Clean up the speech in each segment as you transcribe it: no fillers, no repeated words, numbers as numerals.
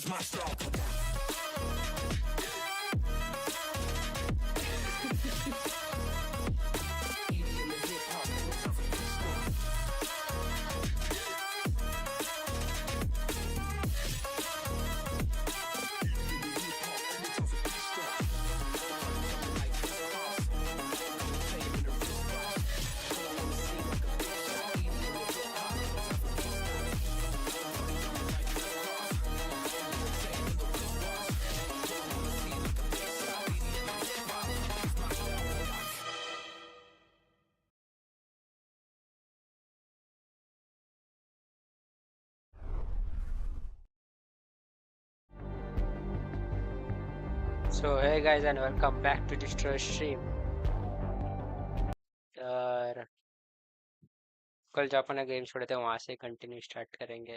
So hey guys and welcome back to DESTROYERSTREAM। और कल जो अपन गेम छोड़े थे वहां से कंटिन्यू स्टार्ट करेंगे।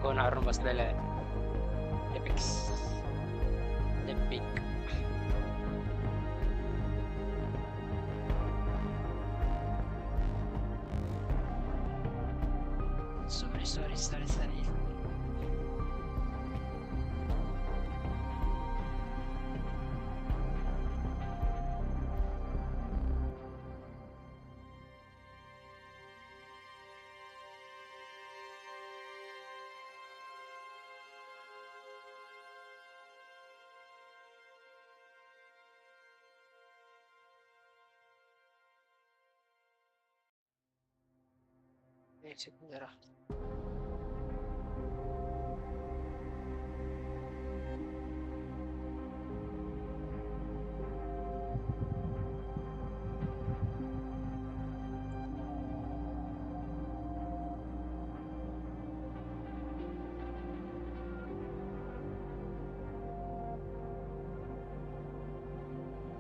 कौन हारून बसलेलं आहे? Epic. Sorry. एक सेकंड जरा।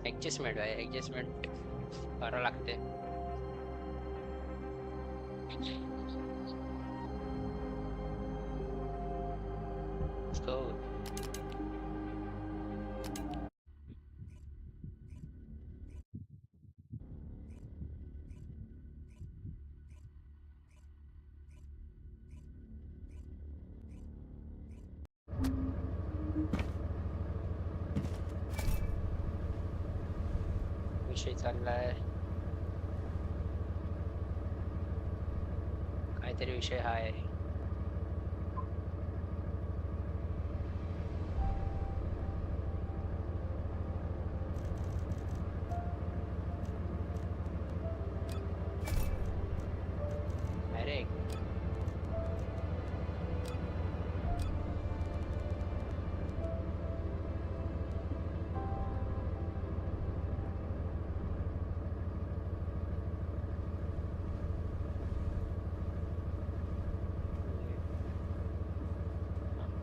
एडजस्टमेंट करावं लागते। So विषय चाललाय, काहीतरी विषय आहे। अरे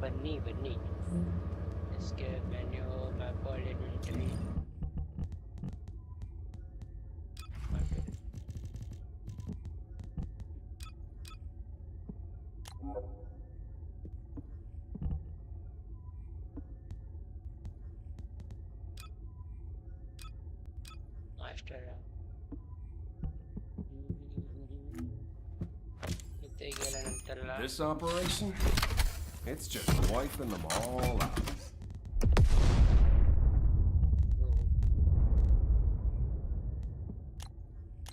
बन्नी इसके मेन्यू मैप और इन्वेंटरी मास्टर इथे गेल्यानंतरला This operation, it's just wiping them all out.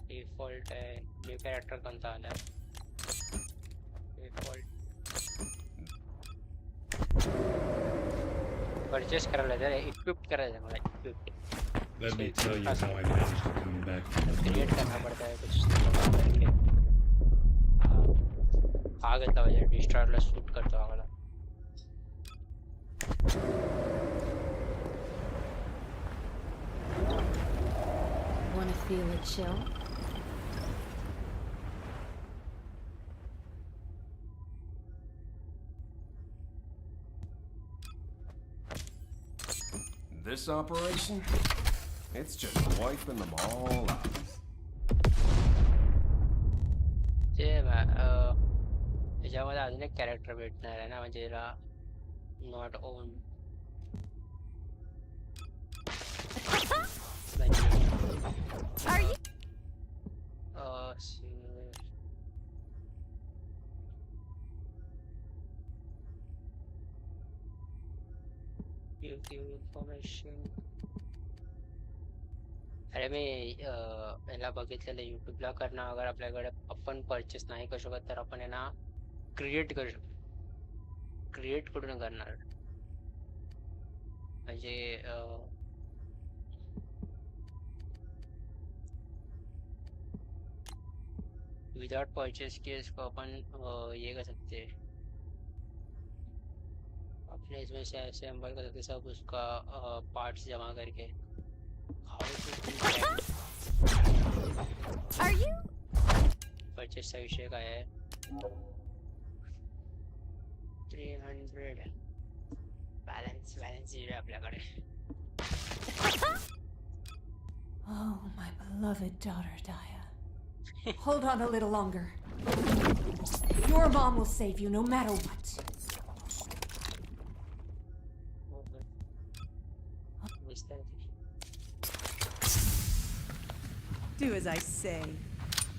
Default है, न्यू कैरेक्टर कोणता आला? डिफॉल्ट परचेस करायला जरा इक्विप करायचं मला equip. Let me tell you how I managed to come back from the create करना पड़ता है कुछ करके। आ गया था वजह डिस्ट्रॉयरला शूट करतो आम्हाला। Want to feel a chill? This operation, it's just wiping them all out. ते ह्याच्यामध्ये अजून एक कॅरेक्टर भेटणार आहे ना, म्हणजे नॉट ओन म्हणजे Are you? इन्फॉर्मेशन. अरे मी याला बघितलेलं युट्यूबला करणं, अगर आपल्याकडे आपण परचेस नाही करू शकत तर आपण आहे ना क्रिएट करू शकतो. क्रिएट कुठून करणार म्हणजे विदाउट परचेस किए इसको अपन ये कर सकते हैं, अपने इसमें से असेंबल कर सकते सब उसका पार्ट्स जमा करके. How to do that? Are you? परचेसचा विषय काय आहे? 300 बॅलन्स आहे आपल्याकडे. Oh, my beloved daughter, Daya. Hold on a little longer. Your mom will save you no matter what. Do as I say,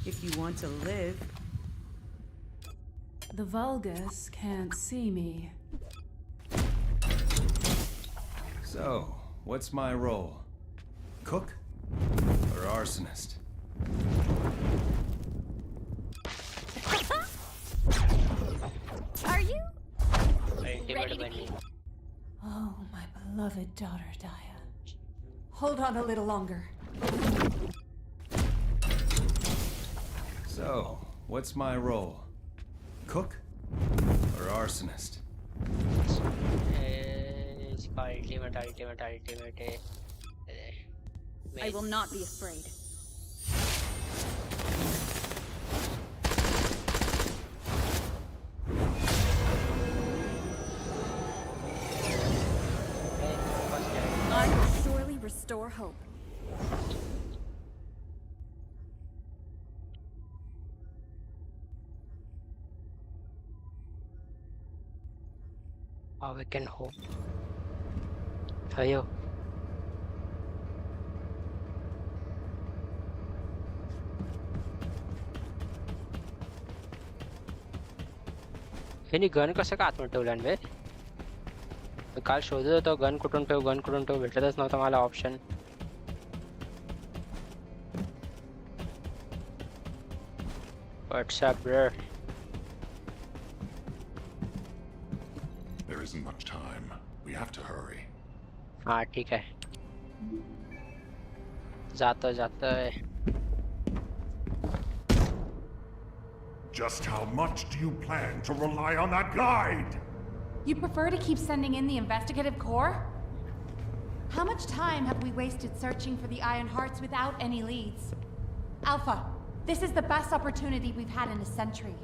if you want to live. The Vulgus can't see me. So, what's my role? Cook? Or arsonist? Are you? Ultimate बनी. Oh, my beloved daughter, Daya. Hold on a little longer. So, what's my role? Cook? Or arsonist? इसका ultimate है. I will not be afraid. I will surely restore hope. How we can hope. अयो हे gun कसं का आतमध्ये ठेवलं बे? काल शोधत होतो गन कुठून ठेव भेटतच नव्हता मला option. WhatsApp bro. There isn't much time. We have to hurry. हाँ ठीक है, जातोय. Just how much do you plan to rely on that guide? You prefer to keep sending in the investigative corps? How much time have we wasted searching for the Iron Hearts without any leads? Alpha, this is the best opportunity we've had in a century.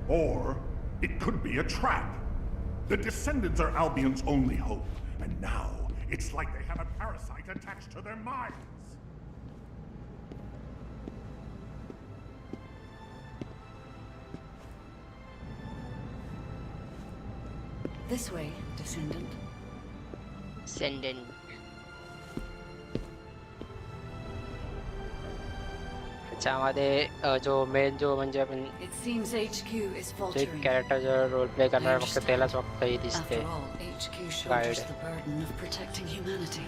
Or it could be a trap. The Descendants are Albion's only hope, and now it's like they have a parasite attached to their minds. This way, Descendant. Descendant. त्याच्यामध्ये जो main जो म्हणजे आपण It seems HQ is जो एक faltering. Character जो role play करणार फक्त त्यालाच फक्त हे दिसते. After all, HQ shoulders the burden of protecting humanity.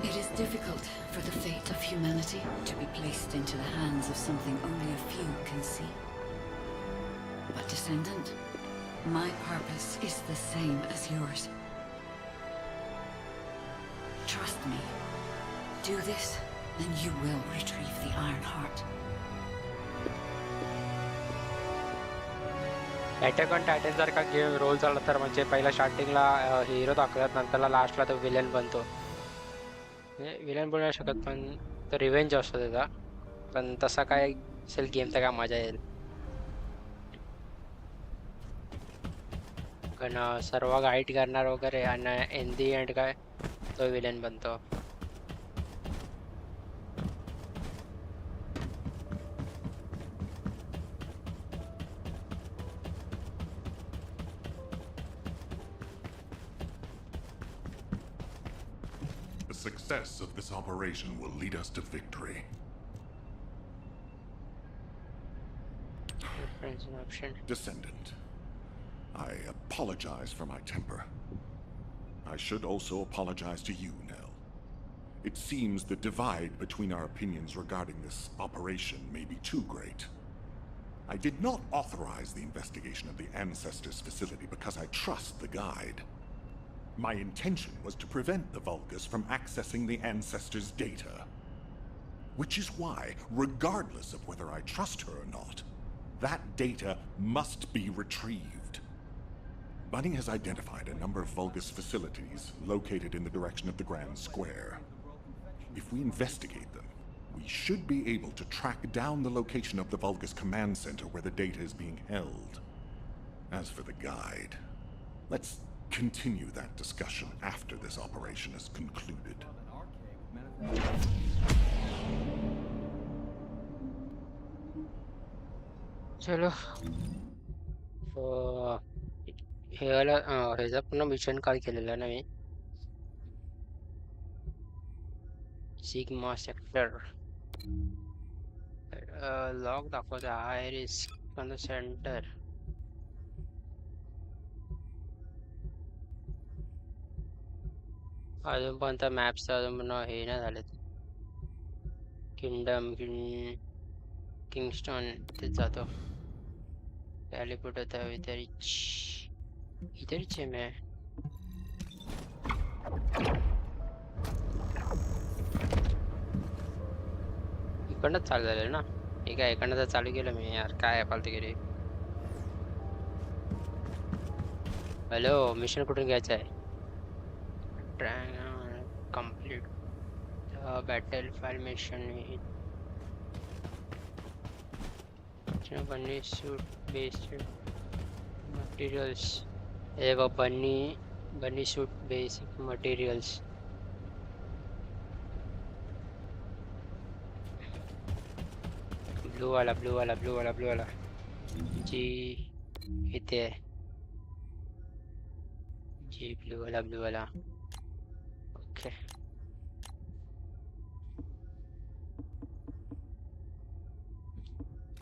It is difficult for the fate of humanity to be placed into the hands of something only a few can see. But Descendant, my purpose is the same as yours. Trust me. Do this, and you will retrieve the Iron Heart. Attack on Titan सारखा game role झाला तर म्हणजे पहिला स्टार्टिंगला हिरो दाखवतात, नंतरला लास्टला तो villain बनतो. विलन बनू शकत पण तो रिव्हेंज असतो त्याचा. पण तसा काय असेल गेम तर काय मजा येईल. पण सर्व गाईड करणार वगैरे आणि इन दी एंड काय तो विलन बनतो. The success of this operation will lead us to victory. Difference in option. Descendant, I apologize for my temper. I should also apologize to you, Nell. It seems the divide between our opinions regarding this operation may be too great. I did not authorize the investigation of the Ancestors' facility because I trust the guide. My intention was to prevent the Vulgus from accessing the Ancestors' data. Which is why, regardless of whether I trust her or not, that data must be retrieved. Bunny has identified a number of Vulgus facilities located in the direction of the Grand Square. If we investigate them, we should be able to track down the location of the Vulgus command center where the data is being held. As for the guide, let's continue that discussion after this operation is concluded. चलो हे वाला ह्याचा पुन्हा mission काय केलेलं ना मी sigma sector log दाखवतो high risk on the centre अजून पण त्या मॅप्स अजून पण हे नाही झालेत किंगस्टन तेच जातो टेलीपोर्ट होता है इधर ही है मैं इकडनंच चालू झालं ना ठीक आहे इकडनं तर चालू केलं मी यार काय आहे फालतूगिरी हॅलो मिशन कुठून घ्यायचं आहे कंप्लीट बॅटल फाईल मिशन बन्नी सूट बेस्ड मटेरियल्स बन्नी सूट बेसिक मटेरियल्स ब्लू वाला जी इथे आहे जी ब्लू वाला ओके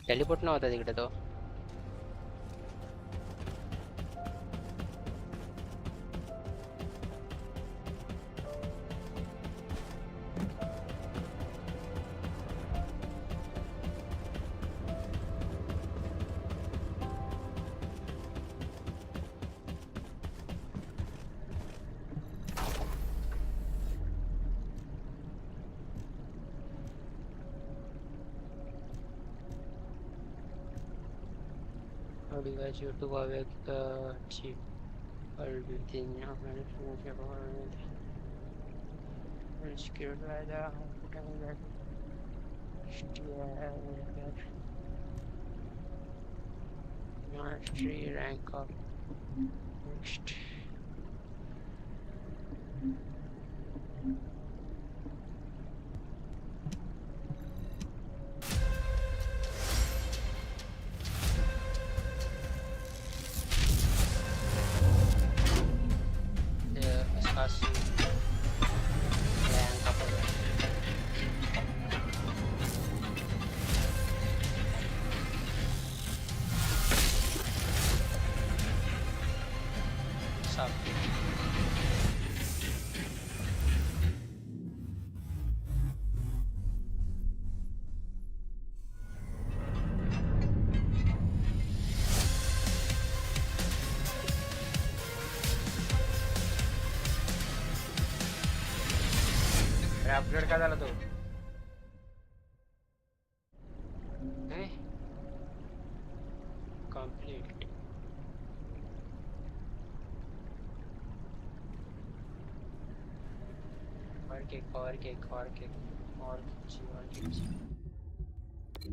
टेलीपोर्ट नव्हता तिकडे तो How do you guys use to go with the cheap or within your management environment? Secured by the mastery rank up next. Upgrade काय झाला तो कंप्लीट और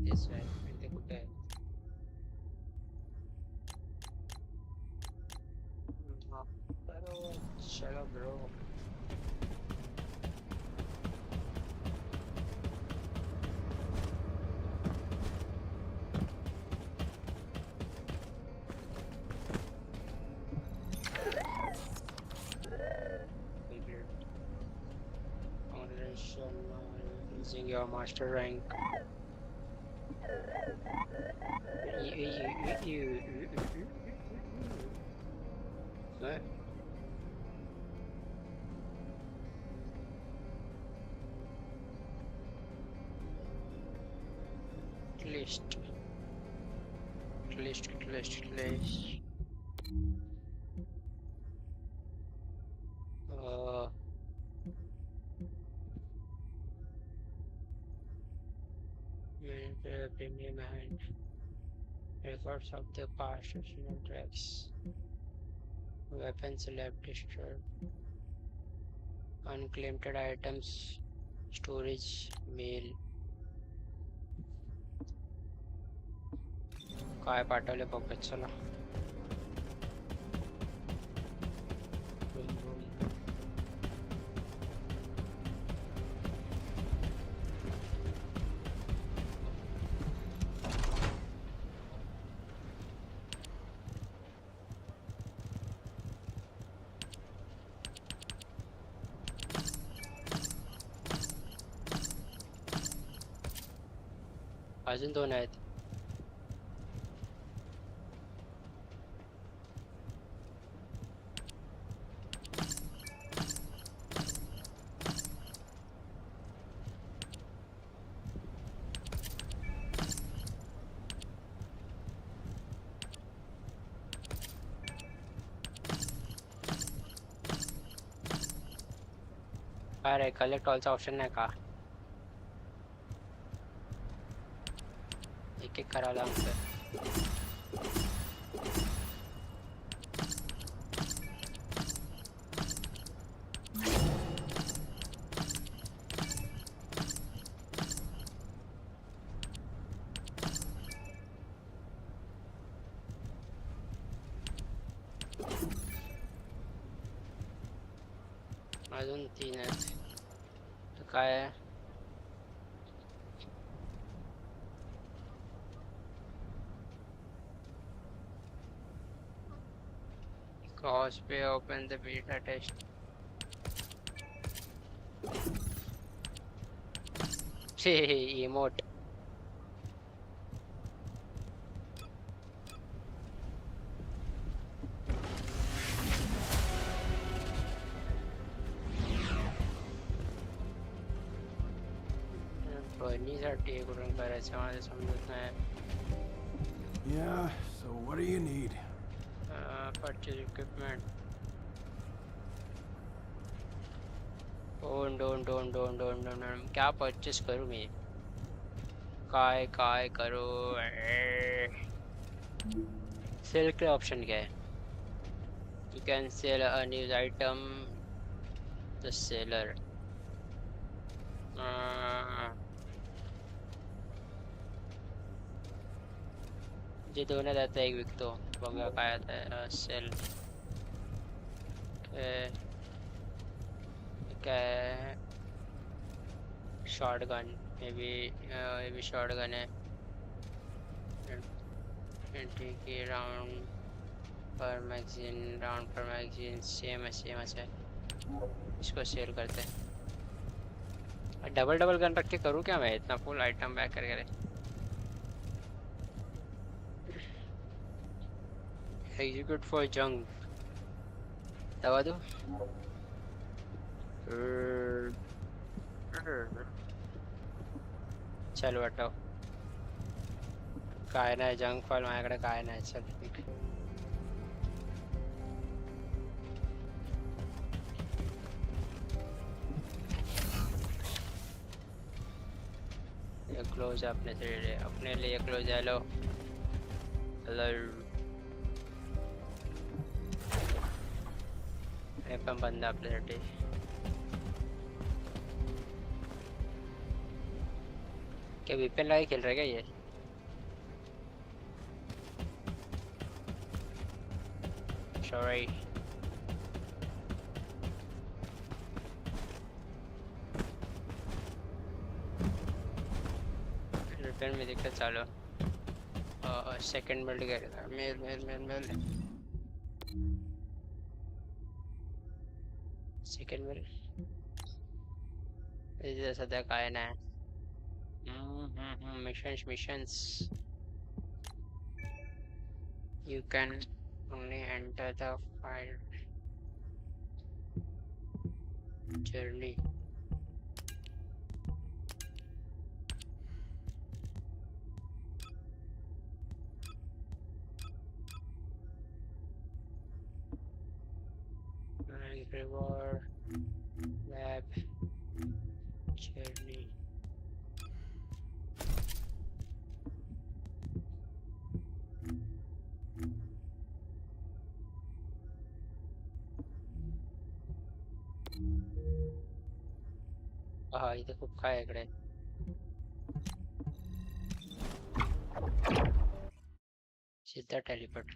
दिस वे इथे कुठे आहे चलो bro using your master rank. What? List. Premium behind records of the past national tracks, weapons left destroyed, unclaimed items, storage, mail. काय पाठवले बघ चला अजून दोन आहेत अरे कलेक्ट ऑलचा ऑप्शन नाही का एक एक करावं लागतं अजून 3 आहेत तर काय आहे Cosplay open the beta test. Emote. बनीसाठी कुठून करायचं मला समजत नाही Yeah, so what do you need? purchase equipment. don't. क्या purchase करूँ मैं? काय करूँ? Sell के option क्या है? You can sell a new item. The seller. जे दोनों रहता है एक विकतो बंगा काय आता है सेल क्या short gun may be short gun है ठीक है राउंड पर मैगजीन सेम है इसको सेल करते हैं डबल गन रख के करूँ क्या मैं इतना फुल आइटम बैक करके Execute for junk. दबा दो चल बटाओ काय नाही जंक फाइल माझ्याकडे काय नाही चल ये क्लोज अपने लिए क्लोज है लो पण बंद आपल्यासाठी क्या वीपीएन लगा खेल रहा है क्या ये सॉरी फिर मी तिकडे चालू सेकंड बिल्ड गेलेला मेल सेकंड बिल्ड इथे सध्या काय नाही. Missions you can only enter the file journey. And reward lab journey. इथे खूप काय आहे इकडे. सीधा teleport.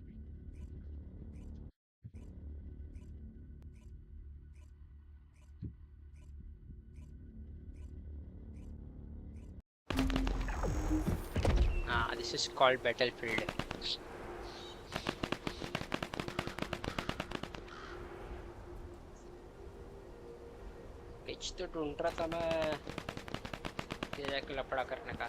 This is called battlefield. Pitch तो ढूंढ रहा था मैं ये एक लफड़ा करने का.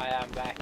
I am back.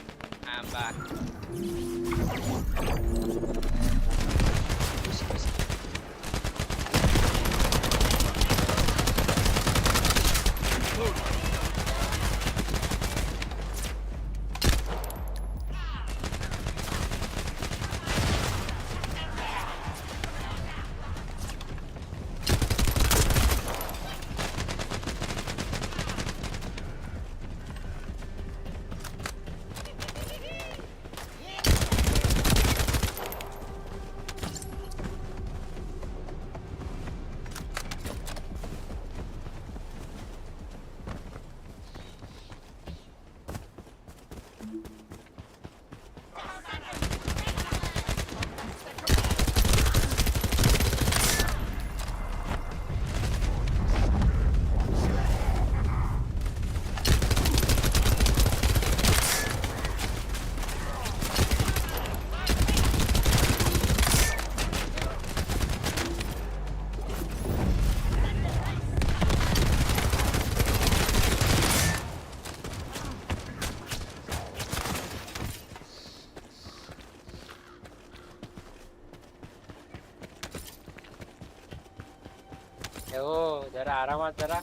जरा आरामात जरा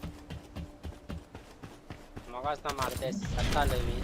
मगाच ना मारतेस. आता आलोय मी.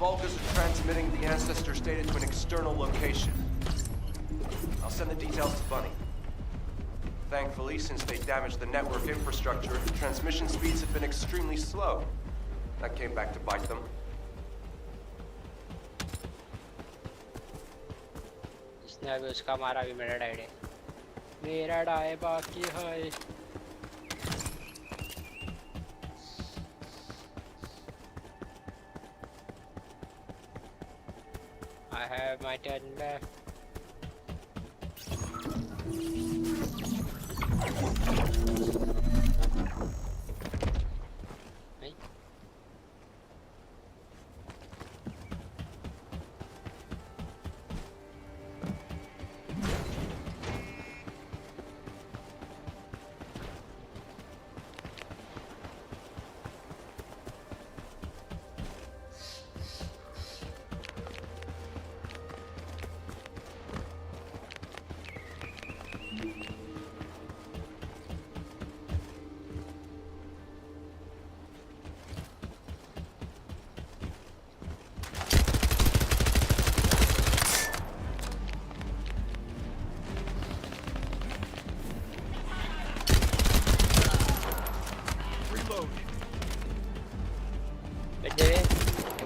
Vulgus are transmitting the ancestors' data to an external location. I'll send the details to Bunny. Thankfully, since they damaged the network infrastructure, transmission speeds have been extremely slow. That came back to bite them. इसने अभी उसका मारा भी मेरा die. मेरा die बाकी है. I have my turn left. Hey.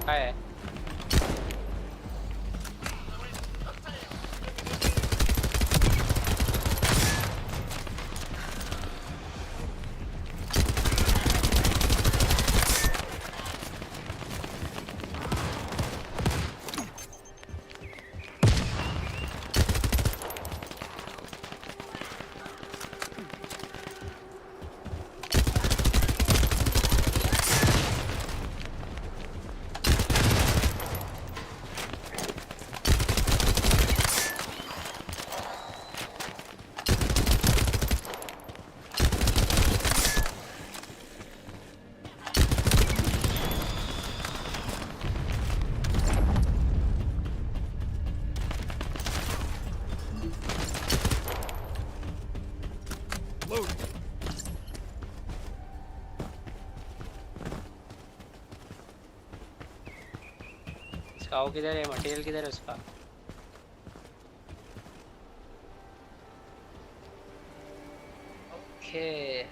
काय आहे इसका वो किधर है मटेरियल किधर है उसका ओके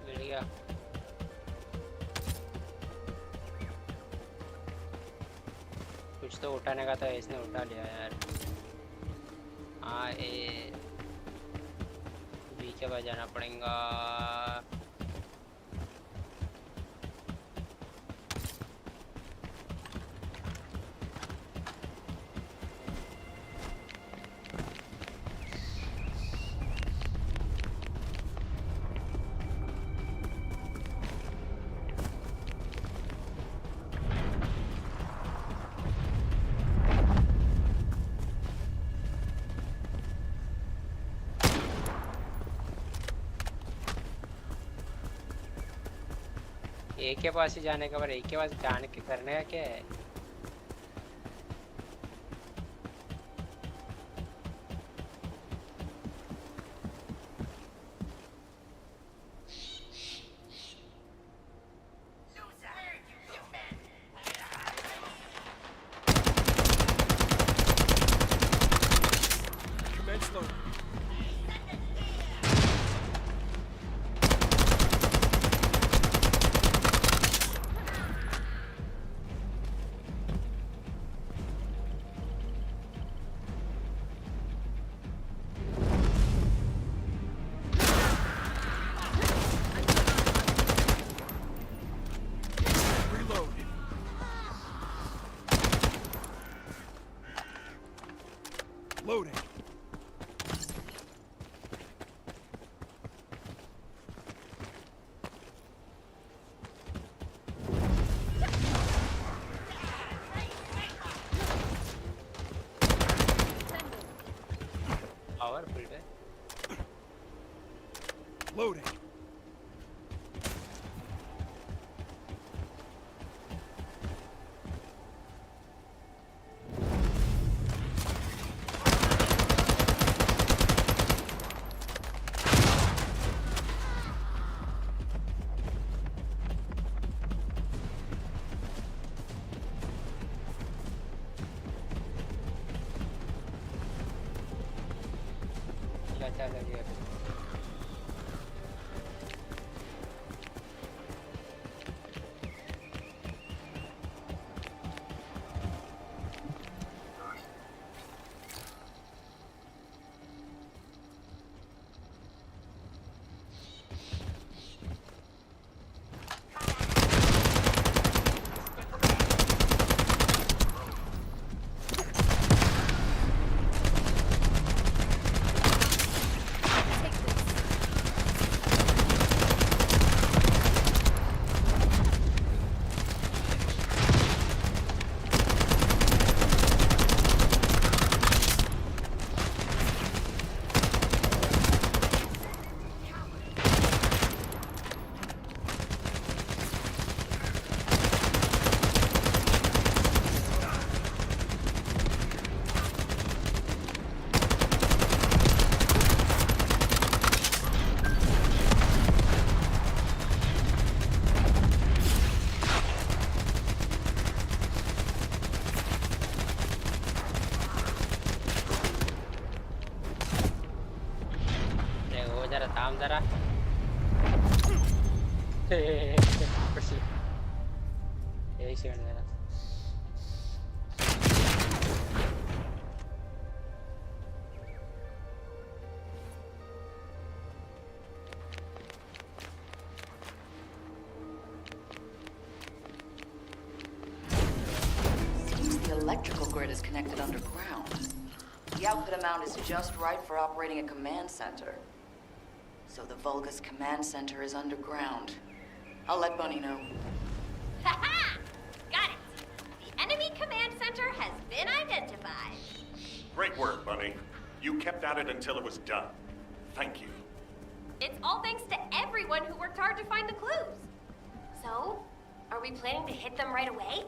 मिल गया कुछ तो उठाने का था इसने उठा लिया यार हाँ ए बी के पास जाना पड़ेगा एक के पास ही जाने का पर एक के पास जाने के करने का क्या है Loading. पावरफुल है Loading. अच्छा लगे थांब जरा एक सेकंड जरा Seems the electrical grid is connected underground. The output amount is just right for operating a command center. So the Vulgus command center is underground. I'll let Bunny know. Ha-ha! Got it! The enemy command center has been identified. Great work, Bunny. You kept at it until it was done. Thank you. It's all thanks to everyone who worked hard to find the clues. So, are we planning to hit them right away?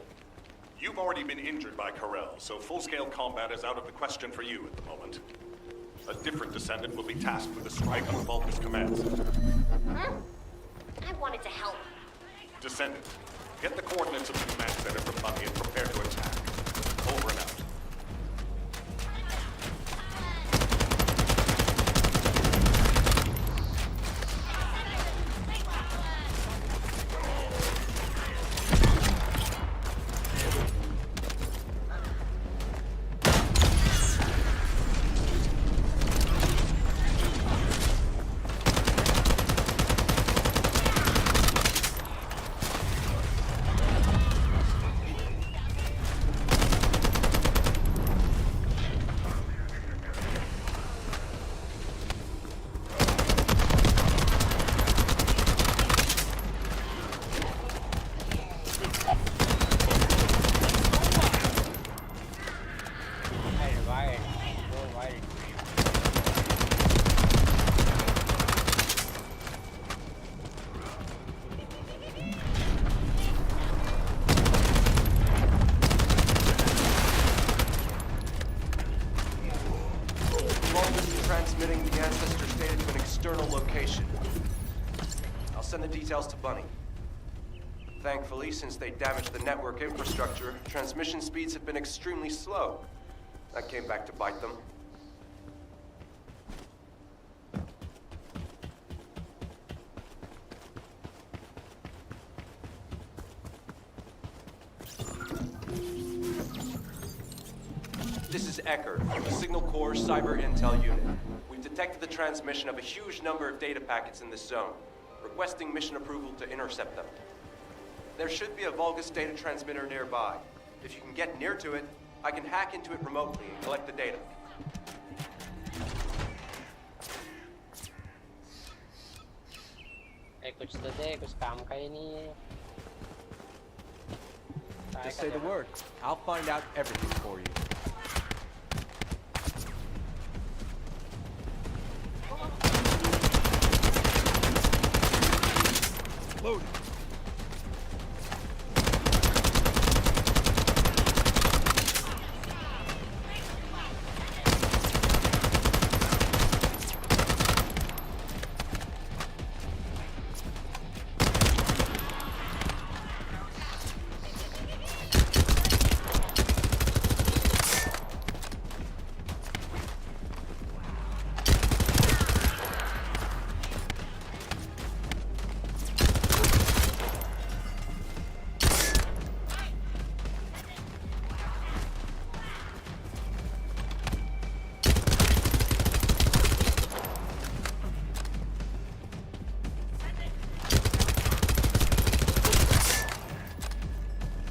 You've already been injured by Corel, so full-scale combat is out of the question for you at the moment. A different Descendant will be tasked with a strike on the Vulgus command center. Huh? I wanted to help. Descendant, get the coordinates of the command center from Bunny and prepare to attack. Over and out. Transmitting the ancestors' data to an external location. I'll send the details to Bunny. Thankfully, since they damaged the network infrastructure, transmission speeds have been extremely slow. That came back to bite them. This is Ecker, the Signal Corps Cyber Intel Unit. We've detected the transmission of a huge number of data packets in this zone, requesting mission approval to intercept them. There should be a Vulgus data transmitter nearby. If you can get near to it, I can hack into it remotely and collect the data. कुछ तो दे कुछ काम का ही नहीं है Just say the word. I'll find out everything for you. Loaded.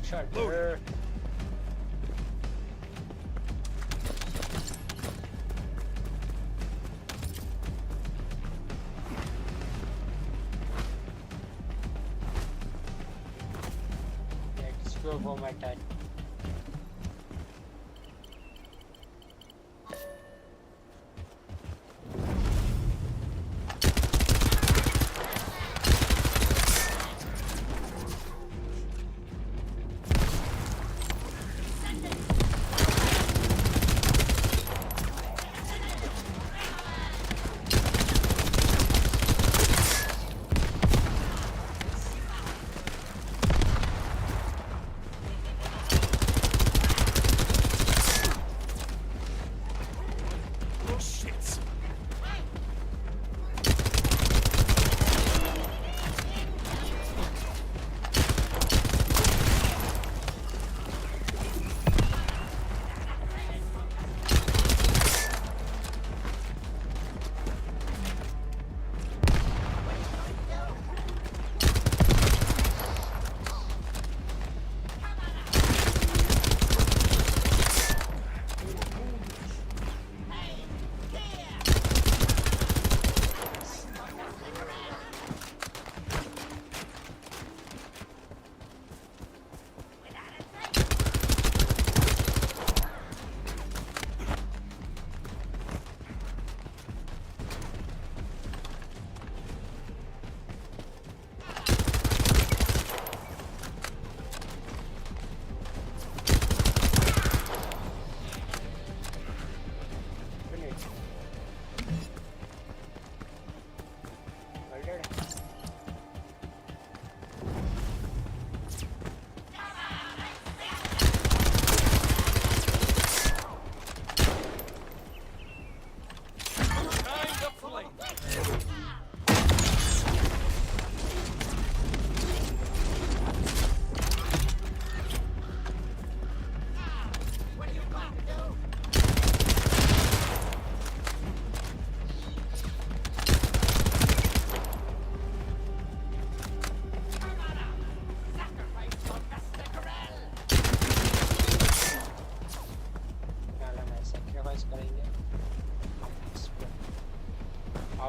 Sure. Let's go for my turn.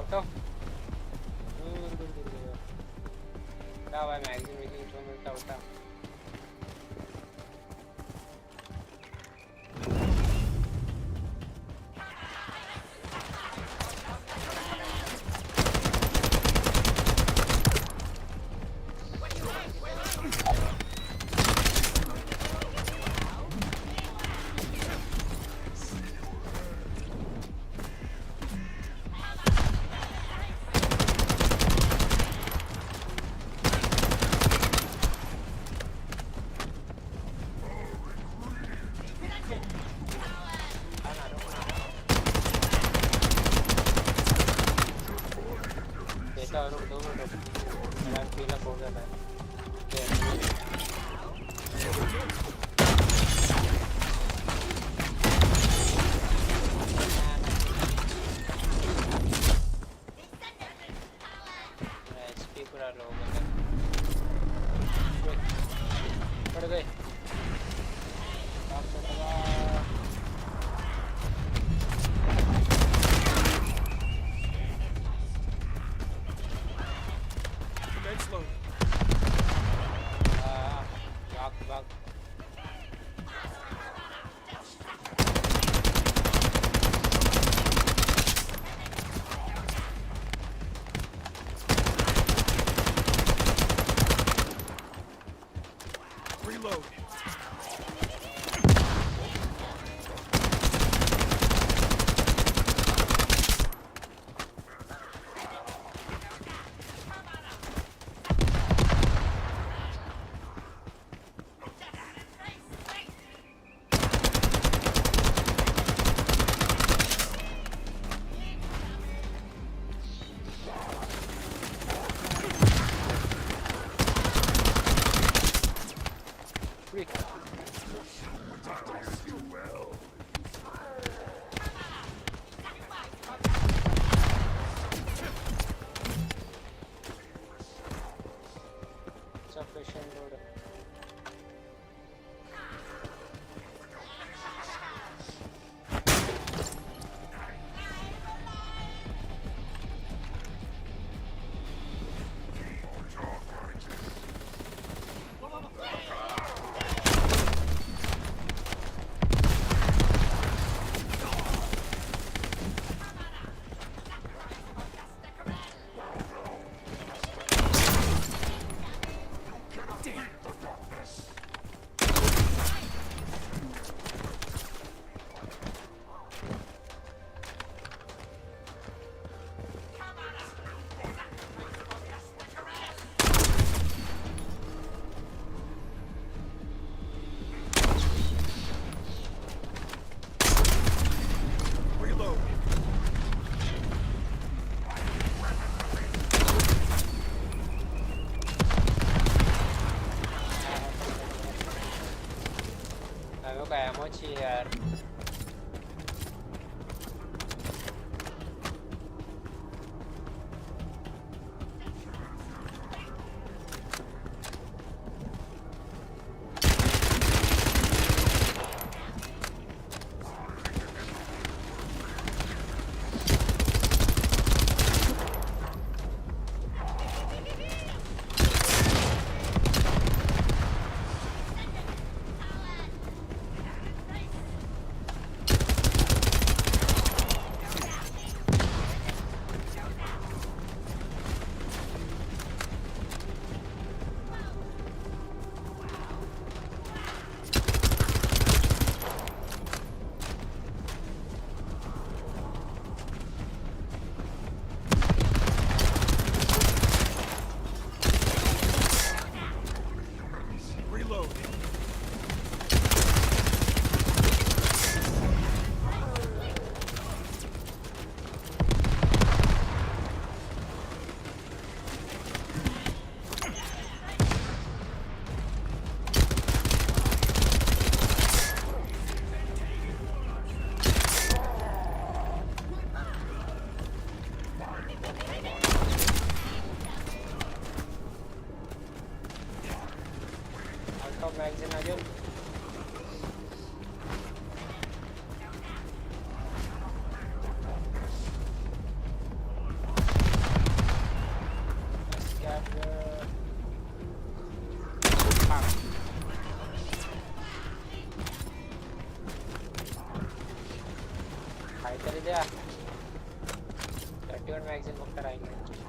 हटाओ क्या हुआ मैगजीन वैगजीन जो मिलता होता देता और दो मिनट मेरा पीला हो जाता है एचपी पूरा लो हो गया पड़ गए Commence loading. तरी द्या 31 मॅगझिन फक्त राहिलं magazine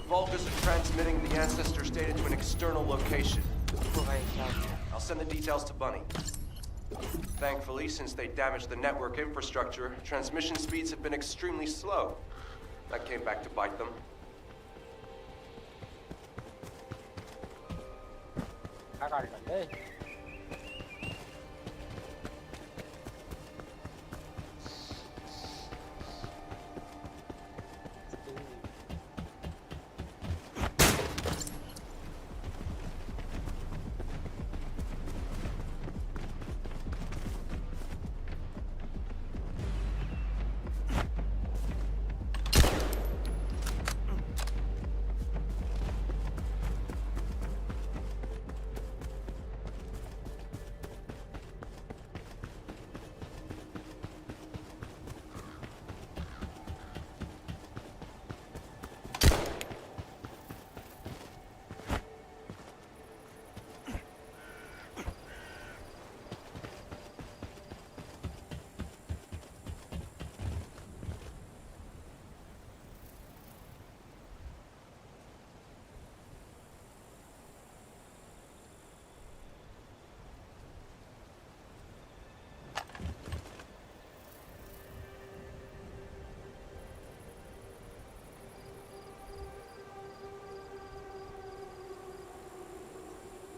Vulgus are transmitting the ancestors' data to an external location. I'll send the details to Bunny. Thankfully, since they damaged the network infrastructure, transmission speeds have been extremely slow. That came back to bite them.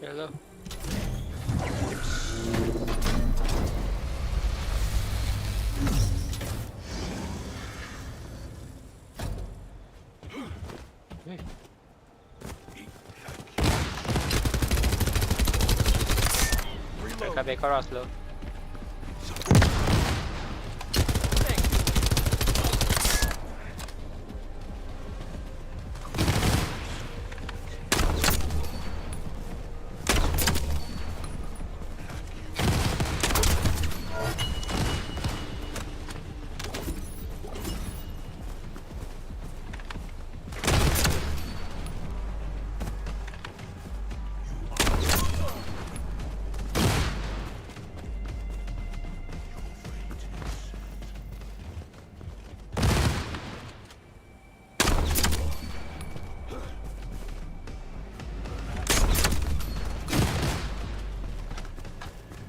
Hello. एका बेकार वाचलो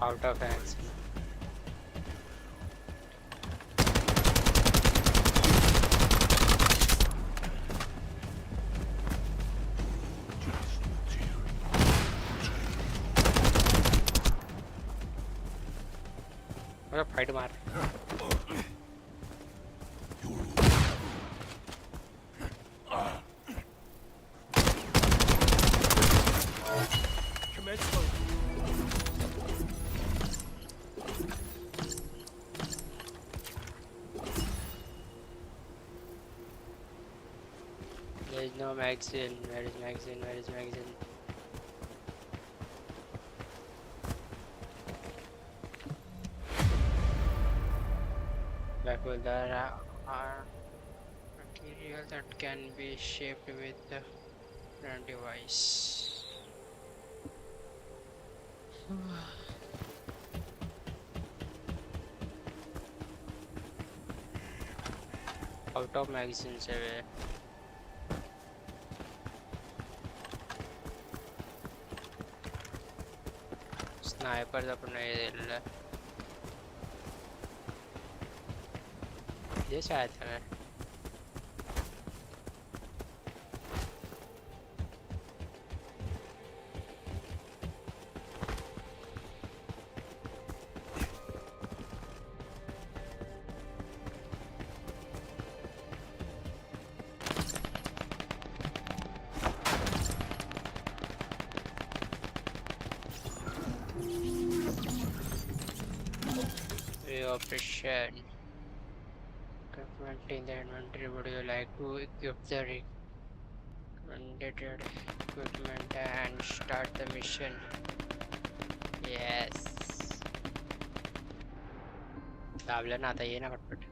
Out of hands. मतलब fight मार There is no magazine. Where is magazine? Where is magazine? Black hole, there are material that can be shaped with the device. Out of magazines away. Sniper अपन नहीं दे रहा ये शायद है operation. Equipment in the inventory. Would you like to equip the recommended equipment and start the mission? Yes. दाबले ना आता ये ना फटफट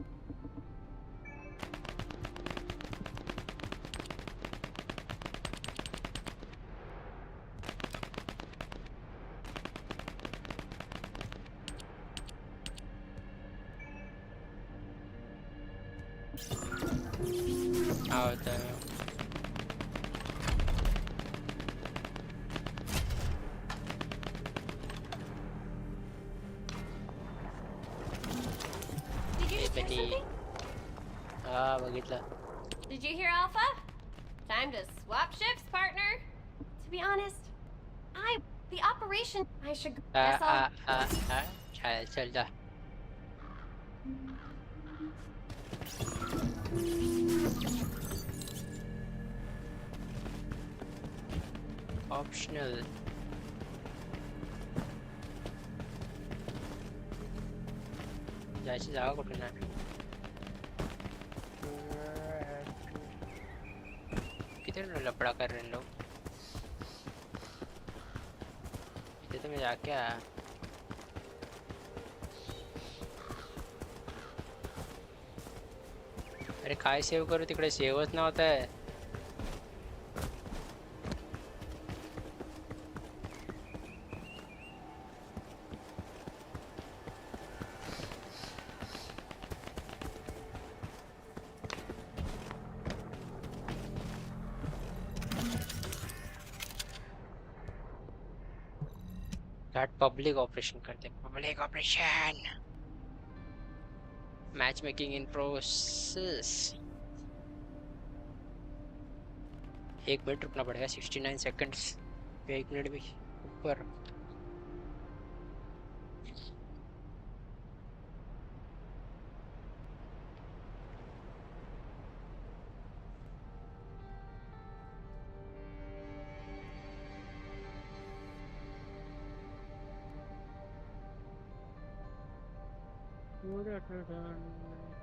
होता है Did you hear something? हाँ बघितलं Did you hear Alpha? Time to swap shifts, partner. To be honest, the operation. I should. Guess I'll. चल जा optional जायची जागा कुठे नाही कितने लपड़ा कर रहे हैं लोग इतने तो मैं जाके आया अरे काय सेव करू तिकडे सेवच नव्हता है पब्लिक ऑपरेशन करते public operation match making in process 1 minute रुकना पड़ेगा 69 सेकंड्स 1 मिनट भी ऊपर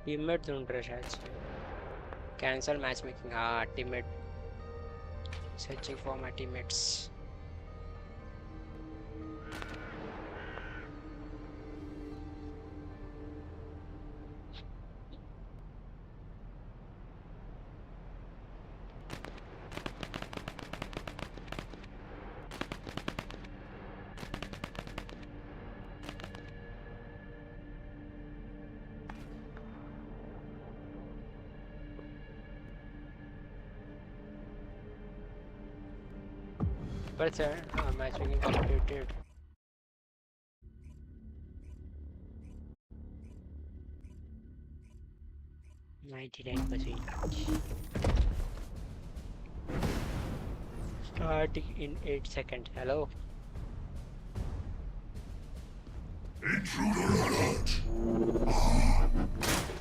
टीममेट ढूंढ रहे शायद से कैंसल मैच मेकिंग हाँ teammate searching for my teammates But matchmaking completed. 99%. Starting in 8 seconds. Hello. Intruder alert!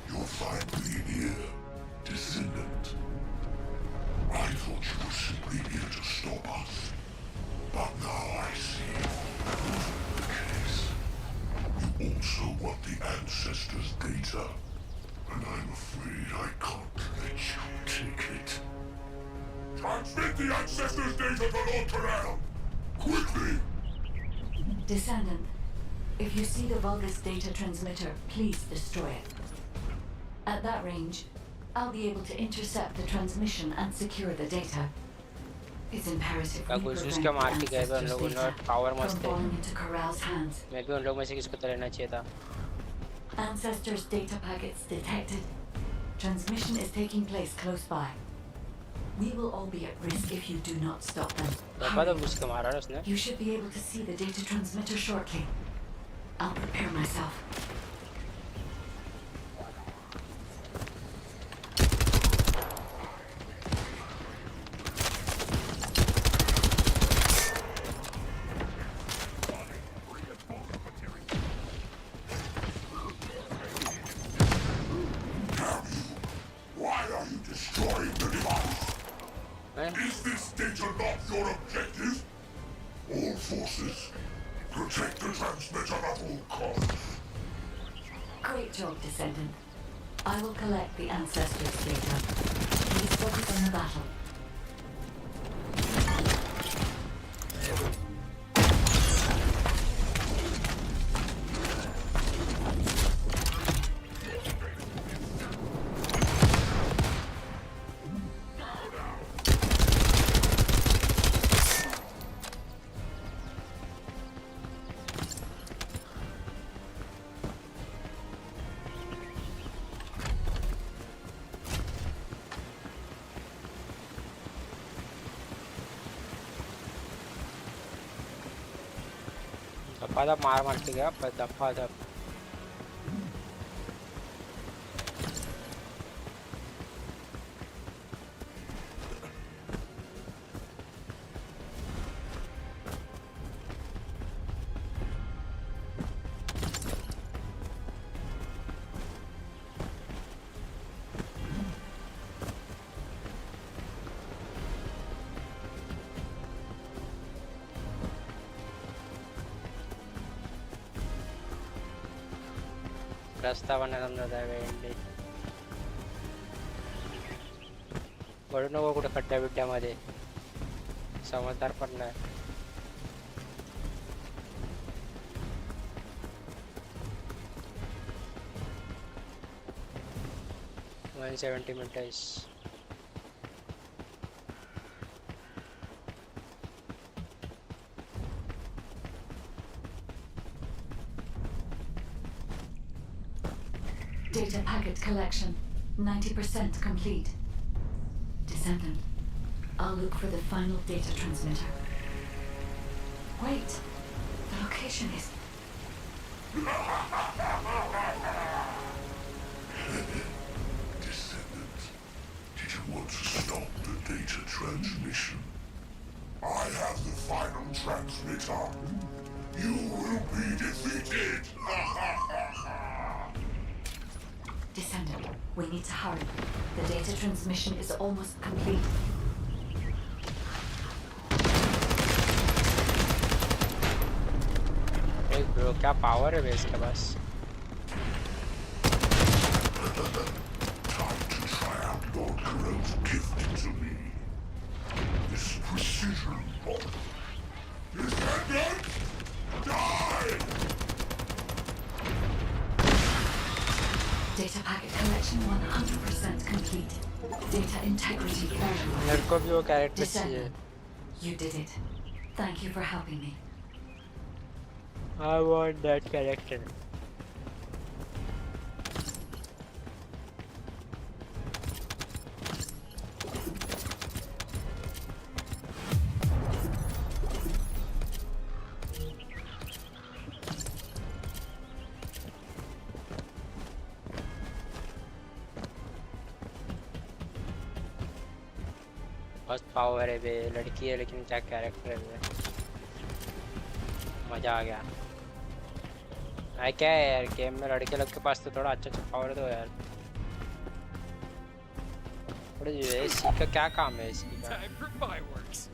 You're finally here, Descendant. I thought you were simply here to stop us. But now I see that wasn't the case. You also want the Ancestors' data. And I'm afraid I can't let you take it. Transmit the Ancestors' data to Lord Corral! Quickly! Descendant, if you see the Vulgus data transmitter, please destroy it. At that range, I'll be able to intercept the transmission and secure the data. It's imperative we prevent Ancestors' data from falling into Corral's hands. मैं भी उन लोग में से किसी को तो लेना चाहिए था. Ancestors' data packets detected. Transmission is taking place close by. We will all be at risk if you do not stop them. Hurry. You should be able to see the data transmitter shortly. I'll prepare myself. Why are you destroying the device? Is this data not your objective? All forces, protect the transmitter at all costs. Great job, Descendant. I will collect the Ancestors' data. Please focus on the battle. दफा मार मार के गया पर दफा दफ. रस्ता बनायला वेळेंडी पडू नको कुठे खड्ड्या बिड्ड्यामध्ये. समजदार पण नाही. 170 meters. Data packet collection, 90% complete. Descendant, I'll look for the final data transmitter. Wait, the location is... Descendant, did you want to stop the data transmission? I have the final transmitter. You will be defeated! Descendant, we need to hurry. The data transmission is almost complete. Hey bro, क्या power है बे इसके पास? Time to try out Lord Corell's gift to me. This precision bomb. Descendant! Die! Data packet collection 100% complete. Data integrity verified. मेरे को भी वो character चाहिए. Descendant, you did it. Thank you for helping me. I want that character. मस्त power है बे, लड़की है लेकिन क्या कैरेक्टर है बे, मजा आ गया। भाई क्या है यार गेम में लड़के लोग के पास तो थोड़ा अच्छा पावर दो यार। थोड़ी इसी का क्या काम है इसी का? Time for fireworks.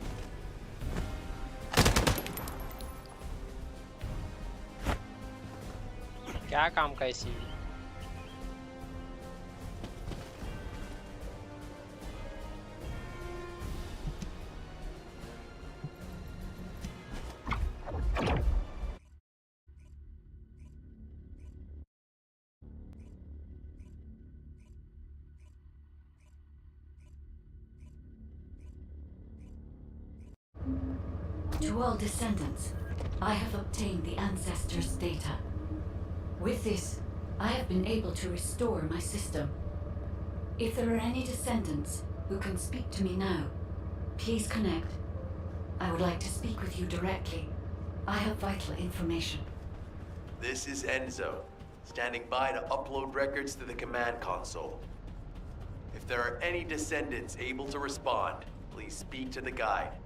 क्या काम का इसी? To all descendants, I have obtained the ancestors' data. With this, I have been able to restore my system. If there are any descendants who can speak to me now, please connect. I would like to speak with you directly. I have vital information. This is Enzo, standing by to upload records to the command console. If there are any descendants able to respond, please speak to the guide.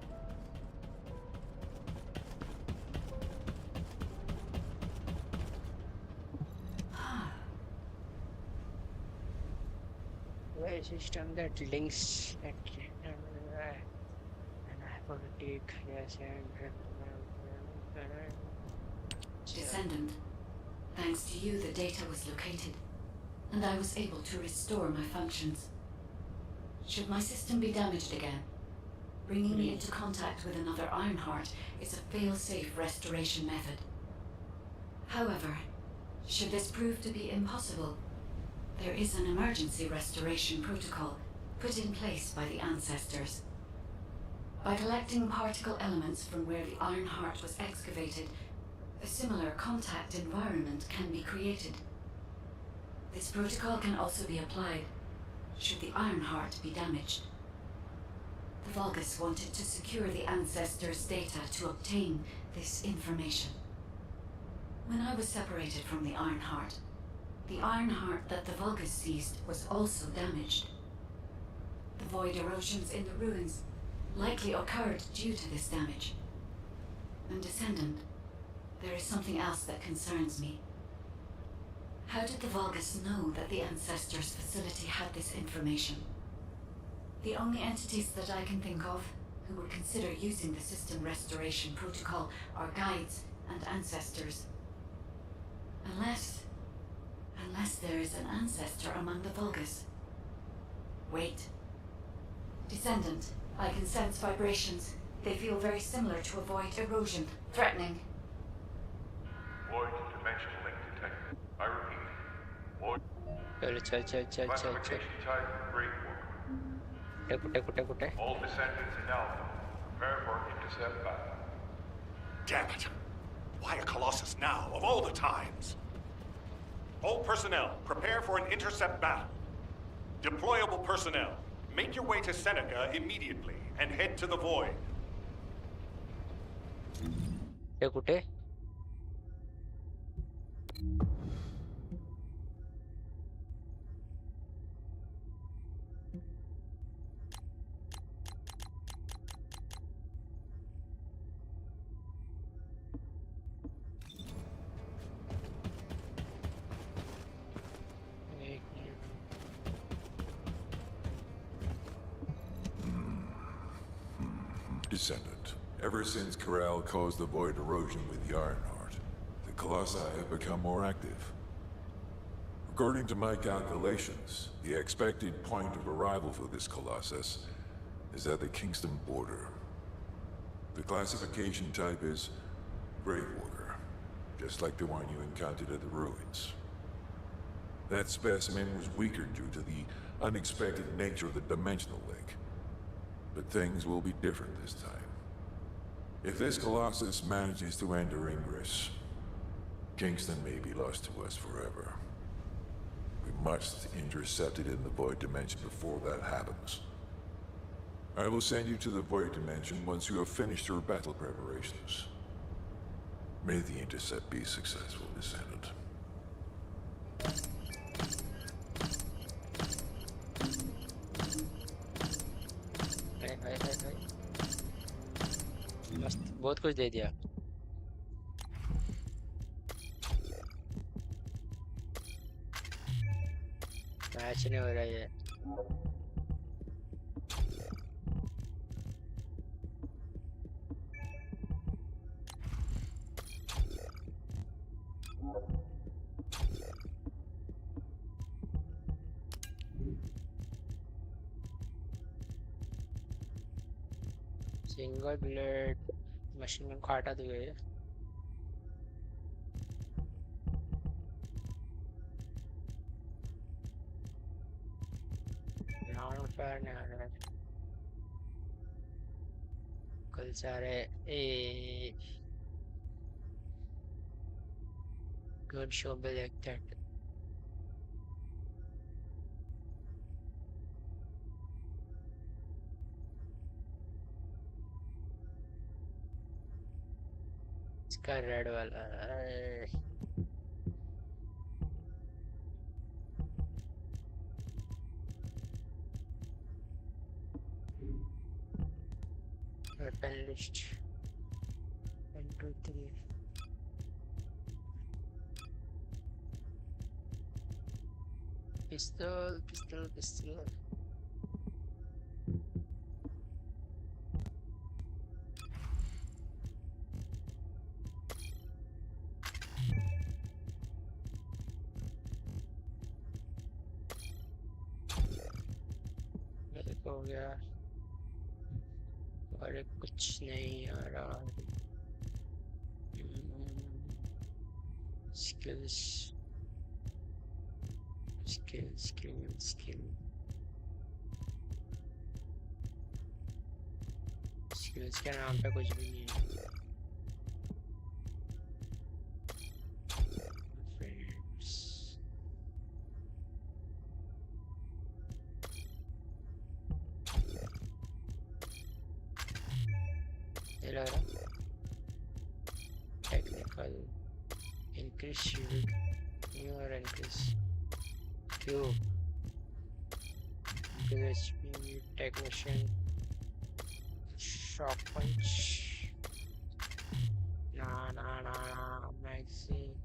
A system that links and politic, yes, Descendant, thanks to you the data was located, and I was able to restore my functions. Should my system be damaged again, bringing me into contact with another Ironheart is a fail-safe restoration method. However, should this prove to be impossible, there is an emergency restoration protocol put in place by the ancestors. By collecting particle elements from where the Ironheart was excavated, a similar contact environment can be created. This protocol can also be applied should the Ironheart be damaged. The Vulgus wanted to secure the ancestors' data to obtain this information. When I was separated from the Ironheart that the Vulgus seized was also damaged. The void erosions in the ruins likely occurred due to this damage. And Descendant, there is something else that concerns me. How did the Vulgus know that the Ancestors facility had this information? The only entities that I can think of who would consider using the system restoration protocol are guides and ancestors. Unless there is an ancestor among the Vulgus. Wait. Descendant, I can sense vibrations. They feel very similar to a void erosion. Threatening. Void dimension link detected. I repeat. Void. चल Classification type Great Worker. All descendants in Alpha. Prepare for intercept battle. Damn it! Why a Colossus now, of all the times? All personnel, prepare for an intercept battle. Deployable personnel, make your way to Seneca immediately and head to the Void. कुठे? Descendant. Ever since Corral caused the void erosion with the Ironheart, the Colossi have become more active. According to my calculations, the expected point of arrival for this Colossus is at the Kingston border. The classification type is Grave Worker, just like the one you encountered at the ruins. That specimen was weaker due to the unexpected nature of the dimensional link. But things will be different this time. If this Colossus manages to enter Ingress, Kingston may be lost to us forever. We must intercept it in the Void Dimension before that happens. I will send you to the Void Dimension once you have finished your battle preparations. May the intercept be successful, Descendant. कुछ दे दिया। Match नहीं हो रहा है। Single blade machine gun को हटा दिए। Round fire नहीं आ रहा है। कल सारे ए गुड शो भी देखते हैं। इसका रेड वाला वेपन लिस्ट 1 2 3 पिस्तौल पिस्तौल पिस्तौल। मेरे को हो गया और कुछ नहीं आ रहा। Skills skill skill skill skills के नाम पे कुछ भी नहीं है। फ्रेंड्स ये लग रहा technical increase shield new or increase cube increase HP technician shock punch nah magazine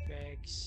bags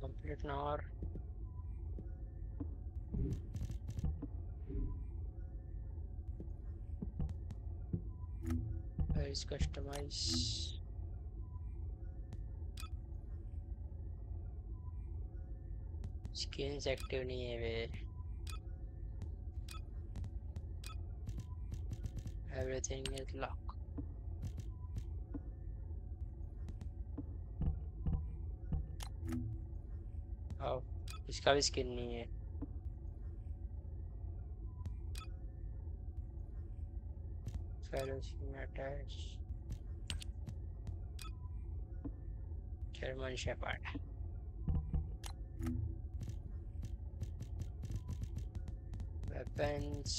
complete now or where is customize skins active नहीं है वे everything is locked oh इसका भी स्किन नहीं है fellowship attach German Shepherd weapons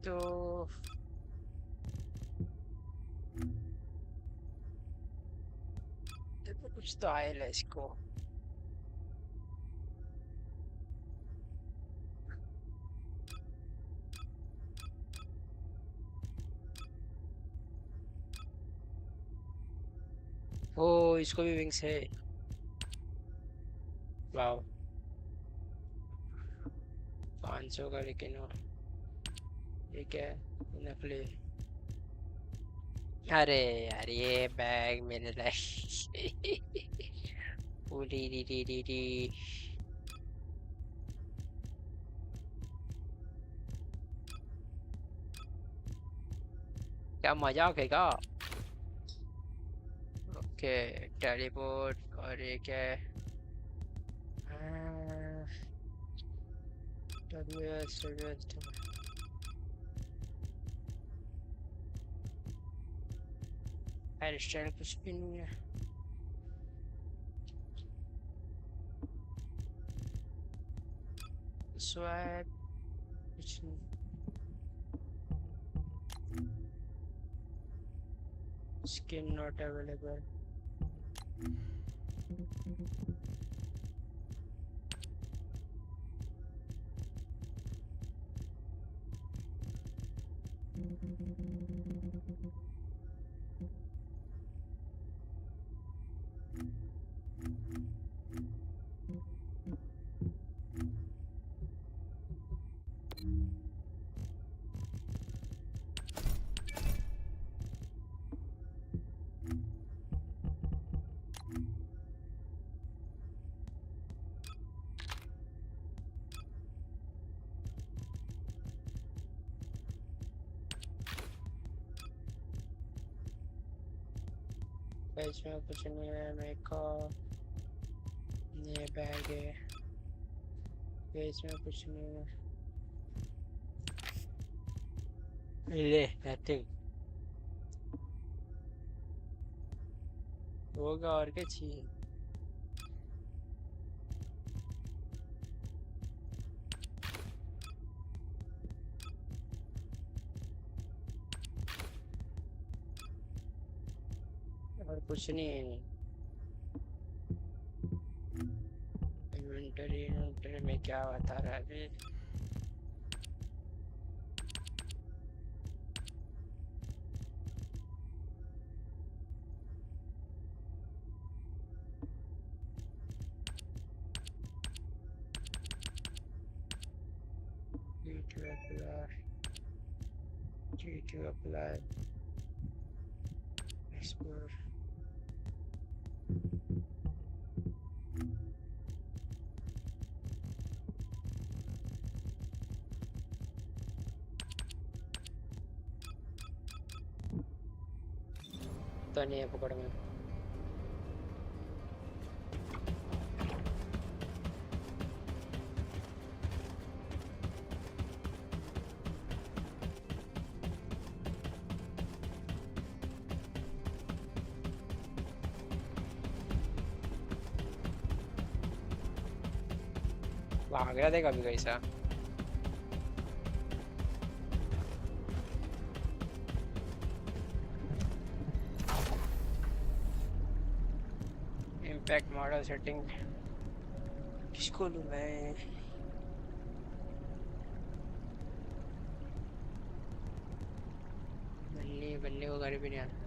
तो देखो कुछ तो आएगा इसको ओ इसको भी विंग्स है वाओ 500 का लेकिन ये क्या है नकली अरे यार ये बैग मेरे लिए पूरी री री री री। क्या मजाक है क्या? ओके टेलीपोर्ट और ये क्या है? WS हेयर स्टाइल कुछ भी नहीं है। स्वैग कुछ नहीं। Skin not available. पेज में कुछ नहीं है मेरे को। ये बैग है। पेज में कुछ नहीं है। ले नथिंग होगा और क्या चाहिए। और कुछ नहीं है। इन्वेंटरी में क्या बता रहा है अभी? G2 apply. G2 apply. Explore. तो नहीं है पकड़ में। भाग रहा देगा अभी कैसा? इम्पैक्ट मॉडल सेटिंग किसको लूँ मैं? बल्ले बल्ले को घर भी नहीं आता।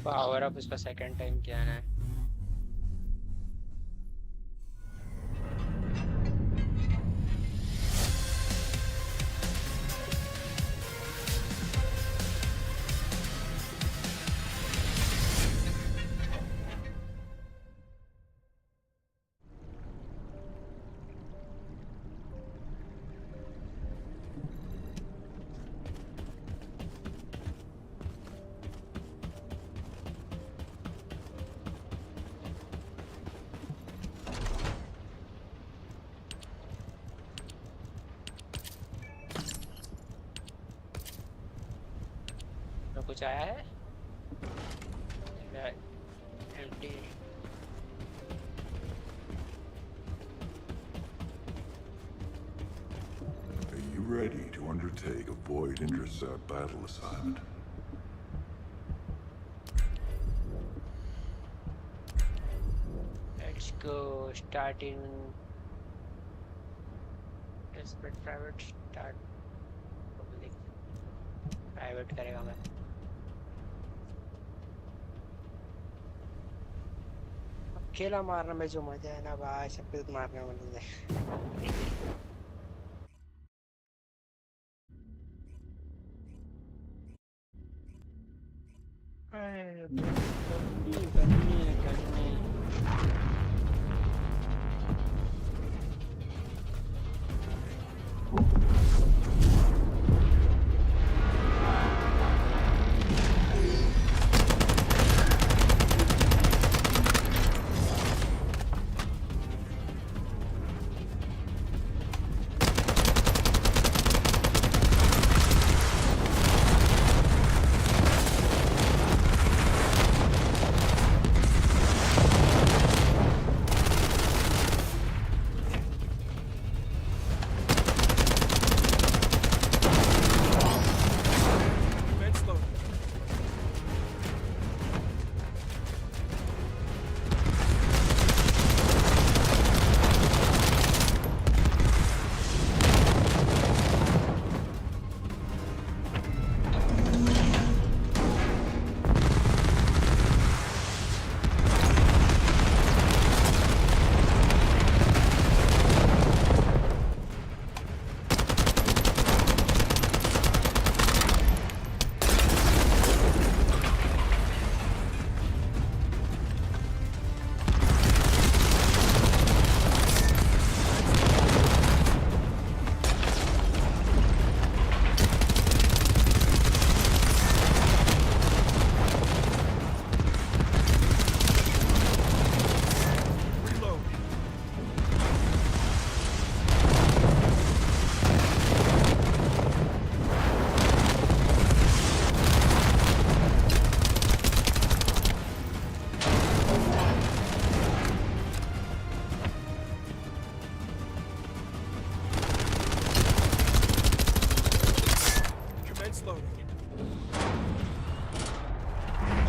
पावर अप उसका सेकंड टाइम किया है। तो कुछ आया है? Empty. ready to undertake a void intercept battle assignment. Let's go. Starting. Desperate private start. Public. Private करेगा मैं. अकेला मारने में जो मजा है ना भाई, सबके साथ मारने में नहीं है. गर्मी.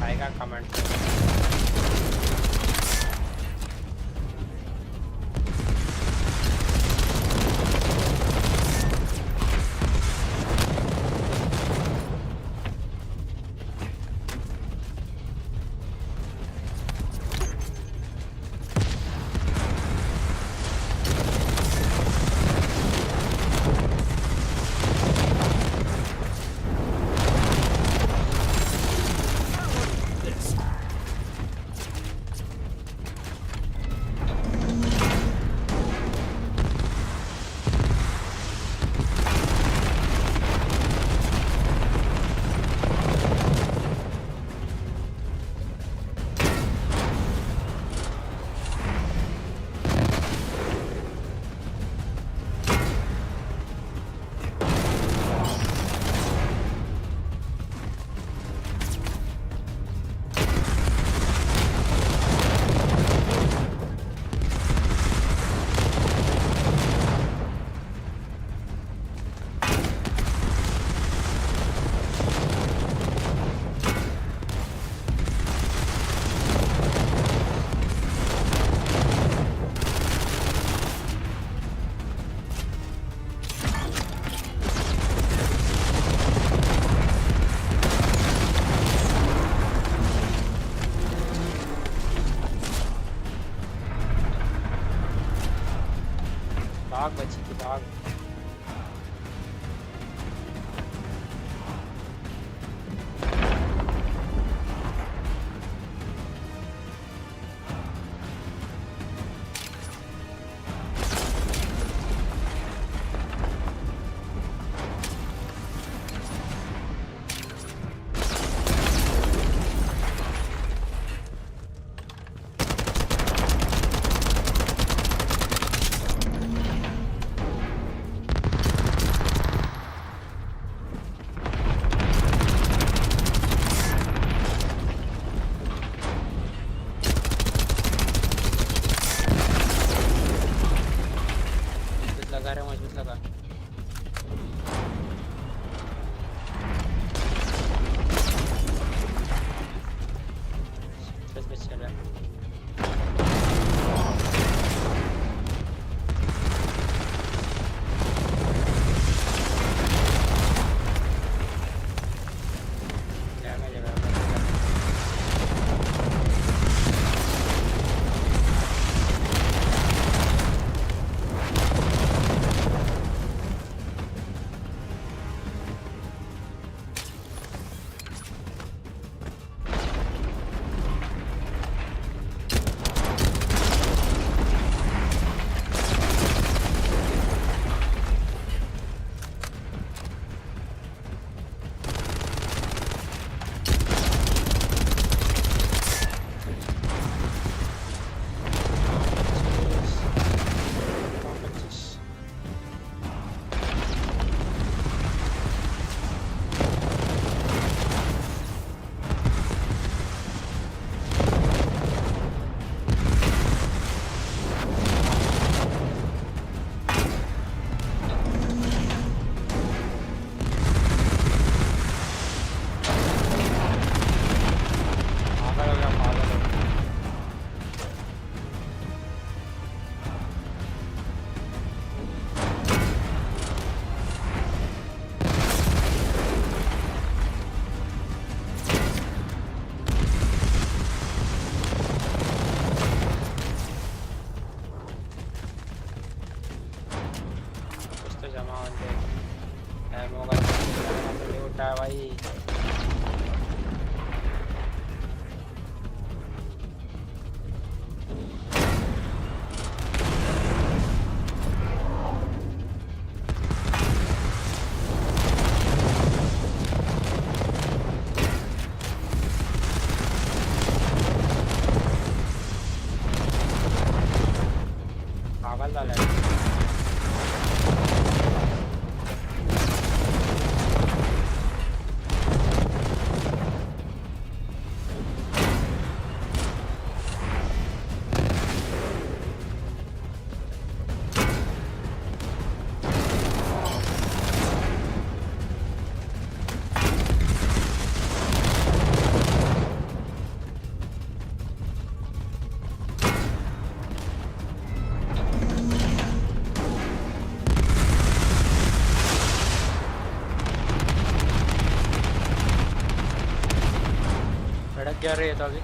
आएगा कमेंट. गया रे ये तो अभी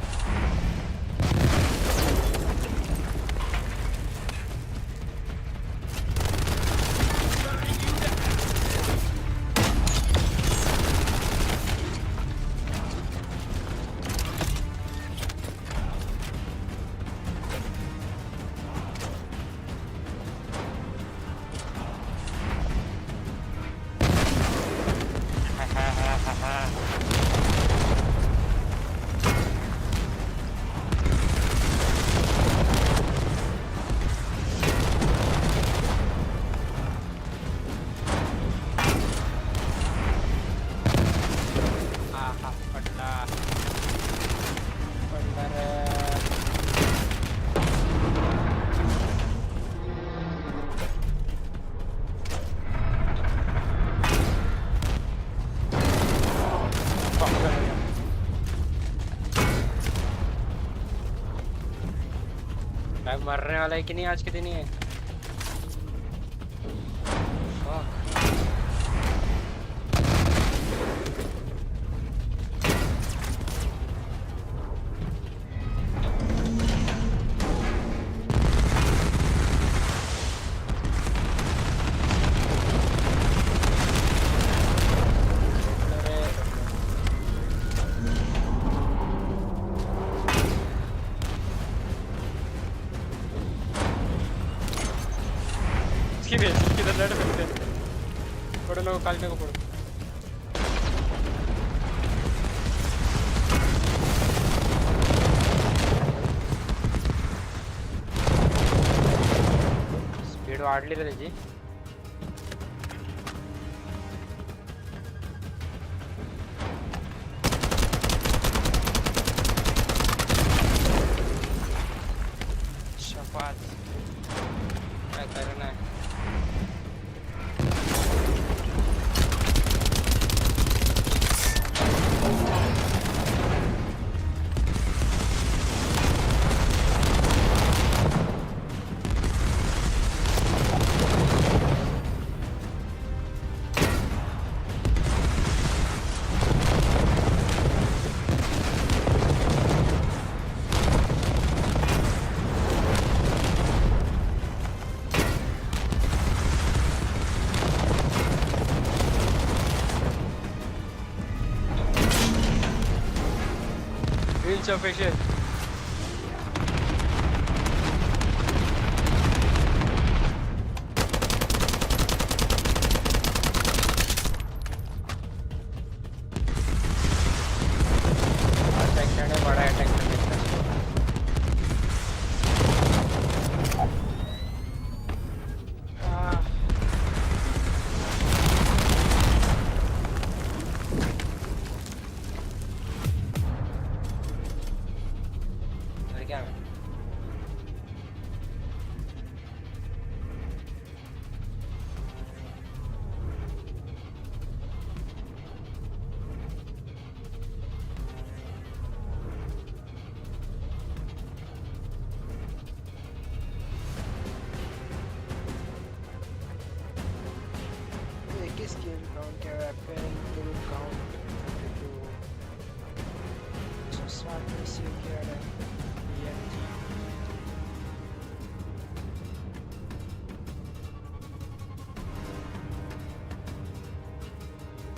मरने वाला है कि नहीं आज के दिन ही पढ़ो लोग कालने को पढ़ो स्पीड वाढली रे त्याची शपथ काय करणार आहे Insufficient. Attack ने बड़ा attack कर देता है skill counter weapon will count to so start missing here EMG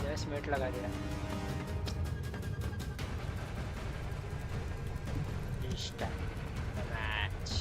yes mate लगा दिया start the match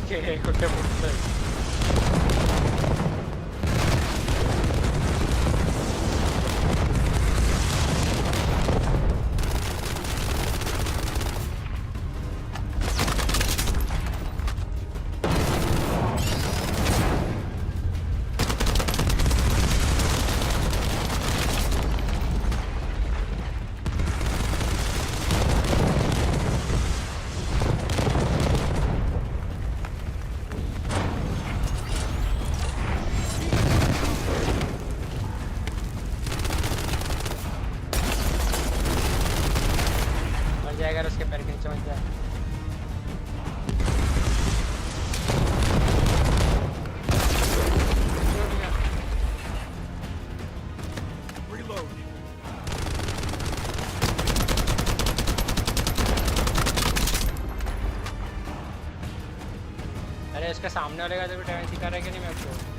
के कुठे फुटतोय. अगर उसके पैर के नीचे मत जाए. अरे इसके सामने वाले का जो डैमेज दिखा रहा है कि नहीं मेरे को.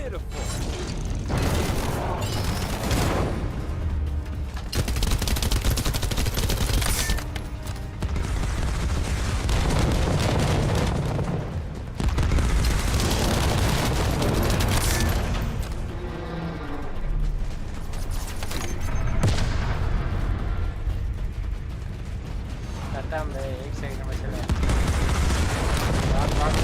pitiful. खत्म है, एक सेकंड में चले। भाग।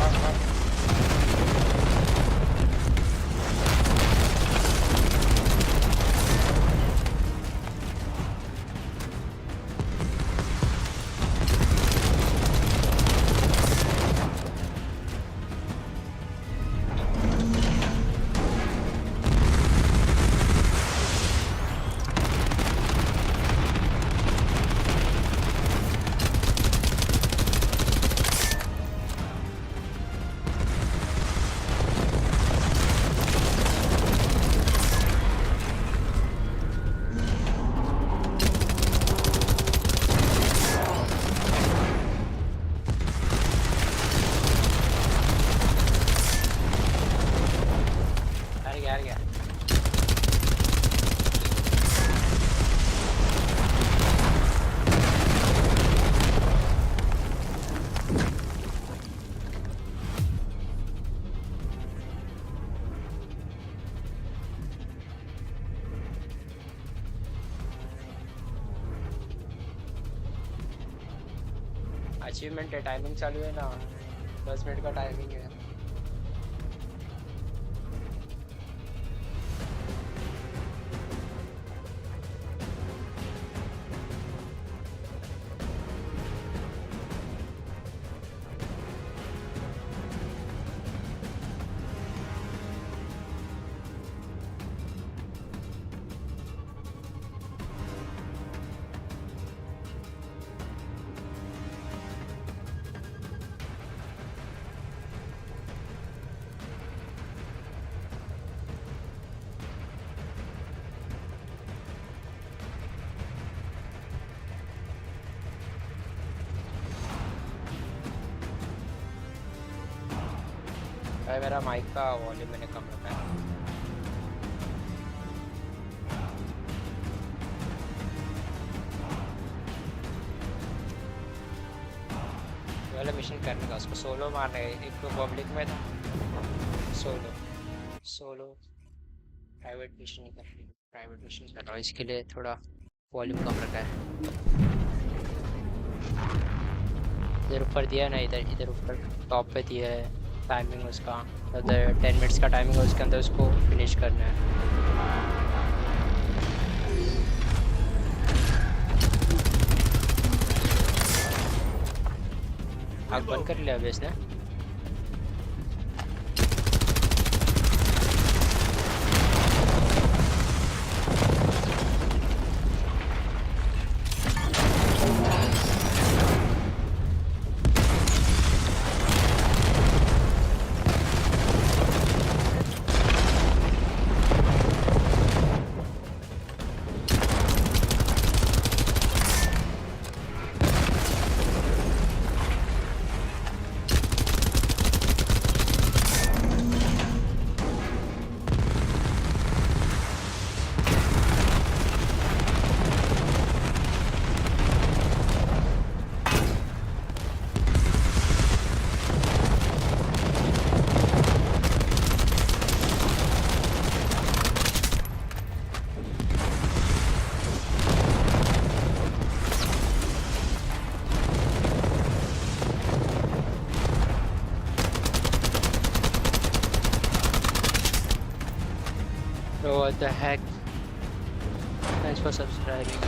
आ गया। अचीवमेंट है, टाइमिंग चालू है ना, 10 मिनट का टाइमिंग है। भाई मेरा माइक का वॉल्यूम मैंने कम रखा है। वाला मिशन करने का, उसको सोलो मारना है। एक तो पब्लिक में था, सोलो प्राइवेट मिशन नहीं कर रही, प्राइवेट मिशन कर रहा हूँ, इसके लिए थोड़ा वॉल्यूम कम रखा है। इधर ऊपर दिया ना, इधर ऊपर टॉप पे दिया है टाइमिंग उसका, उधर 10 मिनट्स का टाइमिंग है, उसके अंदर उसको फिनिश करना है। आग बंद कर लिया अभी इसने। What the heck? Thanks for subscribing.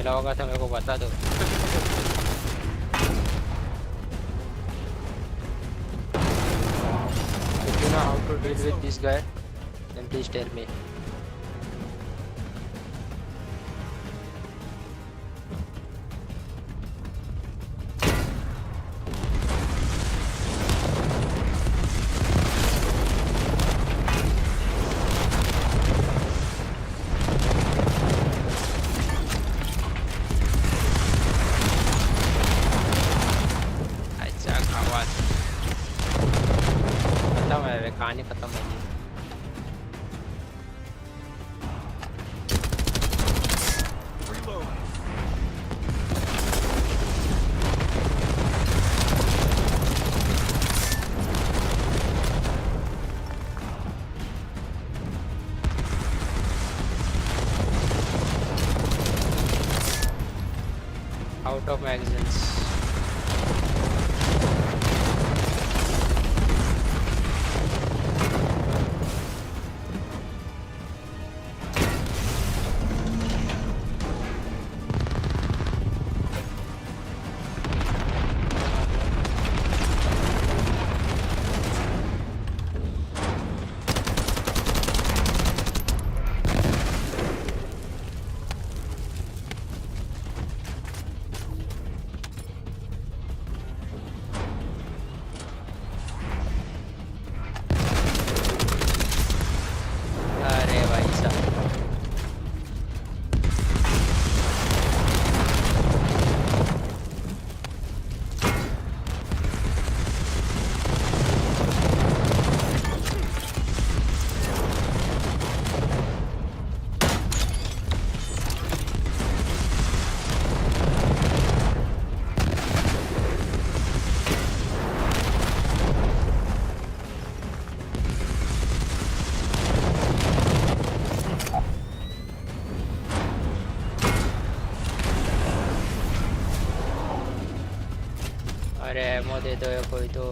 खेला होगा तो मेरे को बता दो. If you know how to deal with this guy, then please tell me. कहानी खत्म हो गई. Out of magazines. अरे एमो दे दो या कोई तो.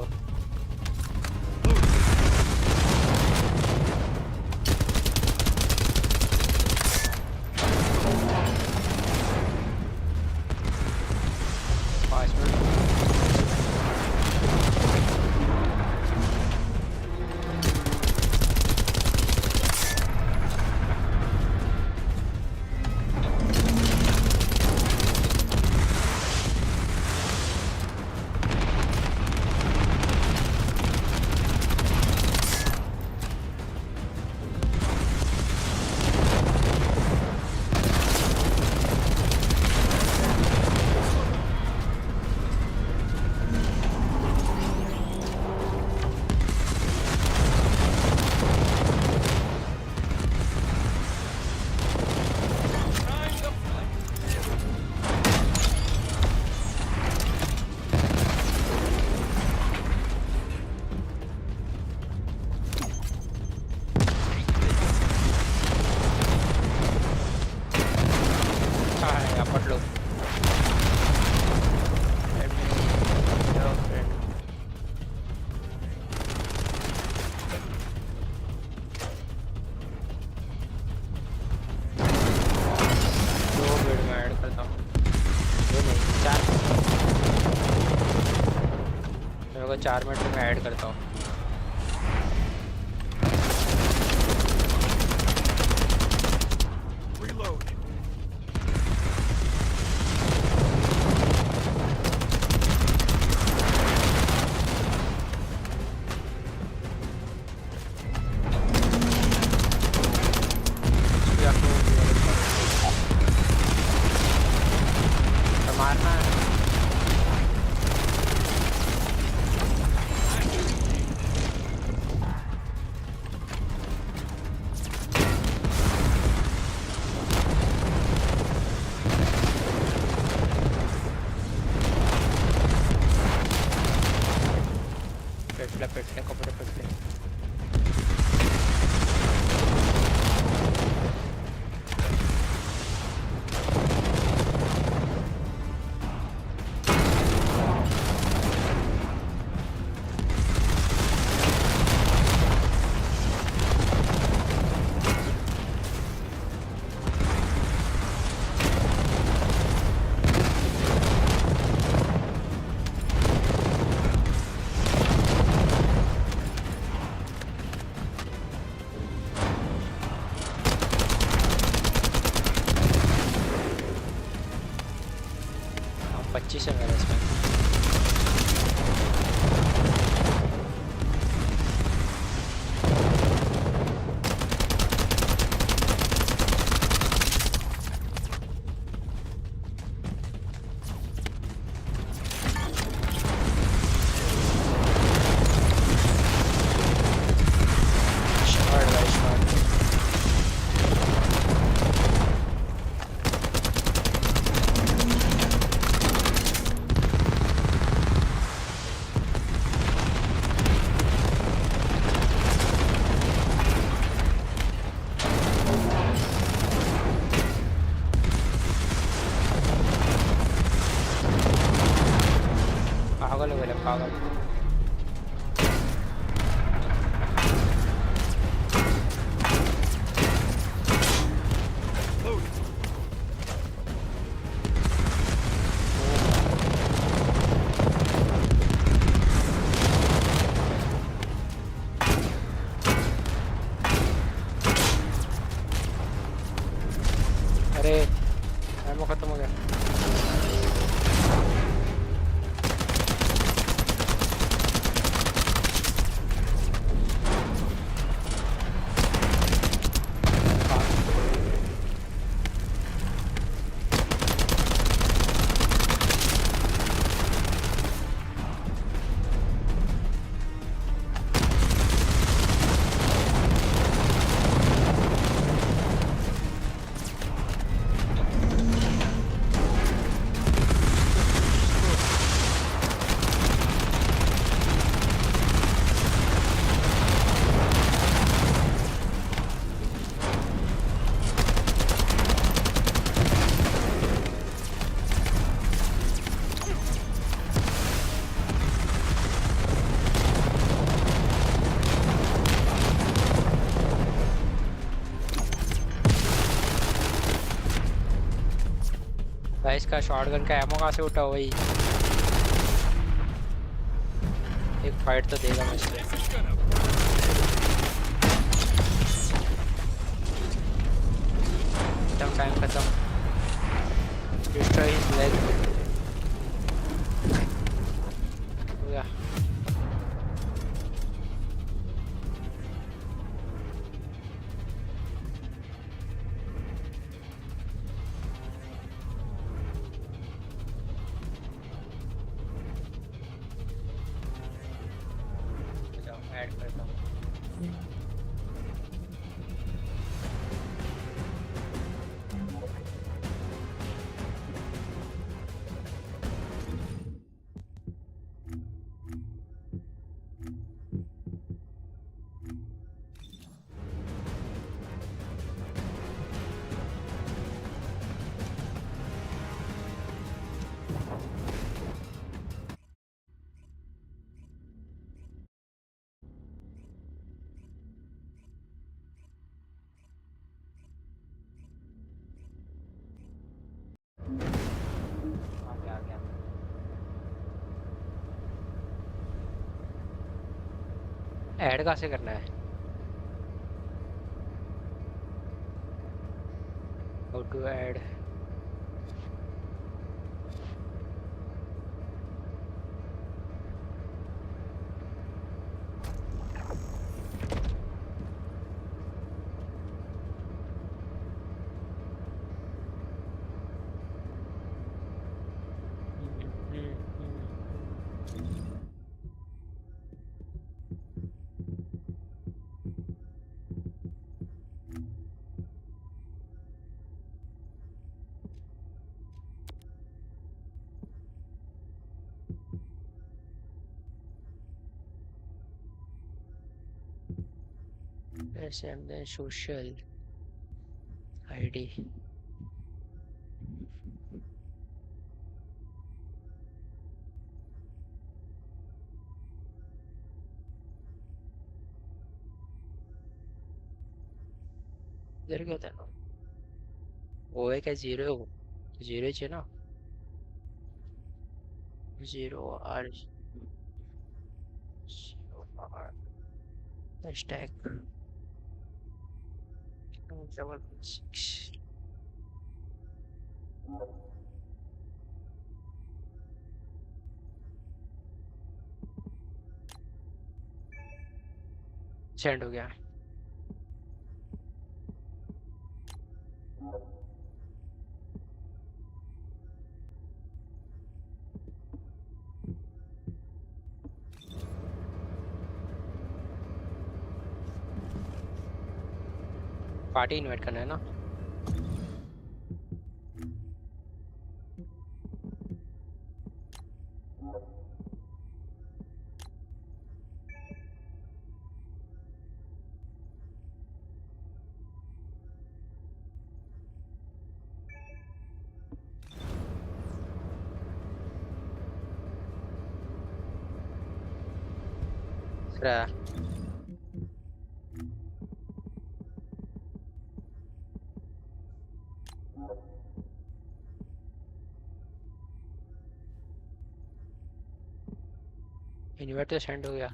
मेरे को 4 मिनट में ऐड करता हूँ. 25 है मेरा इसमें। शॉट भाई शॉट। पागल हो गए पागल। अरे एमो खत्म हो गया। भाई इसका शॉटगन का एमो कहाँ से उठा वही। एक फाइट तो देगा मुझे। टाइम खत्म। Destroy his leg. हो गया। ऐड करता हूँ। आ गया। ऐड कहाँ से करना है? How to add? Descendant social ID. इधर क्या था? वो है क्या? जीरो जीरो चाहिए ना? Zero or stack double 6 send हो गया। पार्टी इनवाइट करना है ना। इनवाइट तो सेंड हो गया।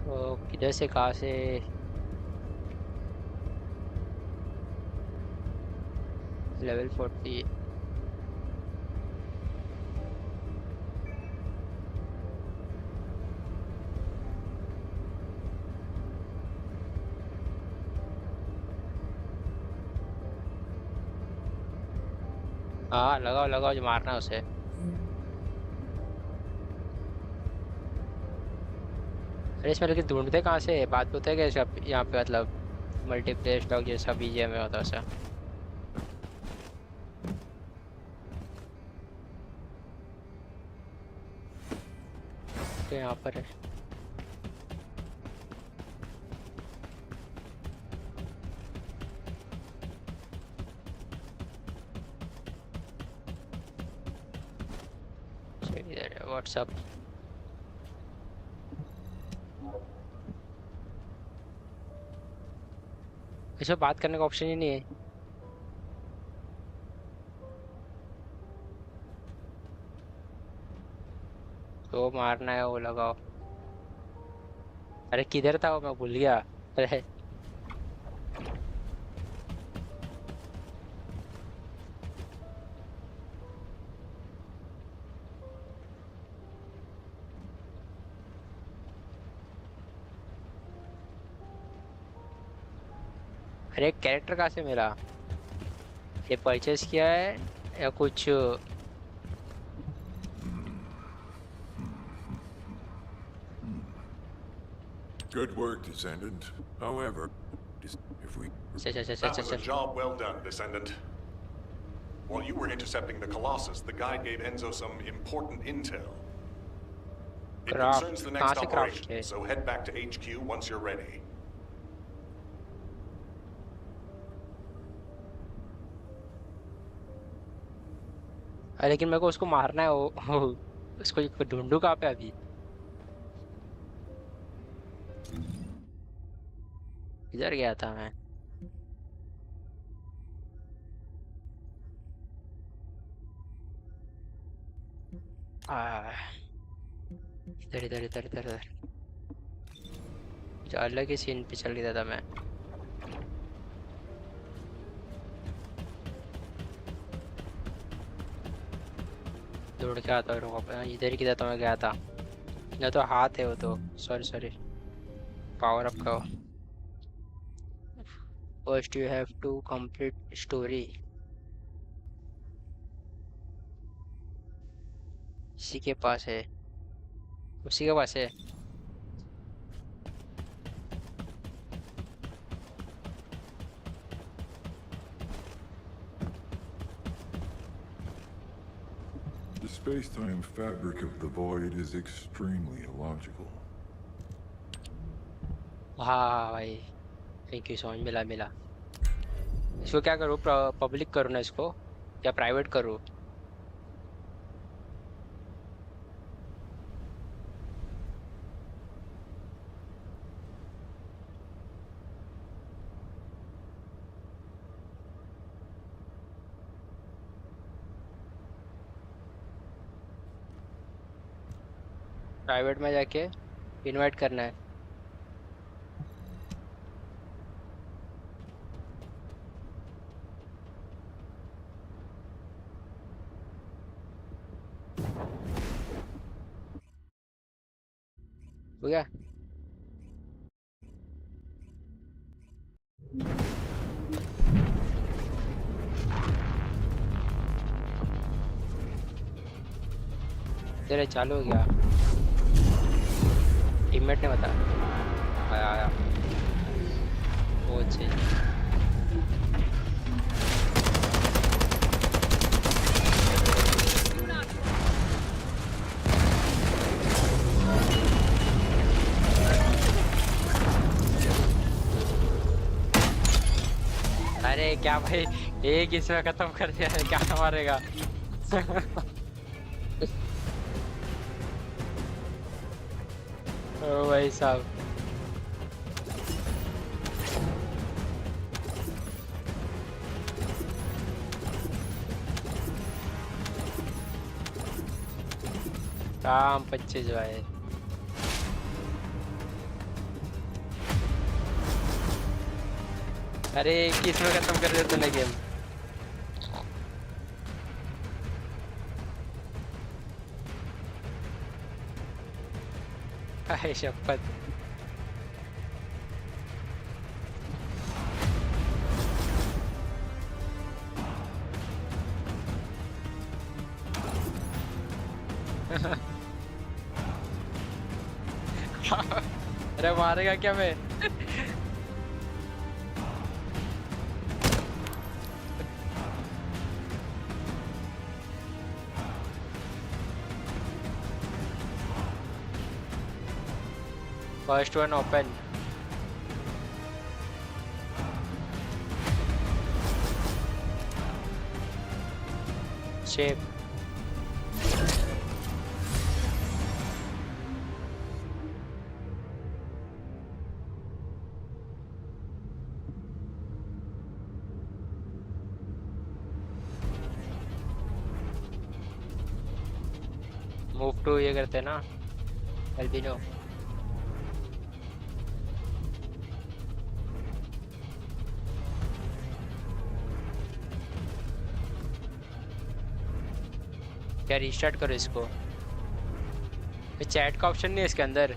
तो किधर से कहाँ से। लेवल 40। हाँ लगाओ लगाओ जो मारना है उसे। अरे इसमें लेकिन ढूंढते कहाँ से बात होता है क्या यहाँ पे मतलब मल्टीप्लेयर स्टॉक जैसा बीजीएम में होता है वैसा। तो यहाँ पर है। इधर है व्हाट्सअप। इसमें बात करने का ऑप्शन ही नहीं है। तो मारना है वो लगाओ। अरे किधर था वो मैं भूल गया। अरे अरे कैरेक्टर कहाँ से मिला। ये परचेस किया है या कुछ। Good work, Descendant. However, if we... That was a job well done, Descendant. While you were intercepting the Colossus, the guide gave Enzo some important intel. It concerns the next operation, so head back to HQ once you're ready. लेकिन मेरे को उसको मारना है वो उसको ढूंढू कहाँ पे अभी। इधर गया था मैं। इधर इधर इधर इधर इधर अलग ही सीन पे चल गया था मैं। दौड़ के आता हूँ इधर ही किधर तो मैं गया था। या तो हाथ है वो तो सॉरी सॉरी पावर अप का। First you have to complete story. इसी के पास है उसी के पास है। The space-time fabric of the void is extremely illogical. हाँ भाई थैंक यू समझ मिला मिला। इसको क्या करूँ पब्लिक करूँ ना इसको या प्राइवेट करूँ। प्राइवेट में जाके इनवाइट करना है। हो गया? तेरे चालू हो गया। टीममेट ने बताया। आया आया। वो अच्छे। अरे क्या भाई, एक इसमें खत्म कर दिया है, क्या मारेगा? ओ भाई साहब। काम 25 भाई। अरे किस में खत्म कर दिया तूने गेम? हाय शपथ। अरे मारेगा क्या मैं? First one open. Shape. Move to ये करते हैं ना, albino. क्या रीस्टार्ट करो इसको? चैट का ऑप्शन नहीं है इसके अंदर।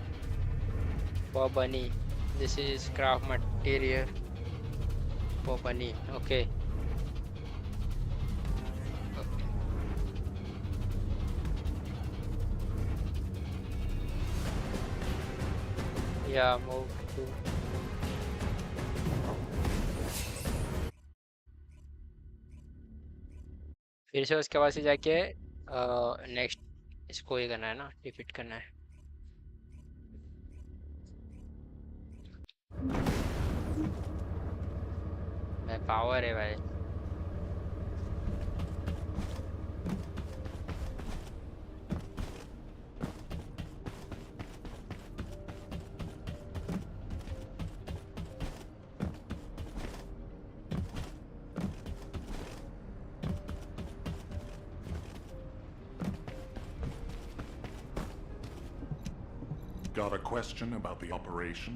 वो बनी, दिस इज क्राफ्ट मटेरियल। वो बनी, ओके। या मूव टू। फिर से उसके बाद से जाके नेक्स्ट इसको ये करना है ना, डिफीट करना है। मैं पावर है भाई। Got a question about the operation?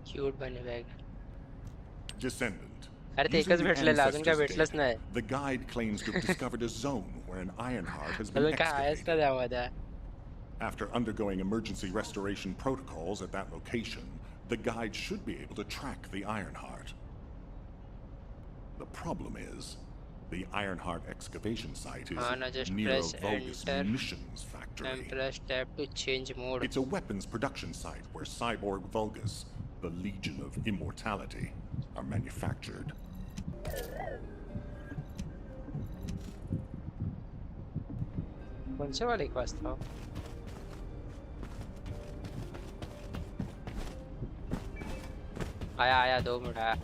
Cute बने बैग। Descendant. अरे ते एकच भेटलेला, अजून काय भेटलंच नाही। The guide claims to have discovered a zone where an Ironheart has been अजून काय आहेच excavated. का त्यामध्ये? After undergoing emergency restoration protocols at that location, the guide should be able to track the Ironheart. The problem is, the Ironheart excavation site is near a Vulgus munitions factory. And press tab to change mode. It's a weapons production site where cyborg Vulgus, the Legion of Immortality, are manufactured. कौन से वाले के पास था? आया आया, 2 minute आया।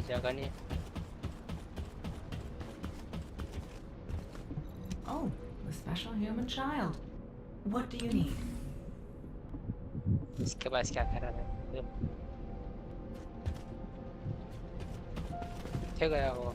जगह नहीं। Oh, a special human child. What do you need? इसके पास क्या कर रहा है? किथे गया वो?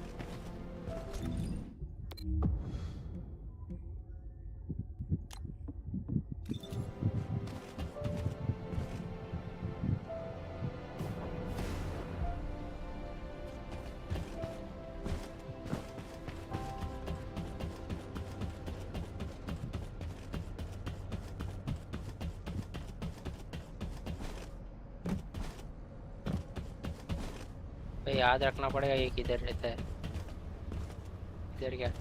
तो याद रखना पड़ेगा ये किधर रहता है। इधर क्या?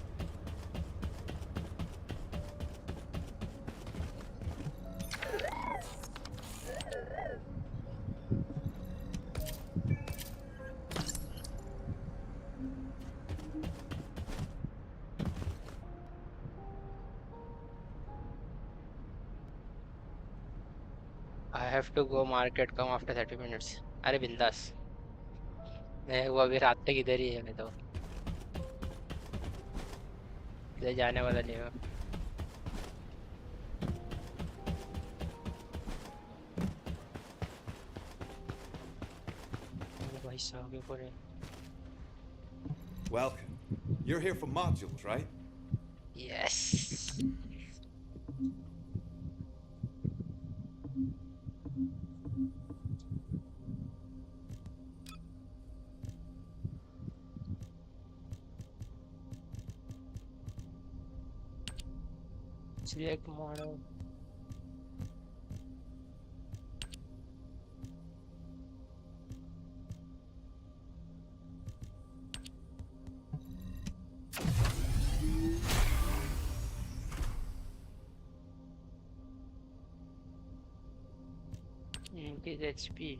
I have to go market, come after 30 minutes. अरे बिंदास, मैं वो अभी रात तक इधर ही है। मैं तो इधर जाने वाला नहीं हूँ। भाई साहब ये कौन है? Welcome. You're here for modules, right? Yes. Select model. Increase HP.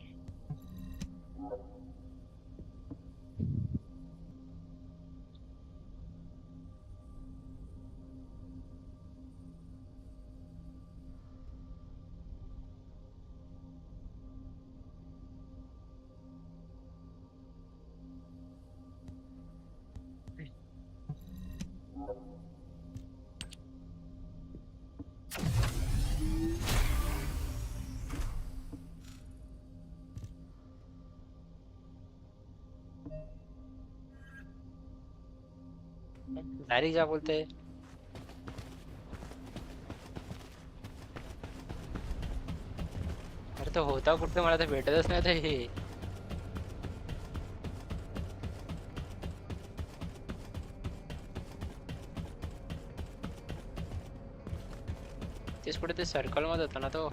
Diary क्या बोलते हैं? अरे तो होता कुठे, मला तर भेटतच नाही ते हे. तेच कुठे ते सर्कल मध्ये होता ना तो.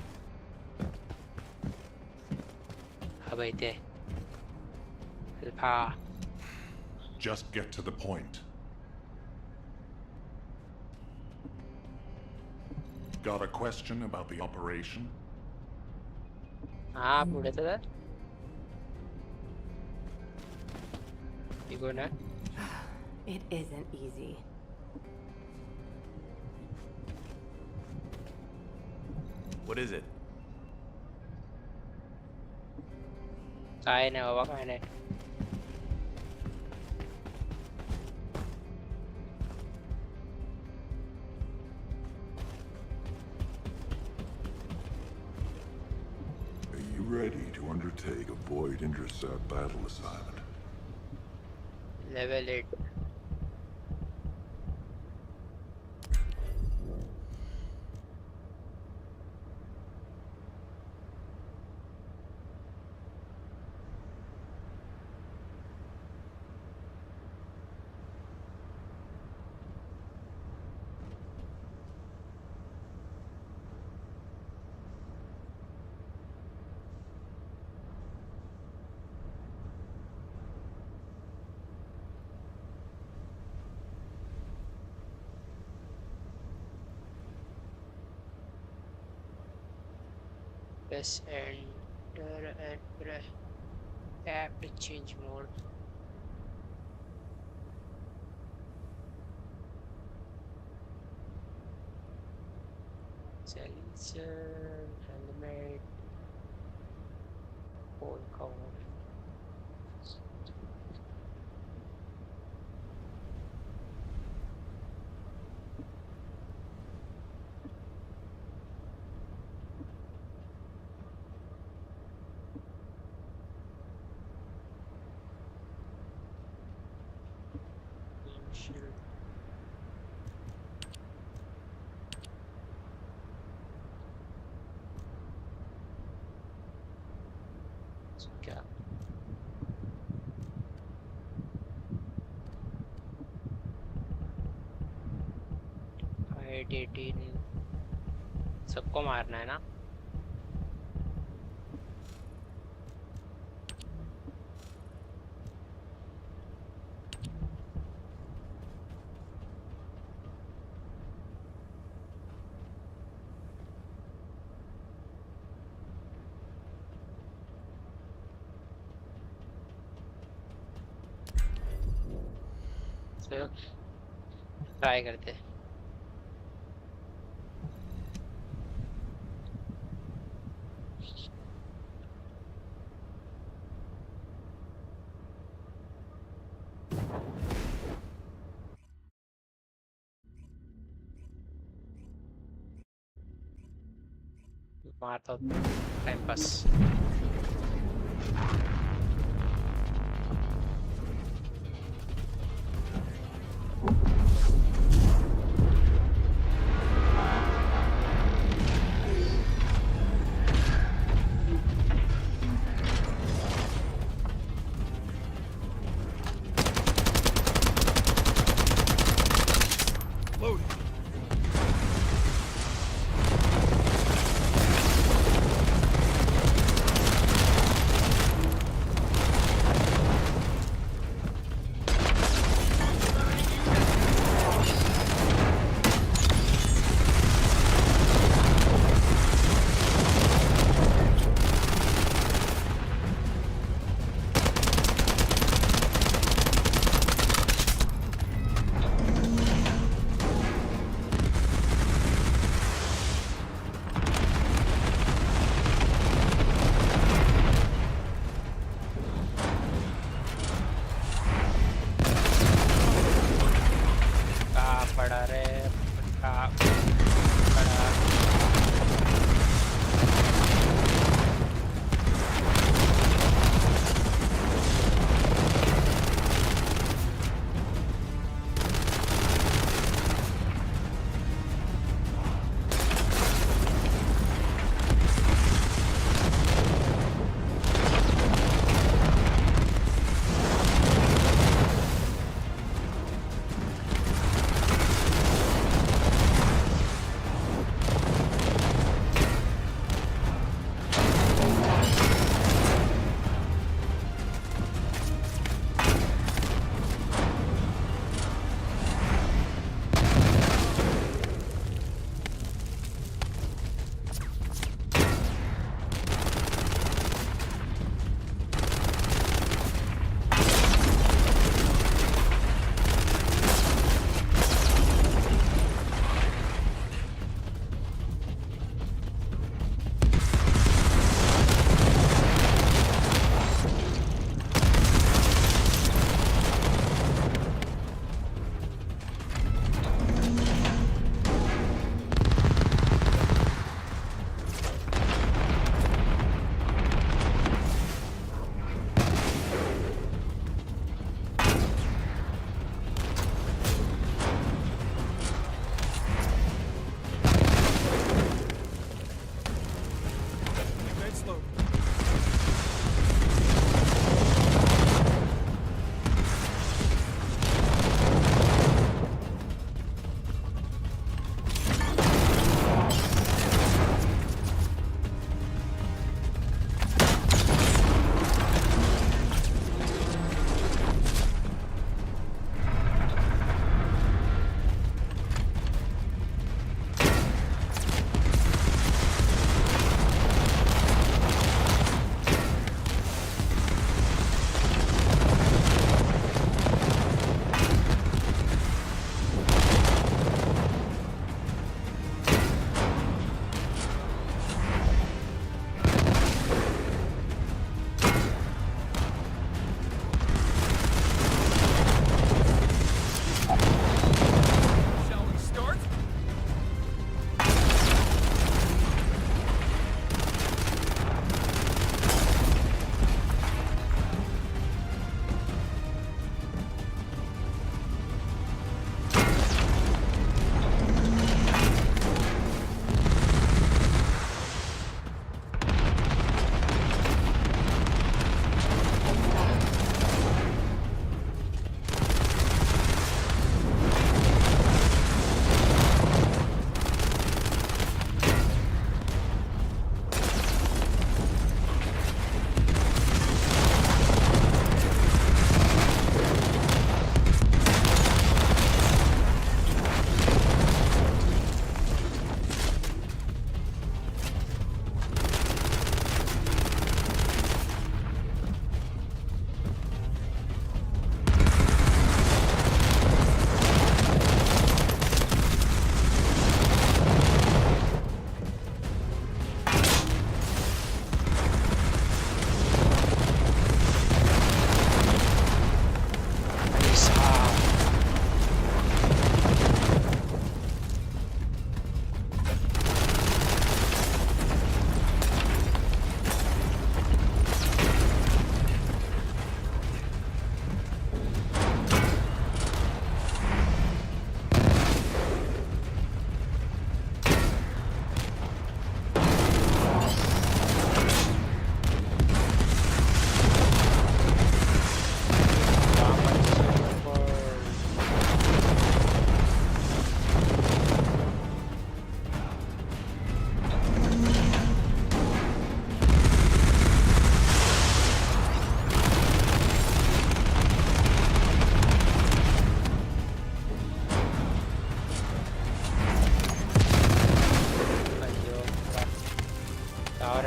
हा भाई ते. हा. Just get to the point. Got a question about the operation? हाँ पुढे तर you go ना. It isn't easy. What is it? काय नाही बाबा, काय नाही. Are you ready to undertake a void intercept battle assignment? Level 8. Press enter and press tab to change mode. Sensor, helmet, phone cover. 18 सबको मारना है ना? Try करते। मारता टाइम पास।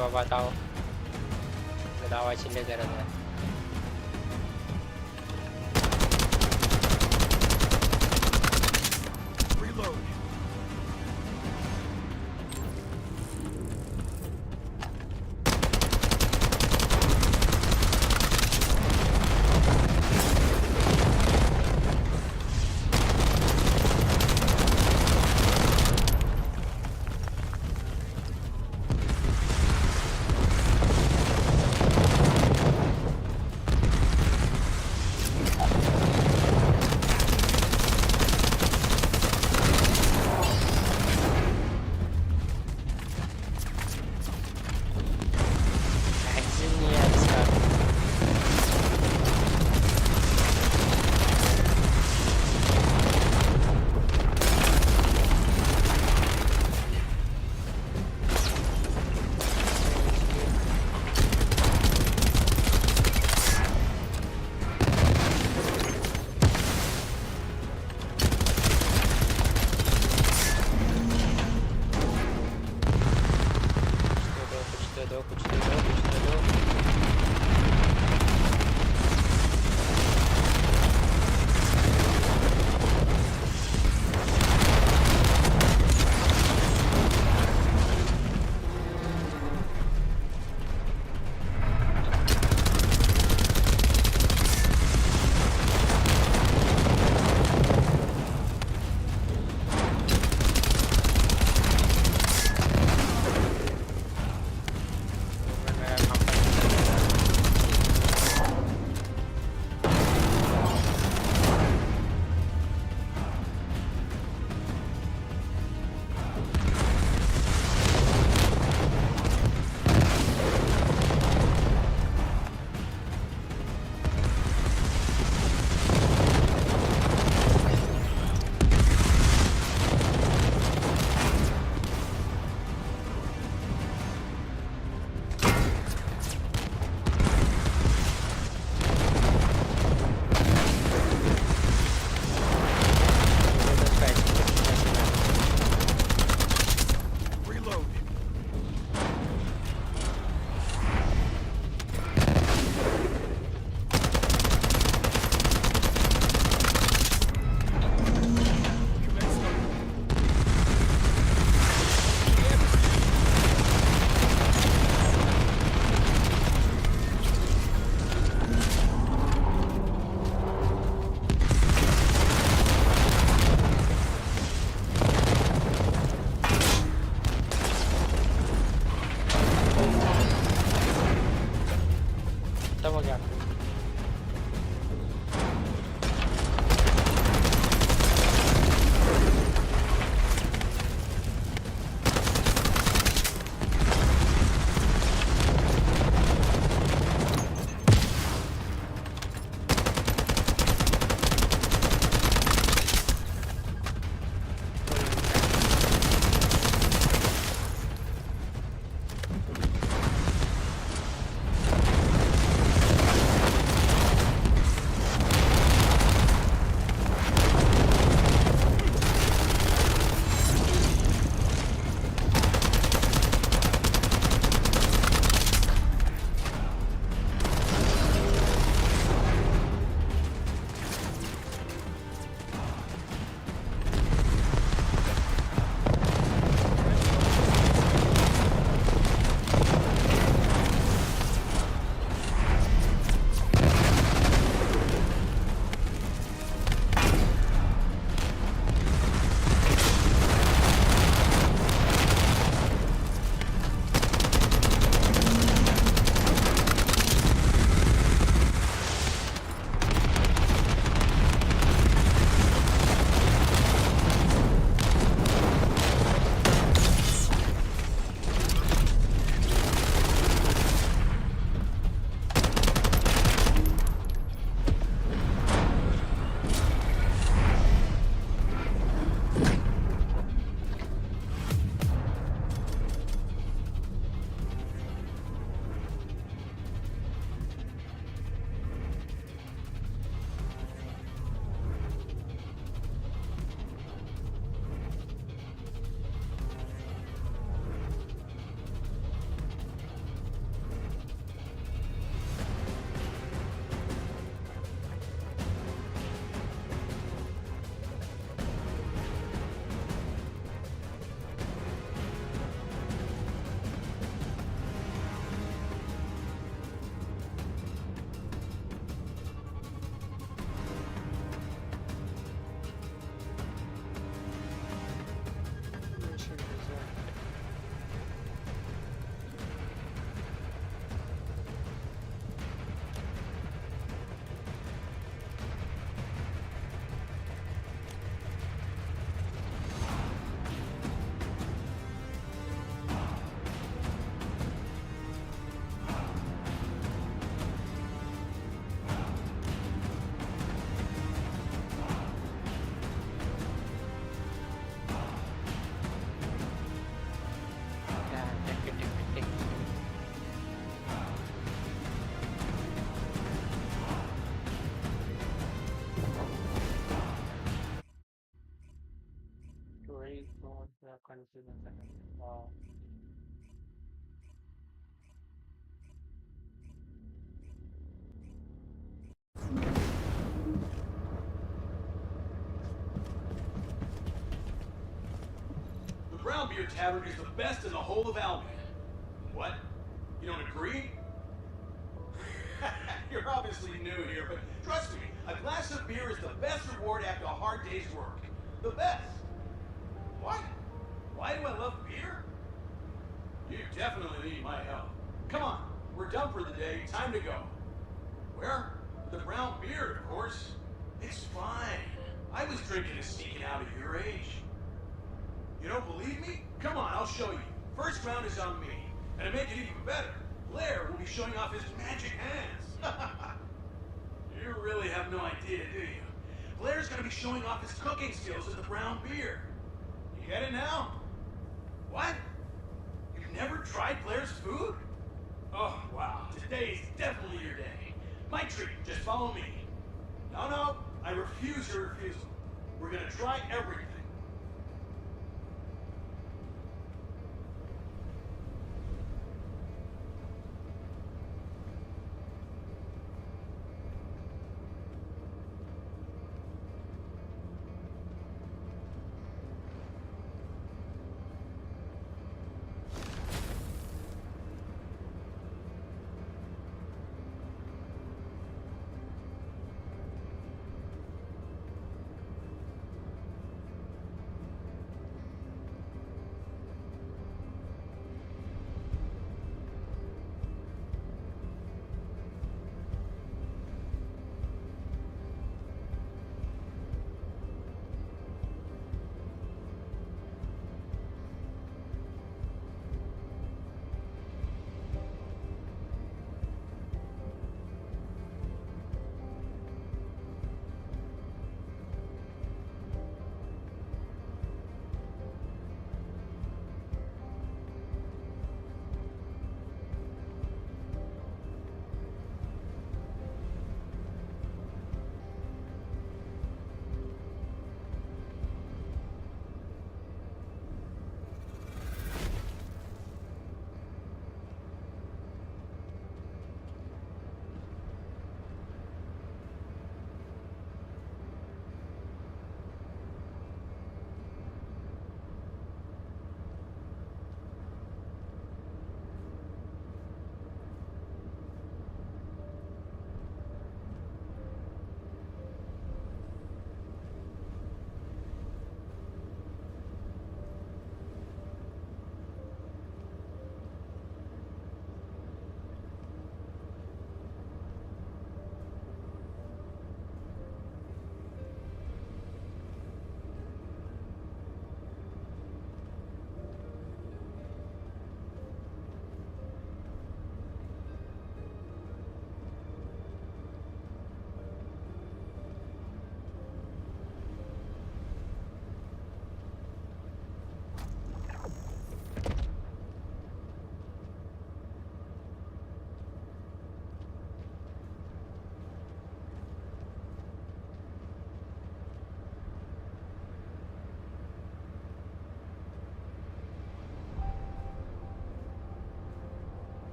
बाबा धाव धावायची लय गरज आहे confidence. Wow. The Brown Beer Tavern is the best in the whole of Albion. What? You don't agree? You're obviously new here, but trust me, a glass of beer is the best reward after a hard day's work. The best. What? Why do I love beer? You definitely need my help. Come on, we're done for the day, time to go. Where? The Brown Beer, of course. It's fine. I was drinking and sneaking out at your age. You don't believe me? Come on, I'll show you. First round is on me. And to make it even better, Blair will be showing off his magic hands. You really have no idea, do you? Blair's gonna be showing off his cooking skills at the Brown Beer. You get it now? What? You've never tried Blair's food? Oh, wow. Today's definitely your day. My treat. Just follow me. No, I refuse your refusal. We're gonna try everything.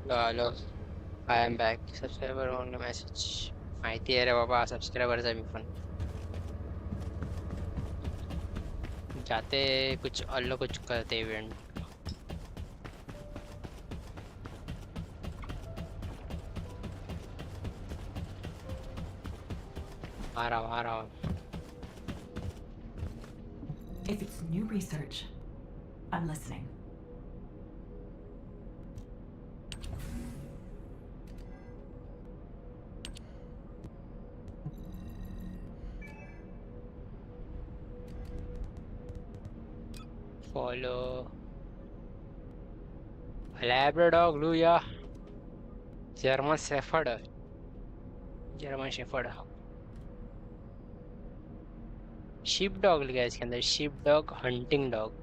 Hello, I am back. Subscriber only message. माहिती आहे रे बाबा सबस्क्रायबरचा मी पण जाते कुछ अलग कुछ करते event आ रहा हूँ If it's new research, I'm listening. follow Labrador Luya German Shepherd sheep dog लिखा है इसके अंदर sheep dog hunting dog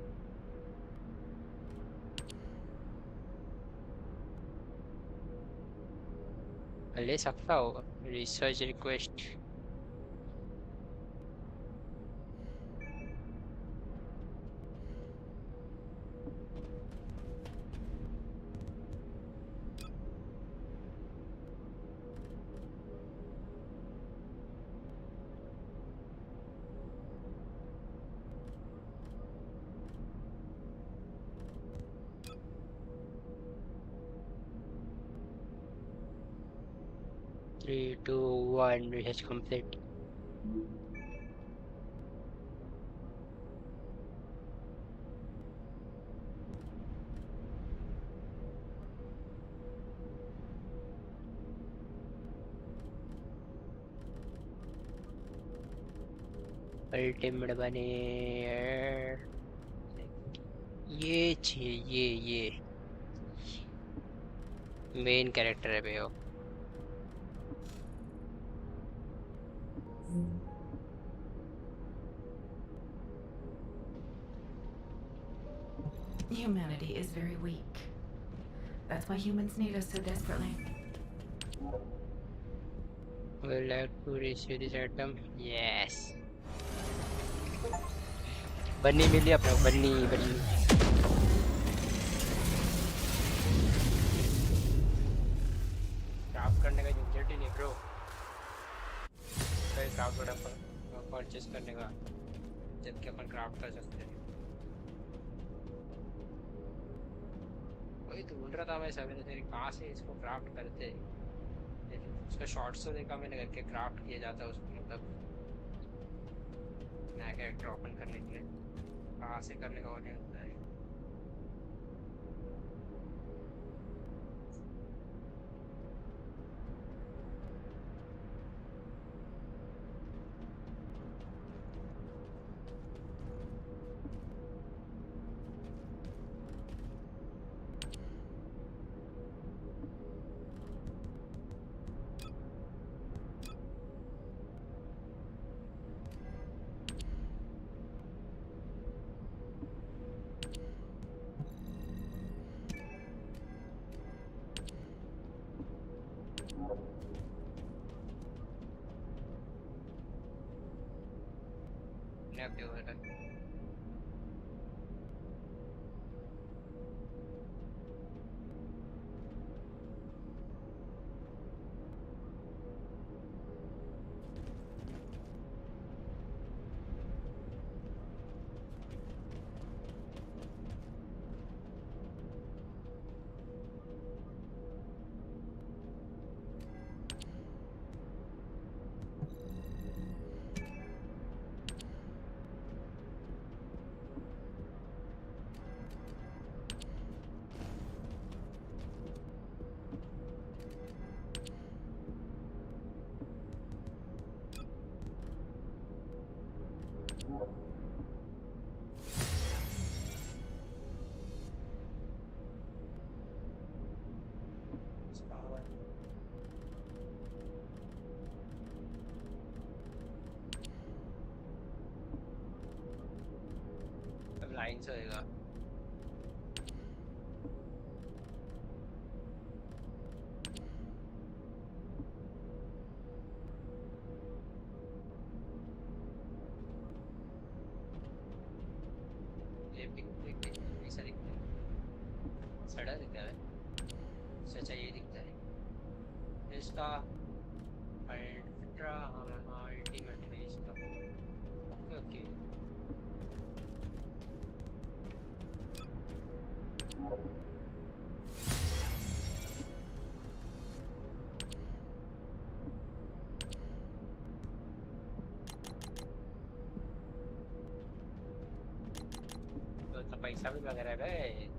ले सकता होगा research request Three, two, one. Research complete. Ultimate बने ये चाहिए ये मेन कैरेक्टर है भैया Humanity is very weak. That's why humans need us so desperately. Would like to receive this item? Yes. बन्नी मिली अपना बन्नी क्राफ्ट करने का झंझट ही नहीं ब्रो कई क्राफ्ट प्रोडक्ट परचेस करने का जबकि अपन क्राफ्ट कर सकते हैं वही तो बोल रहा था मैं सवेरे तेरी कहाँ से इसको क्राफ्ट करते उसका शॉर्ट्स तो देखा मैंने करके क्राफ्ट किया जाता है उसको मतलब नया कैरेक्टर ओपन करने के लिए कहाँ से करने का वो नहीं होता है अब हो रहा है लाइन से होएगा ये पिक ऐसा दिखता है सड़ा दिखता है अच्छा ये दिखता है इसका अल्ट्रा अल्टीमेट है इसका ओके ओके तो पैसा भी लग रहा है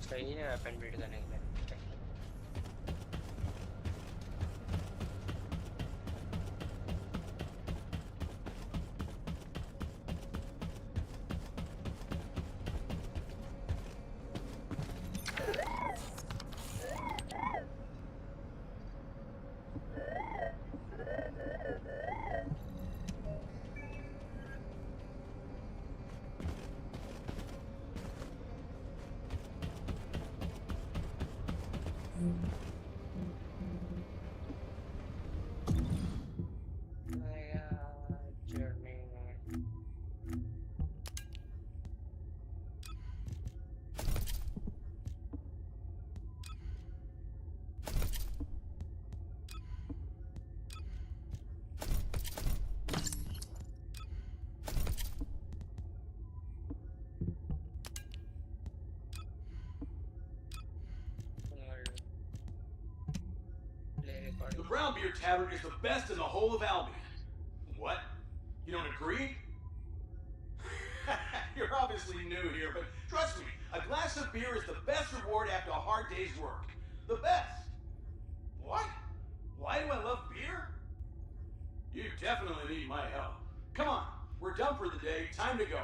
सही है वेपन बिल्ड करने के लिए The Brown Beer Tavern is the best in the whole of Albion. What? You don't agree? You're obviously new here, but trust me, a glass of beer is the best reward after a hard day's work. The best. What? Why do I love beer? You definitely need my help. Come on, we're done for the day, time to go.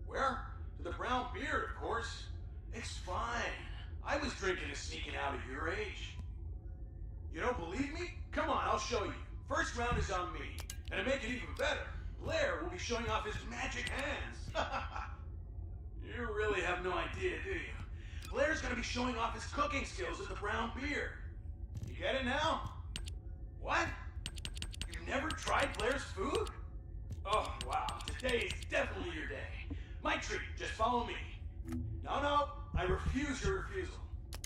Where? To the Brown Beer, of course. It's fine. I was drinking and sneaking out at your age. You don't believe me? Come on, I'll show you. First round is on me. And to make it even better, Blair will be showing off his magic hands. You really have no idea, do you? Blair's gonna be showing off his cooking skills at the Brown Beer. You get it now? What? You've never tried Blair's food? Oh, wow. Today is definitely your day. My treat. Just follow me. No, I refuse your refusal.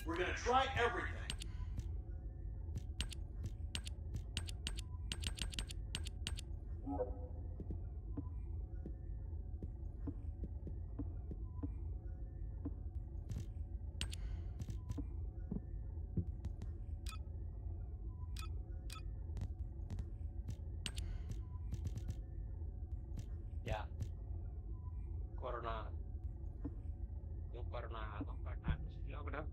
We're gonna try everything. Yeah. Corona. No corona. No lockdown.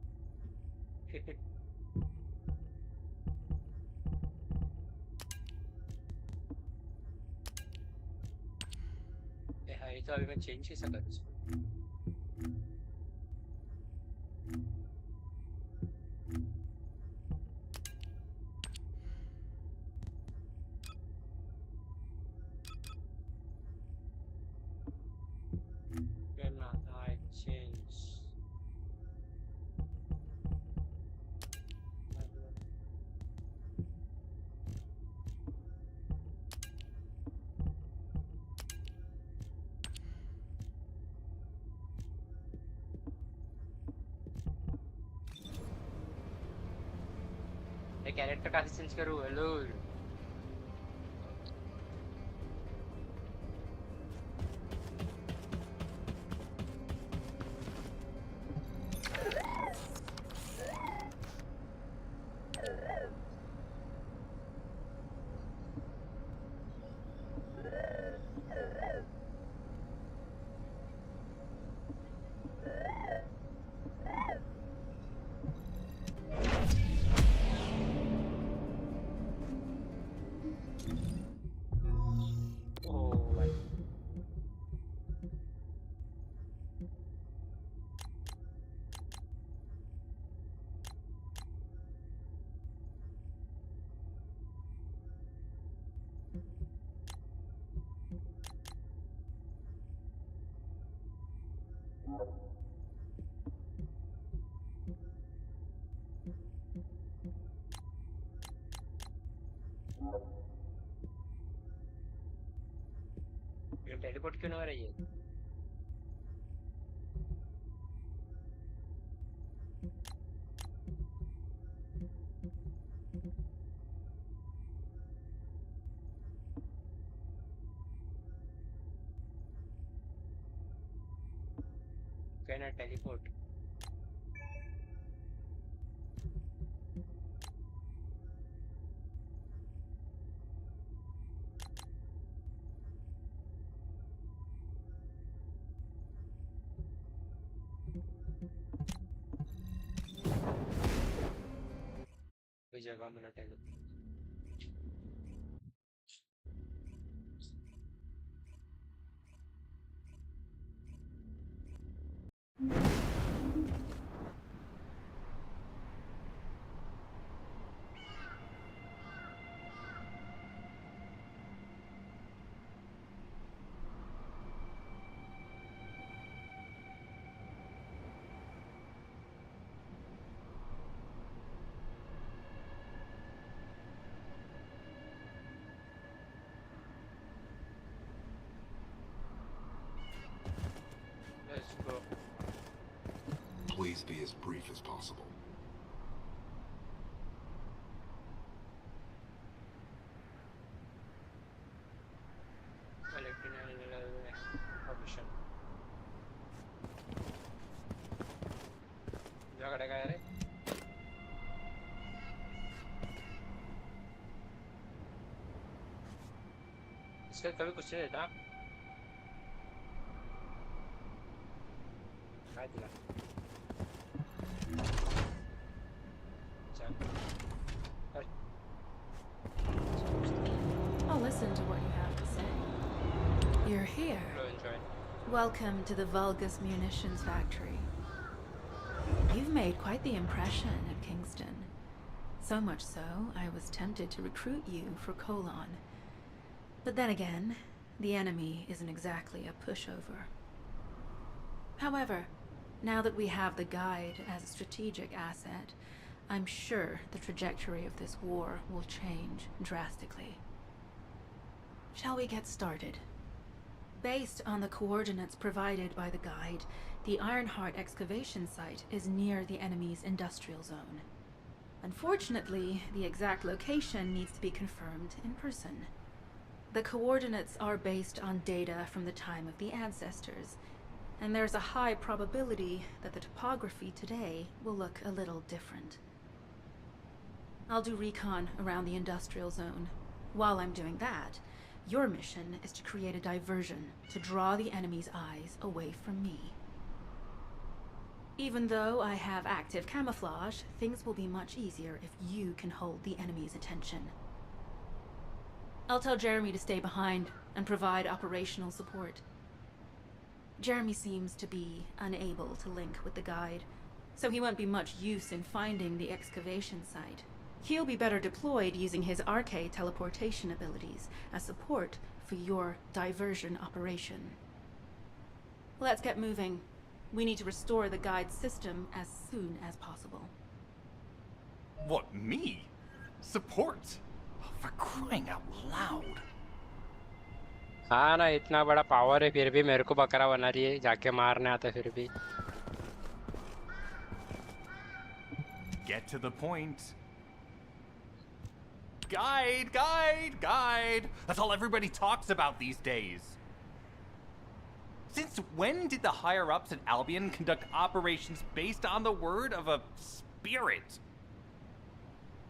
ये तो अभी मैं change ही सकता हूँ Can I change? ये character कैसे change करूँ hello teleport क्यों नहीं हो रही है? Can I teleport? कोई जगह में ना teleport. Let's go. Please be as brief as possible. Permission. झगड़ा का रे? इसका कभी कुछ नहीं देता. काय दिला? I'll listen to what you have to say. You're here. Welcome to the Vulgus Munitions Factory. You've made quite the impression at Kingston. So much so, I was tempted to recruit you for Colon. But then again, the enemy isn't exactly a pushover. However, now that we have the guide as a strategic asset, I'm sure the trajectory of this war will change drastically. Shall we get started? Based on the coordinates provided by the guide, the Ironheart excavation site is near the enemy's industrial zone. Unfortunately, the exact location needs to be confirmed in person. The coordinates are based on data from the time of the ancestors, and there's a high probability that the topography today will look a little different. I'll do recon around the industrial zone. While I'm doing that, your mission is to create a diversion to draw the enemy's eyes away from me. Even though I have active camouflage, things will be much easier if you can hold the enemy's attention. I'll tell Jeremy to stay behind and provide operational support. Jeremy seems to be unable to link with the guide, so he won't be much use in finding the excavation site. He'll be better deployed using his RK teleportation abilities as support for your diversion operation. Let's get moving. We need to restore the guide system as soon as possible. What, me? Support? For crying out loud. हाँ ना, इतना बड़ा power है फिर भी मेरे को बकरा बना रही है, जाके मारने आता फिर भी. Get to the point. Guide, guide, guide. That's all everybody talks about these days. Since when did the higher-ups at Albion conduct operations based on the word of a spirit?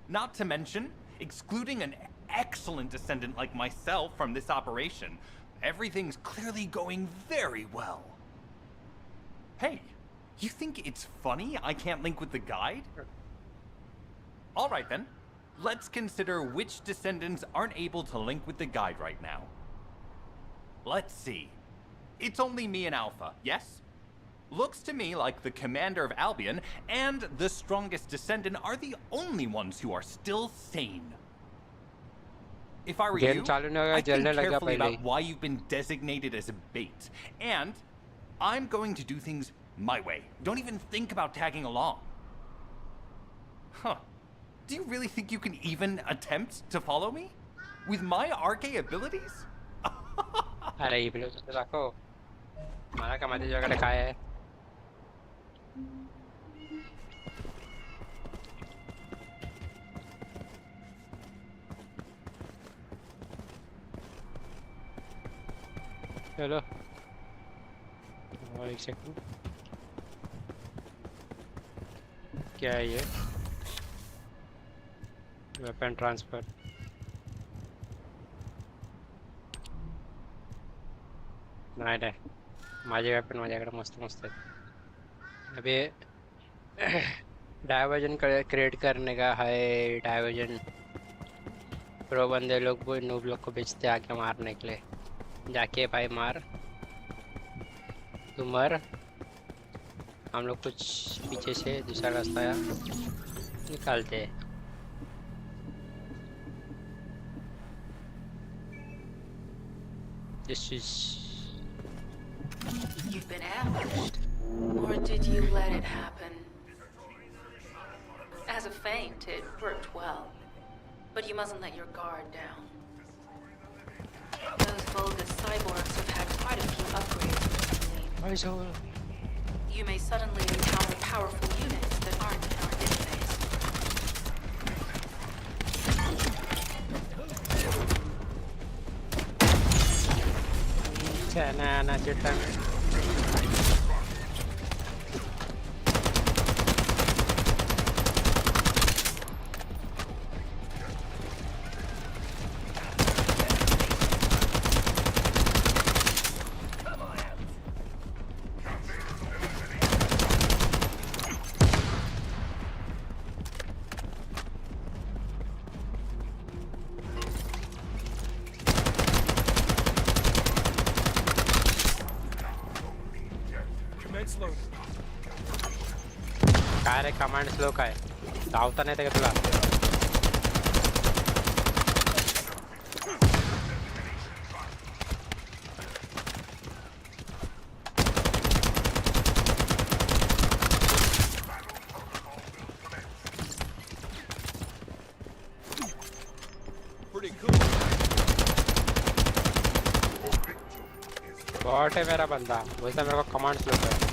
Not to mention, excluding an excellent descendant like myself from this operation, everything's clearly going very well. Hey, you think it's funny I can't link with the guide? All right then. Let's consider which descendants aren't able to link with the guide right now. Let's see. It's only me and Alpha, yes? Looks to me like the commander of Albion and the strongest descendant are the only ones who are still sane. If I were you, I'd think carefully about why you've been designated as a bait. And I'm going to do things my way. Don't even think about tagging along. Huh. Do you really think you can even attempt to follow me? With my RK abilities? अरे ही blue तर दाखव मला का माहिती तुझ्याकडे काय आहे चलो और एक सेकंड क्या है ये वेपन ट्रांसफर नाही नाही माझे वेपन माझ्याकडे मस्त मस्त आहेत अभी डायवर्जन क्रिएट करने का है डायवर्जन प्रो बंदे लोग वो नूब लोग को बेचते आके मारने के लिए जाके भाई मार तू मर हम लोग कुछ पीछे से दूसरा रास्ता निकालते हैं This is You've been ambushed. Or did you let it happen? As a feint, it worked well. But you mustn't let your guard down. Those Vulgus cyborgs have had quite a few upgrades recently. You may suddenly encounter powerful units that aren't in our database. Sana cerita काय रे command slow काय धावता नाही का तुला bot है मेरा बंदा बोलता मेरे को कमांड स्लो कर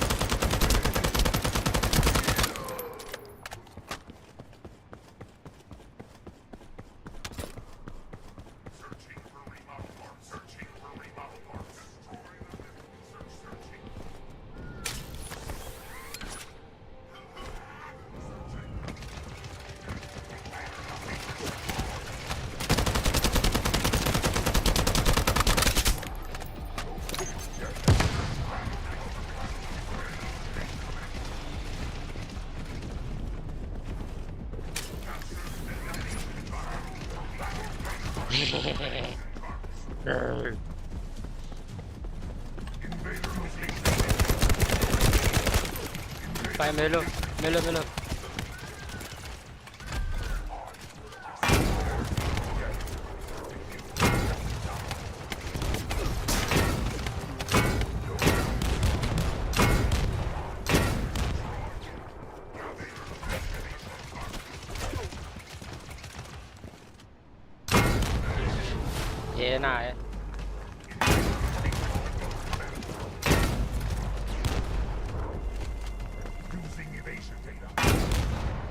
भाई मिलो मिलो मिलो ये ना है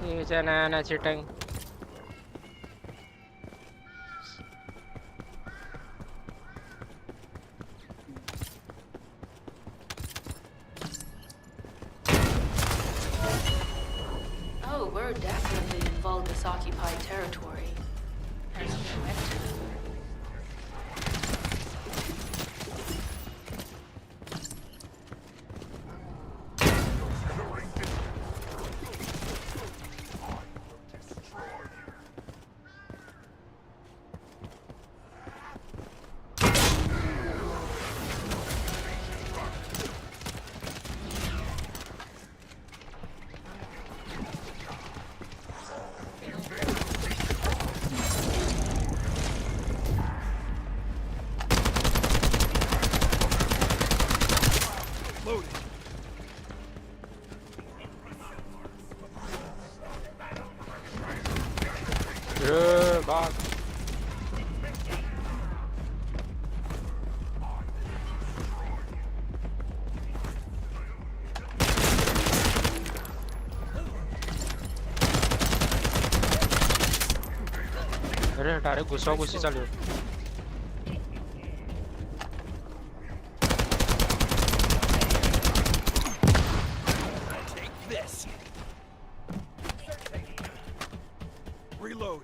ये जाना ना चिटंग Oh, we're definitely in Vulgus occupied territory. There's no end to it. Minute अरे घुसा घुसी चालू आहे. Reload.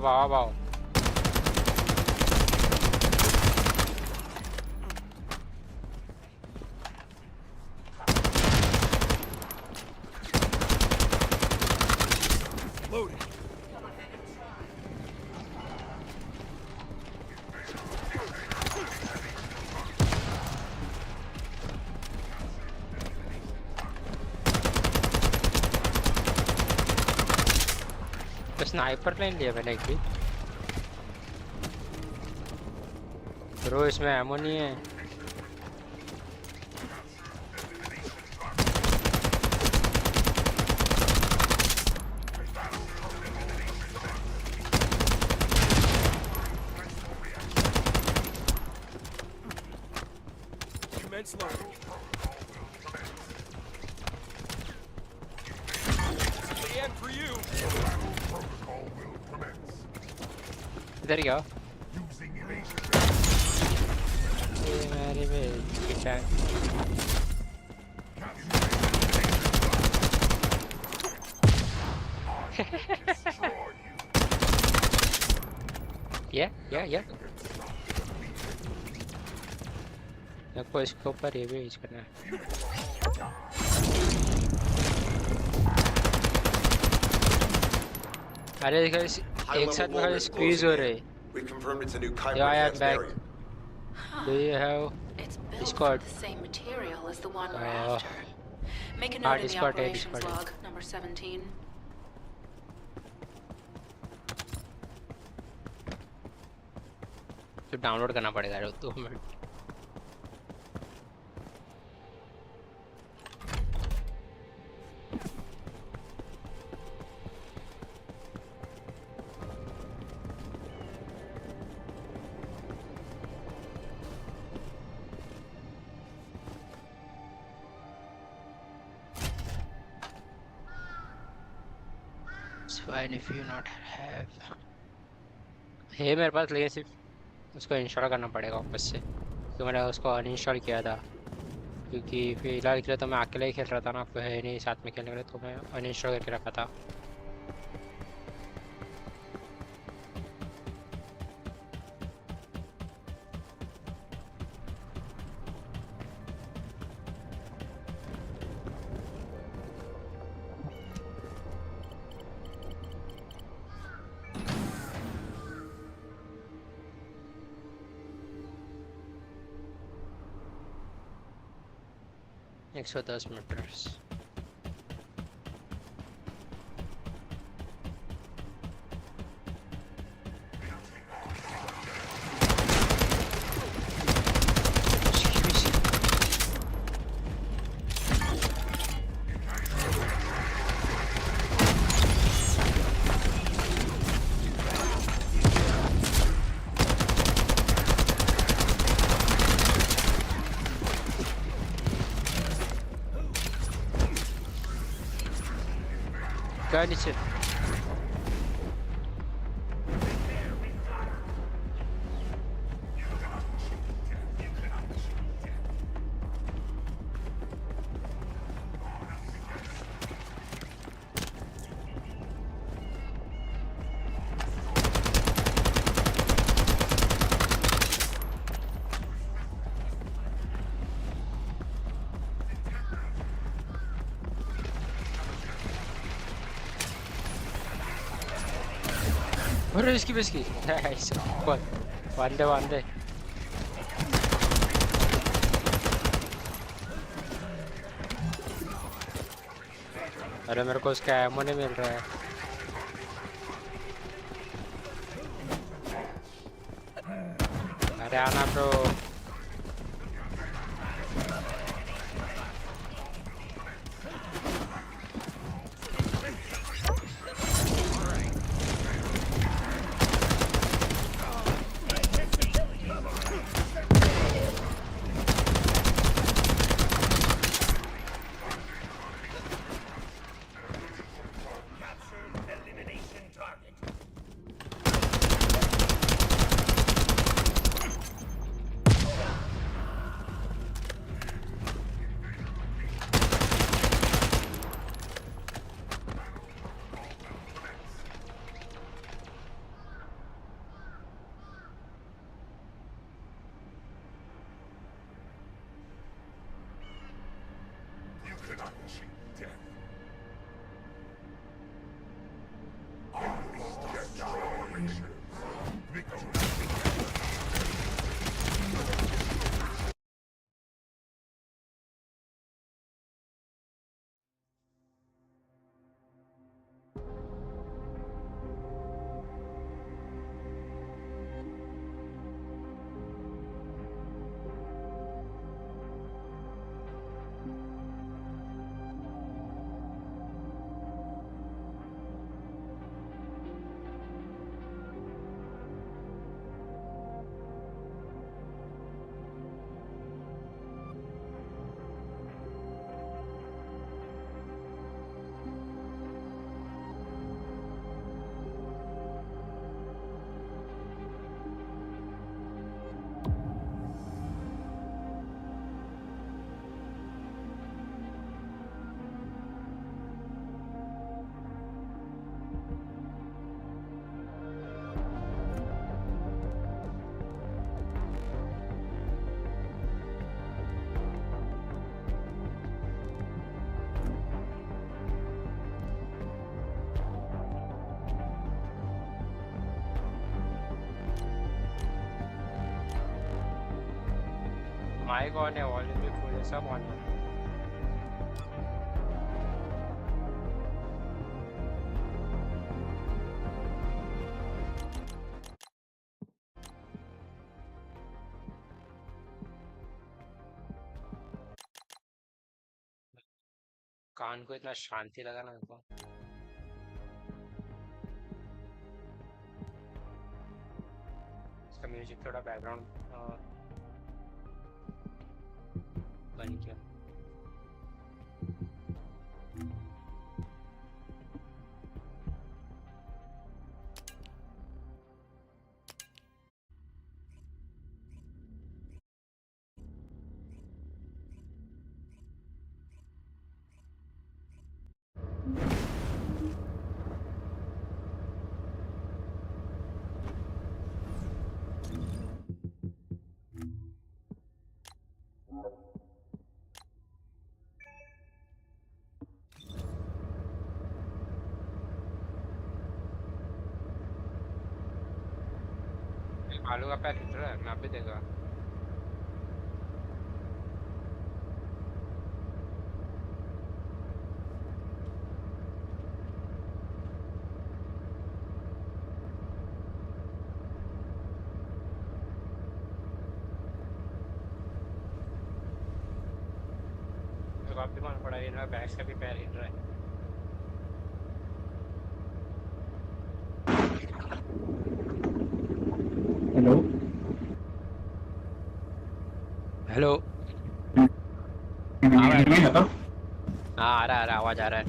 Wow. Loading. Sniper line लिया मैंने एक भी. ब्रो इसमें एमो नहीं है. Commence loading. The end for you. There you go. Yeah. आपको इसके ऊपर ये भी यूज करना है. अरे एक साथ में स्क्वीज हो रहे. We've confirmed it's a new Yeah, I am Kyber back. variant. Do you have It's built Discord? with the same material as the one we're Oh. after. Make a note in the Discord, operations Discord. log, number 17. तो download करना पड़ेगा 2 minute. Fine if you not have. है मेरे पास लेकिन सिर्फ उसको install करना पड़ेगा वापस से. तो मैंने उसको अनइंस्टॉल किया था क्योंकि फिलहाल के लिए तो मैं अकेले ही खेल रहा था ना, कोई है नहीं साथ में खेलने के लिए, तो मैं अनइंस्टॉल करके रखा था. एक 110 मीटर्स. क्या नीचे? अरे इसकी ऐसे वांदे. अरे मेरे को उसका एमो नहीं मिल रहा है. अरे आना ब्रो. माइक ऑन है, वॉल्यूम भी फुल है, सब ऑन है। कान को इतना शांति लगा ना मेरे को। इसका म्यूजिक थोड़ा बैकग्राउंड बन गया। आलू का पैर हिट रहा है, मैं अभी देखा। मेरे को अब भी मालूम पड़ा है, बैग्स का भी पैर हिट रहा है। Hello hello. हाँ हाँ आ रहा आवाज आ रहा है।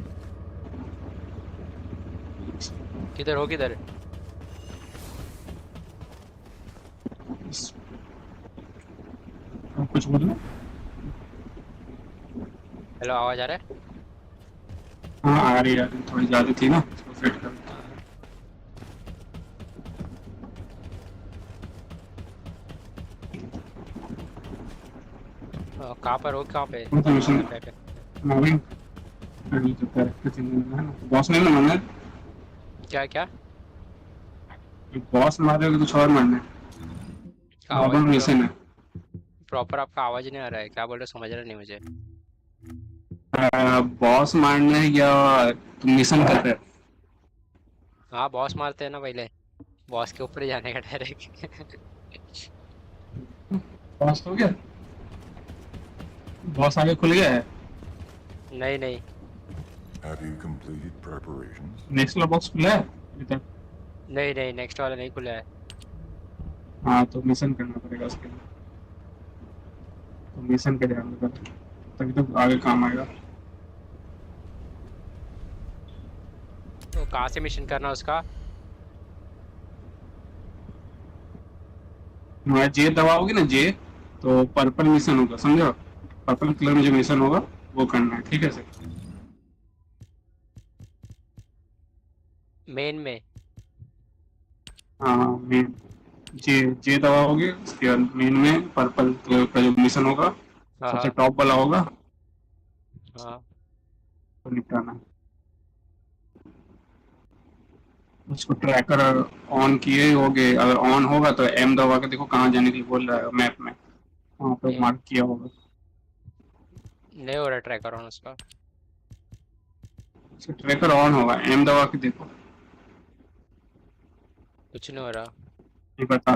किधर हो किधर? कुछ बोलो। हेलो आवाज आ रहा है? हाँ आ रही है, थोड़ी ज्यादा थी ना, इसको सेट कर। कहाँ पर हो, कहाँ पे? बॉस ने ना मारना। क्या क्या? बॉस मारे कुछ और मारना है। मिशन है। प्रॉपर आपका आवाज नहीं आ रहा है, क्या बोल रहे समझ रहा नहीं मुझे। बॉस मारना है या तुम मिशन कर रहे हो? हाँ बॉस मारते हैं ना पहले, बॉस के ऊपर ही जाने का डायरेक्ट। बॉस हो गया, बॉस आगे खुल गया है। नहीं नहीं। Have you completed preparations? Next वाला बॉक्स खुला है अभी तक? नहीं नहीं, नेक्स्ट वाला नहीं खुला है। हाँ तो मिशन करना पड़ेगा उसके लिए, तो मिशन पे ध्यान देना तभी तो आगे काम आएगा। तो कहाँ से मिशन करना उसका? तुम्हारा जे दबाओगे ना, जे तो पर्पल मिशन होगा, समझो? पर्पल कलर में जो मिशन होगा वो करना है, ठीक है सर? मेन में? हाँ मेन, जे दबाओगे उसके बाद मेन में पर्पल कलर का जो मिशन होगा सबसे टॉप वाला होगा, हाँ तो निपटाना है। उसको ट्रैकर ऑन किए होगे, अगर ऑन होगा तो एम दबा के देखो कहाँ जाने के लिए बोल रहा है मैप में, वहाँ पे मार्क किया होगा। नहीं हो रहा ट्रैकर ऑन उसका। ट्रैकर ऑन होगा, एम दबा के देखो। कुछ नहीं हो रहा। ये बता,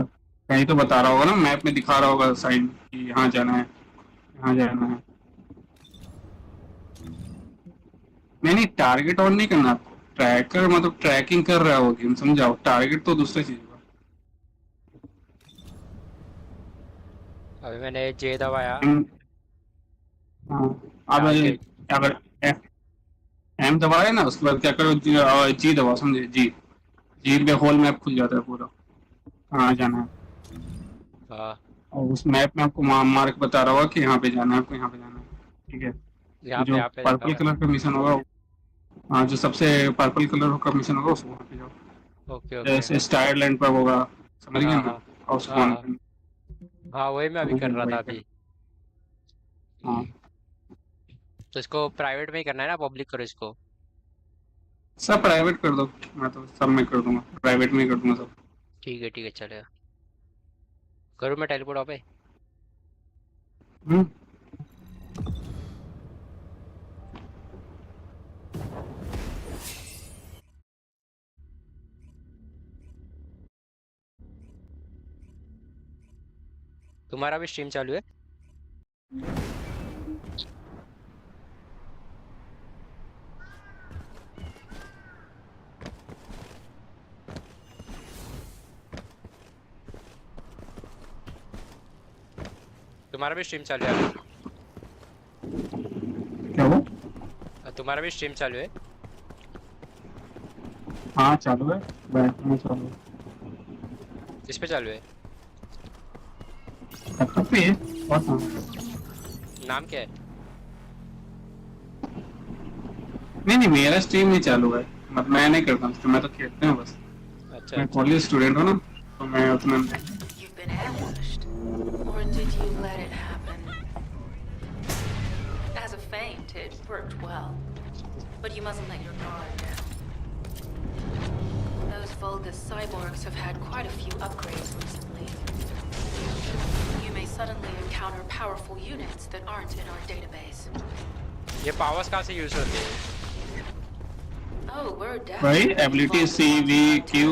कहीं तो बता रहा होगा ना, मैप में दिखा रहा होगा साइन कि यहाँ जाना है, यहाँ जाना है। नहीं टारगेट ऑन नहीं करना आपको, ट्रैकर मतलब ट्रैकिंग कर रहा होगा गेम, समझाओ? टारगेट तो दूसरी चीज होगा। अभी मैंने जे दबाया। हाँ अब अगर एम दबाए ना उसके बाद क्या करो, जी दबाओ, समझे? जी पे होल मैप खुल जाता है पूरा, कहाँ जाना है। हाँ और उस मैप में आपको मार्क बता रहा होगा कि यहाँ पे जाना है, आपको यहाँ पे जाना है, ठीक है? जो यहाँ पे पर्पल कलर का मिशन होगा, हाँ जो सबसे पर्पल कलर का मिशन होगा उसको वहाँ पे जाओ। ओके जैसे स्टायरलैंड पर होगा, समझ गए ना? House one. हाँ वही मैं अभी कर रहा था अभी। हाँ तो इसको प्राइवेट में ही करना है ना, पब्लिक करो इसको? सब प्राइवेट कर दो, मैं तो सब में कर दूंगा, प्राइवेट में ही कर दूंगा सब। ठीक है चलेगा। करूँ मैं टेलीपोर्ट पे? तुम्हारा भी स्ट्रीम चालू है? तुम्हारा भी स्ट्रीम चालू है? क्या वो? तुम्हारा भी स्ट्रीम चालू है? हाँ चालू है, बैठ में चालू है। किस पे चालू है? लैपटॉप पे है। और हाँ, नाम क्या है? नहीं मेरा स्ट्रीम नहीं चालू है, मतलब मैं नहीं करता हूँ, मैं तो खेलते हैं बस। अच्छा मैं कॉलेज स्टूडेंट हूँ ना, तो मैं उतना You've been ambushed. Or did you let it happen? As a feint, it worked well. But you mustn't let your guard down. Those Vulgus cyborgs have had quite a few upgrades recently. You may suddenly encounter powerful units that aren't in our database. ये powers कहाँ से use होते हैं? Oh, we're भाई definitely ability Vulgus C we Q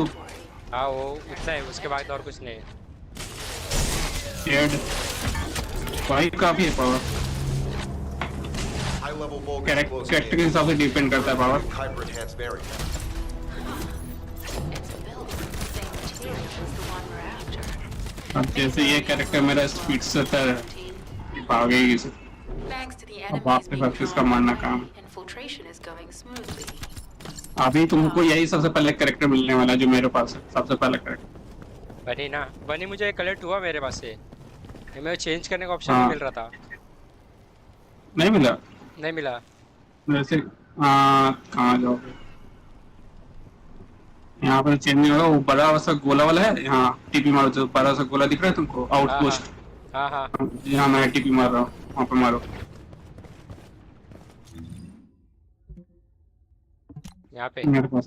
हाँ वो उतना है, उसके बाद और कुछ नहीं। शेड भाई काफी है power, High level Vulcan character के हिसाब से डिपेंड करता है power. hyper enhanced variant. It's built with the same material as the one we're after. अब जैसे ये कैरेक्टर मेरा स्पीड से भागेगी से, Thanks to the अब enemies आपके being साथ इसका मारना काम। infiltration is going smoothly. अभी तुमको यही सबसे पहले कैरेक्टर मिलने वाला है जो मेरे पास है, सबसे पहले कैरेक्टर। बनी ना बनी, मुझे कलेक्ट हुआ मेरे पास से, मैं चेंज करने का ऑप्शन हाँ। नहीं मिल रहा था। नहीं मिला? नहीं मिला। वैसे कहाँ जाओगे? यहाँ पर चेंज नहीं होगा, वो बड़ा सा गोला वाला है, यहाँ टीपी मारो, जो बड़ा सा गोला दिख रहा है तुमको, आउटपोस्ट। हाँ हाँ यहाँ मैं टीपी मार रहा हूँ, वहाँ पे मारो। यहाँ पे मेरे पास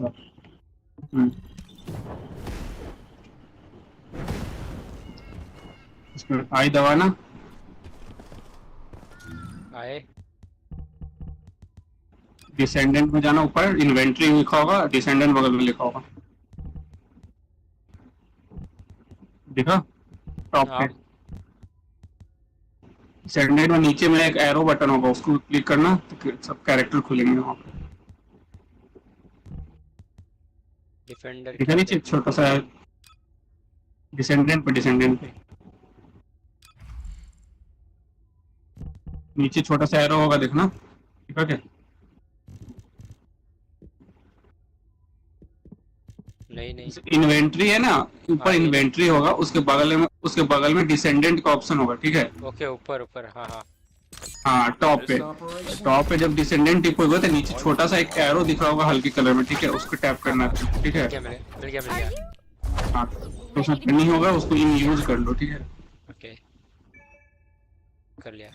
इसमें आई दबाना, आए डिसेंडेंट में जाना, ऊपर इन्वेंट्री लिखा होगा, डिसेंडेंट बगल में लिखा होगा, देखा टॉप पे। डिसेंडेंट में नीचे में एक एरो बटन होगा, उसको क्लिक करना तो सब कैरेक्टर खुलेंगे वहाँ पे। डिफेंडर दिखा नीचे छोटा सा डिसेंडेंट पे नीचे छोटा सा एरो होगा, देखना दिखा क्या? नहीं इन्वेंट्री है ना, ऊपर इन्वेंट्री होगा, उसके बगल में डिसेंडेंट का ऑप्शन होगा, ठीक है? ओके ऊपर हाँ हाँ हाँ टॉप पे जब डिसेंडेंट टिप होगा तो नीचे छोटा सा एक एरो दिख रहा होगा हल्के कलर में, ठीक है? उसको टैप करना है, ठीक है? मिल गया। हाँ तो उसमें नहीं होगा, उसको इन यूज कर लो, ठीक है? ओके कर लिया,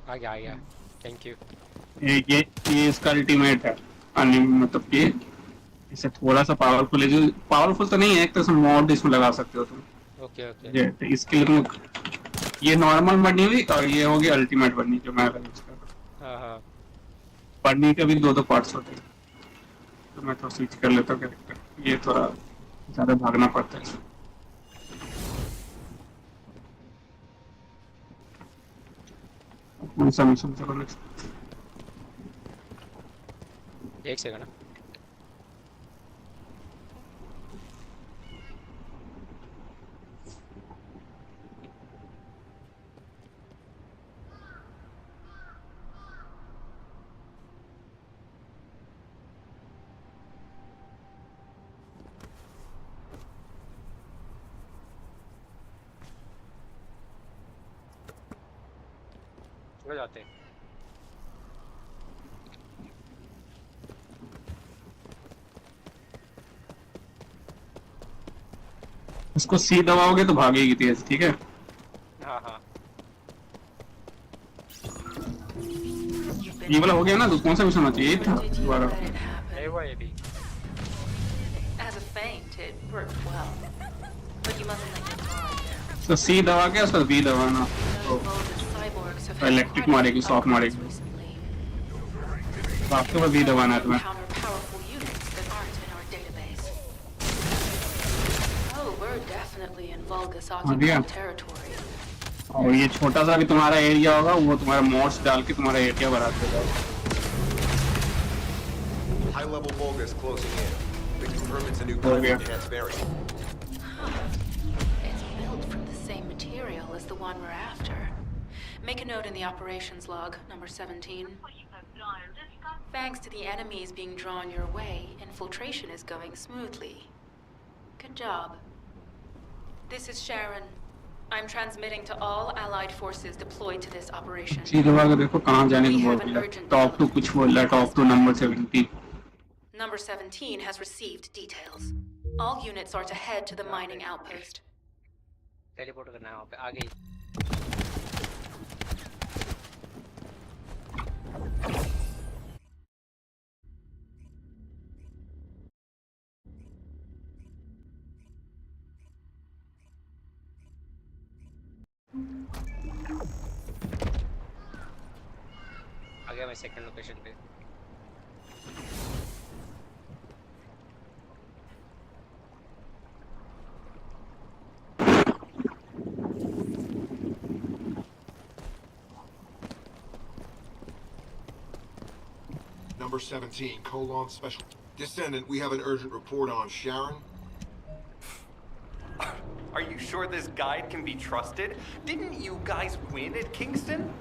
आ गया थैंक यू। ये इसका अल्टीमेट है, मतलब ये इसे थोड़ा सा पावरफुल है, जो पावरफुल तो नहीं है, एक तरह से मॉड इसमें लगा सकते हो तुम। ओके ये तो इसके लिए ये नॉर्मल बनी हुई और ये होगी अल्टीमेट बनी, जो मैं यूज कर रहा हूँ। हाँ बनी के भी दो पार्ट्स होते हैं, तो मैं तो स्विच कर लेता हूँ कैरेक्टर, ये थोड़ा ज्यादा भागना पड़ता है। कौन सा मिशन चलो नेक्स्ट? एक सेकंड हो जाते हैं। उसको सी दबाओगे तो भागेगी तेज, ठीक है? हाँ ये वाला हो गया ना, तो कौन सा मिशन होना चाहिए? था दोबारा नहीं हुआ ये भी। As a feint, it worked well. But you mustn't let your guard down. तो सी दबा के उसका बी दबाना। Vulgus cyborgs have had electric quite a मारेगी, few शॉक upgrades मारेगी। recently. तो आपके पास भी दबाना है तुम्हें। Encounter powerful units that aren't in our database. Oh, we're definitely in Vulgus occupied territory. और ये छोटा सा भी तुम्हारा एरिया होगा, वो तुम्हारा मोड्स डाल के तुम्हारा एरिया बढ़ा देगा। High-level Vulgus closing in. We confirm it's a new Oh, yeah. enhanced variant. It's built from the same material as the one we're after. Make a note in the operations log, number 17. Thanks to the enemies being drawn your way, infiltration is going smoothly. Good job. This is Sharon. I'm transmitting to all allied forces deployed to this operation. सीधे भाग देखो कहाँ जाने को बोल रहा है। Top to कुछ बोल रहा है, top to number 17। Number 17 has received details. All units are to head to the mining outpost. Teleport करना है वहाँ पे, आ गई। आ गया मैं सेकंड लोकेशन पे। Number 17, colon special. Descendant, we have an urgent report on Sharon. Are you sure this guide can be trusted? Didn't you guys win at Kingston?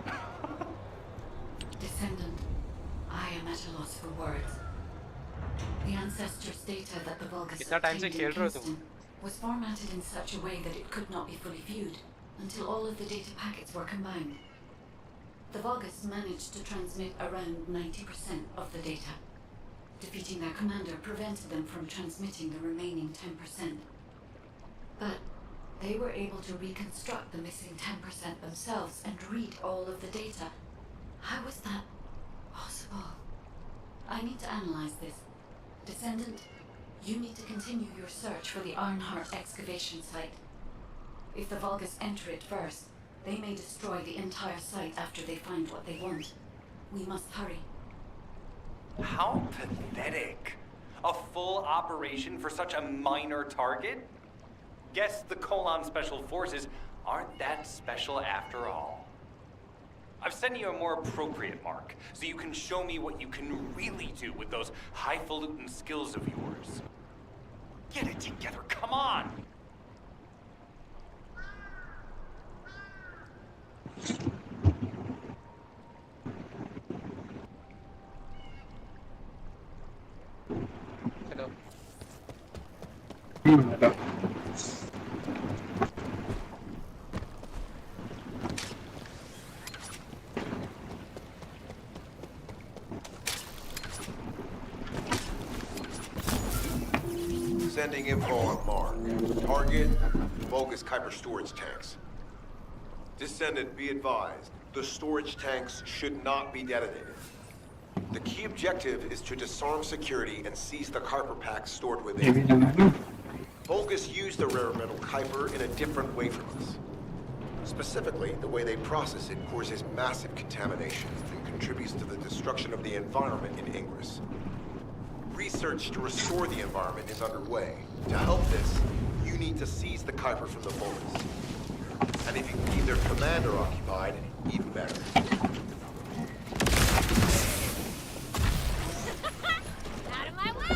Descendant, I am at a loss for words. The ancestors' data that the Vulgus obtained in Kingston was formatted in such a way that it could not be fully viewed until all of the data packets were combined. The Vulgus managed to transmit around 90% of the data. Defeating their commander prevented them from transmitting the remaining 10%. But they were able to reconstruct the missing 10% themselves and read all of the data. How was that possible? I need to analyze this. Descendant, you need to continue your search for the Ironheart excavation site. If the Vulgus enter it first, they may destroy the entire site after they find what they want. We must hurry. How pathetic. A full operation for such a minor target? Guess the Colon Special Forces aren't that special after all. I've sent you a more appropriate mark, so you can show me what you can really do with those highfalutin skills of yours. Get it together, come on! Hello. Hello. Sending info on Mark. Target, Vulgus Kuiper storage tanks. Descendant, be advised. The storage tanks should not be detonated. The key objective is to disarm security and seize the Kuiper packs stored within. Vulgus used the rare metal Kuiper in a different way from us. Specifically, the way they process it causes massive contamination and contributes to the destruction of the environment in Ingress. Research to restore the environment is underway. To help this, you need to seize the Kuiper from the Vulgus. And if you can keep their commander occupied, even better. Out of my way!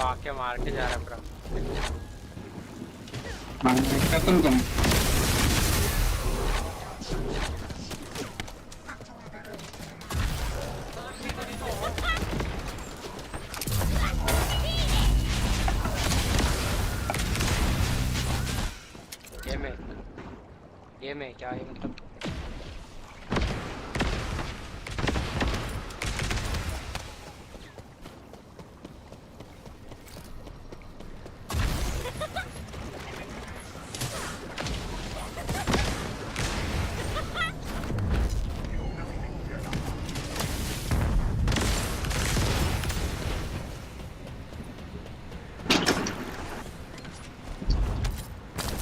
आके मार के जा रहा है पूरा। क्या तुम game है क्या है मतलब?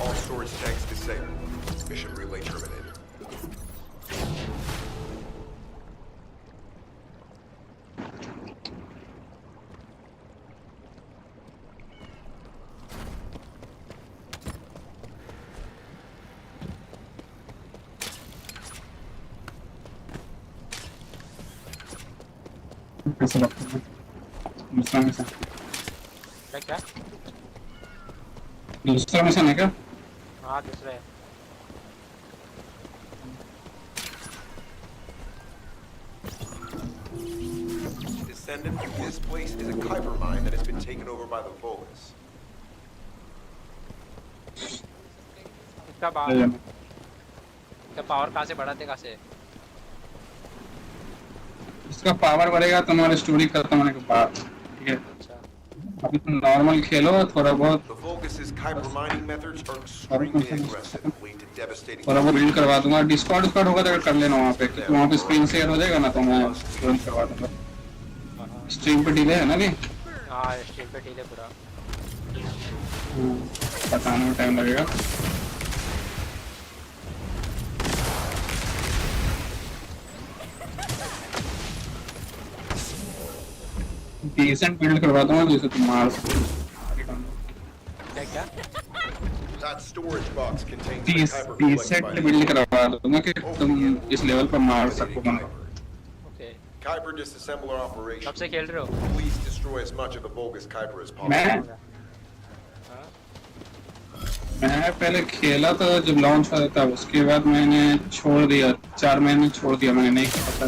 All storage tanks disabled. Mission relay terminated. कैसे लगता है दूसरा मिशन क्या दूसरा मिशन है क्या? हाँ दूसरा है। Descendant, this place is a Kuiper mine that has been taken over by the Volus. इसका पावर कहाँ से बढ़ाते कहाँ से? इसका पावर बढ़ेगा तुम्हारी स्टोरी खत्म होने के बाद, ठीक है? अभी तुम नॉर्मल खेलो थोड़ा बहुत। The Volus' Kuiper mining methods are extremely aggressive, lead to devastating. थोड़ा बहुत बिल्ड करवा दूंगा। डिस्कॉर्ड होगा तो कर लेना वहाँ पे, क्योंकि वहाँ पे स्क्रीन शेयर हो जाएगा ना तो मैं तुरंत करवा दूंगा। स्ट्रीम पे डिले है ना नहीं? हाँ स्ट्रीम पे डिले पूरा। बताने में टाइम लगेगा। डिसेंट बिल्ड करवा दूंगा जैसे तुम मार सको। क्या? That storage box contains decent build करवा दूंगा कि तुम इस लेवल पर मार सको बंदा। Kuiper disassembler operation. कब से खेल रहे हो? Please destroy as much of the Volus Kuiper as possible. मैं पहले खेला था जब लॉन्च हुआ था, उसके बाद मैंने छोड़ दिया। 4 महीने छोड़ दिया, मैंने नहीं खेला था।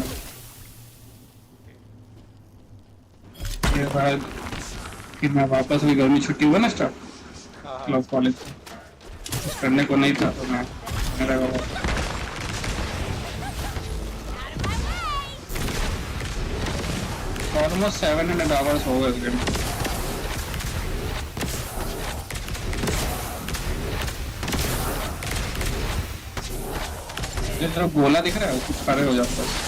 के बाद फिर मैं वापस भी गर्मी छुट्टी हुआ ना स्टार्ट क्लब कॉलेज कुछ करने को नहीं था तो मैं मेरा ऑलमोस्ट 700 आवर्स हो गए इस गेम। ये तरफ गोला दिख रहा है, कुछ खड़े हो जाता है।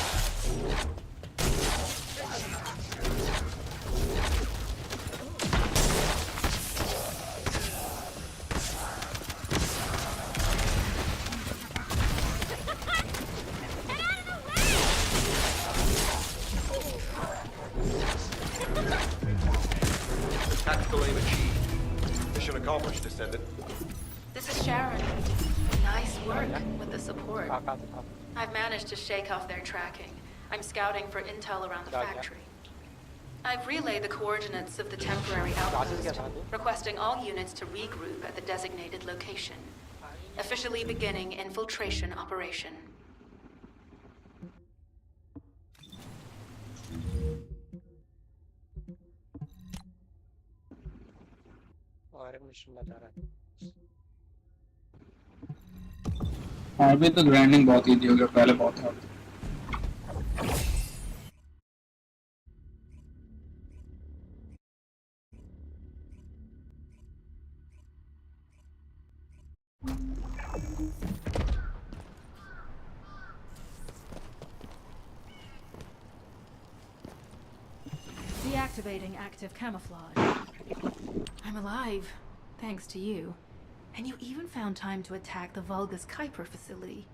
Tactical aim achieved. Mission accomplished, Descendant. This is Sharon. Nice work with the support. I've managed to shake off their tracking. I'm scouting for intel around the factory. I've relayed the coordinates of the temporary outpost, requesting all units to regroup at the designated location. Officially beginning infiltration operation. अभी तो grinding बहुत easy हो गया, पहले बहुत था। Deactivating active camouflage. I'm alive, thanks to you. And you even found time to attack the Vulgus Kuiper facility.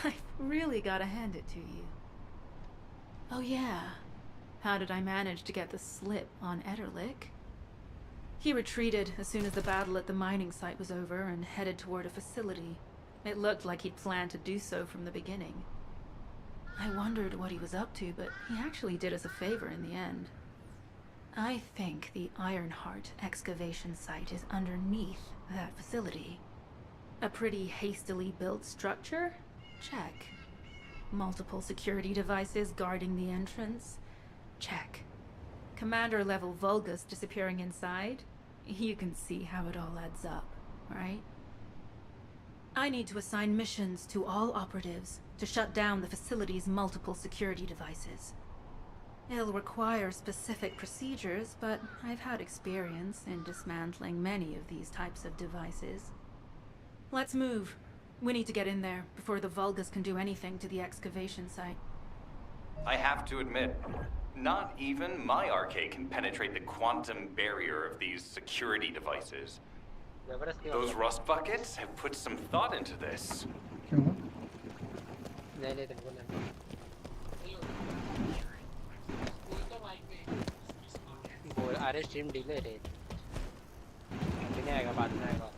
I've really gotta hand it to you. Oh yeah, how did I manage to get the slip on Ederlich? He retreated as soon as the battle at the mining site was over and headed toward a facility. It looked like he'd planned to do so from the beginning. I wondered what he was up to, but he actually did us a favor in the end. I think the Ironheart excavation site is underneath that facility. A pretty hastily built structure? Check. Multiple security devices guarding the entrance? Check. Commander-level Vulgus disappearing inside? You can see how it all adds up, right? I need to assign missions to all operatives to shut down the facility's multiple security devices. It'll require specific procedures, but I've had experience in dismantling many of these types of devices. Let's move. We need to get in there before the Vulgus can do anything to the excavation site. I have to admit, not even my arcade can penetrate the quantum barrier of these security devices. Those rust buckets have put some thought into this. अरे stream delay रे अभी नहीं आएगा बाद में आएगा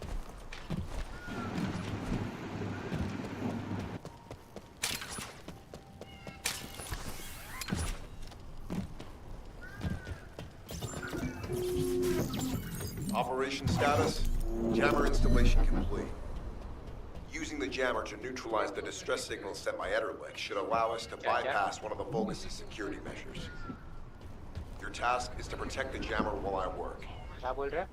Operation status, jammer installation complete. Using the jammer to neutralize the distress signal sent by Ederlich should allow us to bypass one of the Vulgus' security measures. Your task is to protect the jammer while I work. क्या बोल रहा है?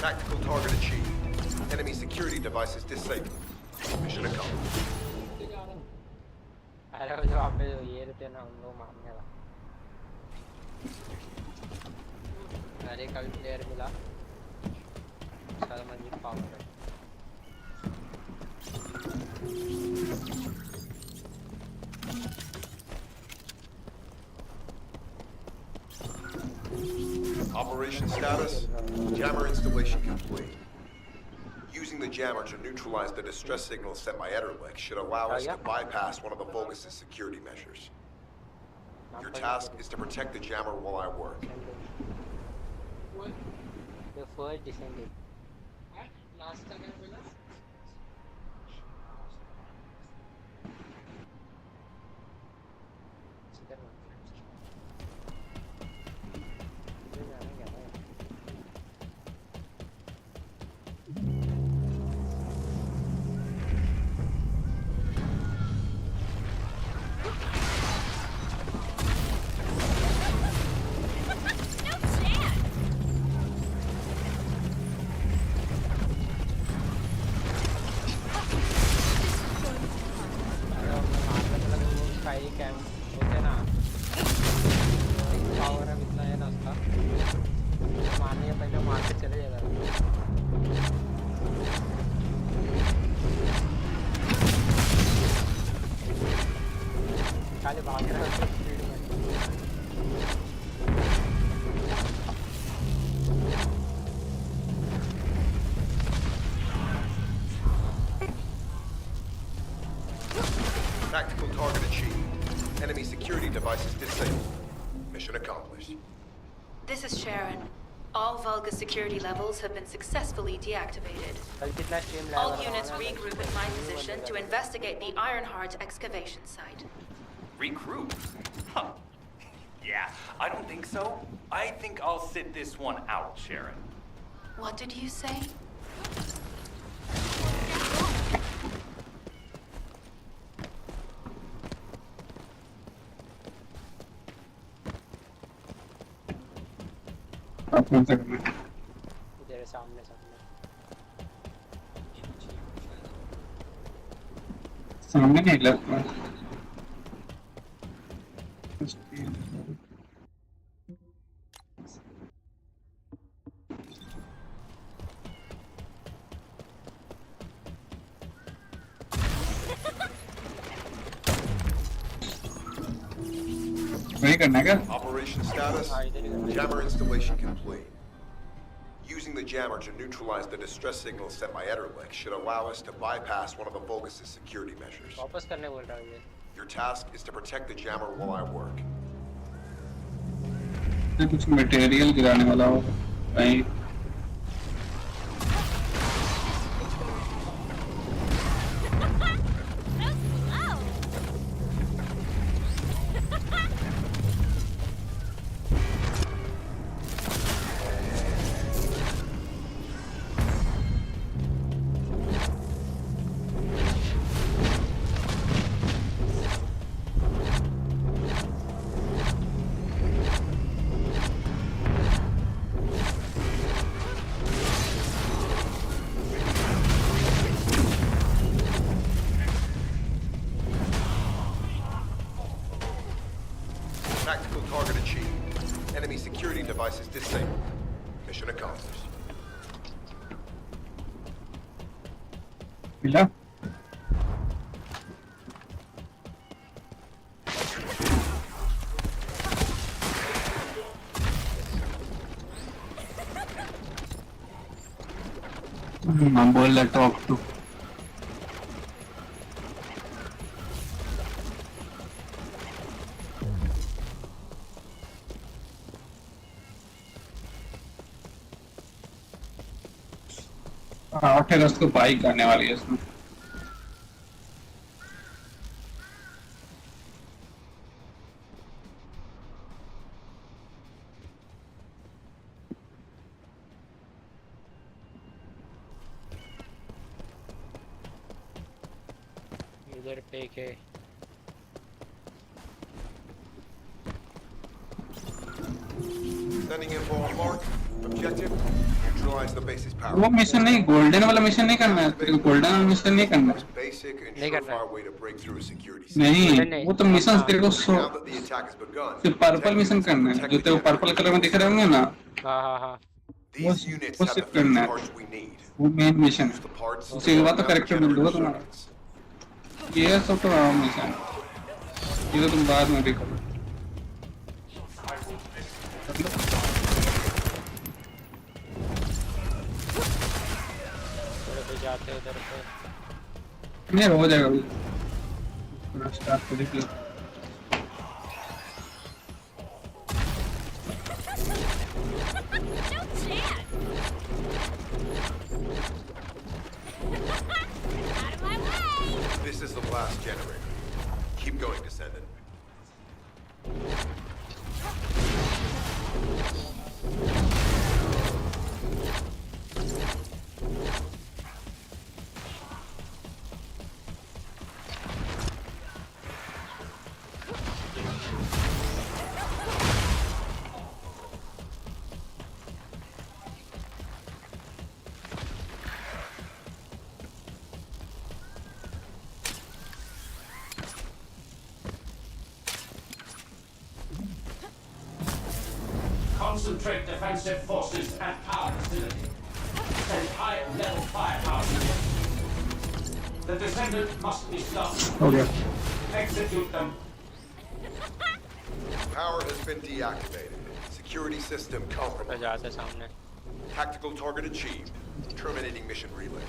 Tactical target achieved. Enemy security devices disabled. Mission accomplished. अरे वो जो आप पे ये रहते हैं ना उन लोग मारने वाला अरे कल प्लेयर मिला सारा मंजिल पावर है Operation status, jammer installation complete. Using the jammer to neutralize the distress signal sent by Ederlich should allow us to bypass one of the Vulgus' security measures. Your task is to protect the jammer while I work. The first Descendant. Tactical target achieved. Enemy security devices disabled. Mission accomplished. This is Sharon. All Vulgus security levels have been successfully deactivated. All units regroup at my position to investigate the Ironheart excavation site. Regroup? Huh. Yeah, I don't think so. I think I'll sit this one out, Sharon. What did you say? इधर सामने सामने सामने नहीं लगता वही करना है क्या? Operation status, jammer installation complete. Using the jammer to neutralize the distress signal sent by Ederlick should allow us to bypass one of the Vulgus' security measures. वापस करने बोल रहा है ये. Your task is to protect the jammer while I work. कुछ material गिराने वाला हो भाई. Tactical target achieved. Enemy security devices disabled. Mission accomplished. मिला? I'm bold to talk to. आठ अगस्त को बाइक आने वाली है इसमें. इधर पे के Sending info on mark. Objective: neutralize the base's power. वो मिशन नहीं, गोल्डन वाला मिशन नहीं करना है. तेरे को गोल्डन वाला मिशन नहीं करना है. Basic and surefire way to break through a security. नहीं, वो तो मिशन तेरे को Now that the attack has begun, सिर्फ पर्पल मिशन करना है. जो तेरे को पर्पल कलर में दिख रहे होंगे ना, हाँ these units वो have the सिर्फ करना fuse है. parts we need. वो मेन मिशन है. Parts उसके बाद तो करेक्टर मिल जाएगा तुम्हारा. ये सब तो आम मिशन. ये तो तुम बाद में भी करो. जाते उधर पे. नहीं हो जाएगा अभी. पूरा स्टार्ट कर दीजिए. This is the blast generator. Keep going, Descendant. Concentrate defensive forces at power facility. Send high-level firepower. The Descendant must be stopped. Okay. Execute them. Power has been deactivated. Security system compromised. Tactical target achieved. Terminating mission relay.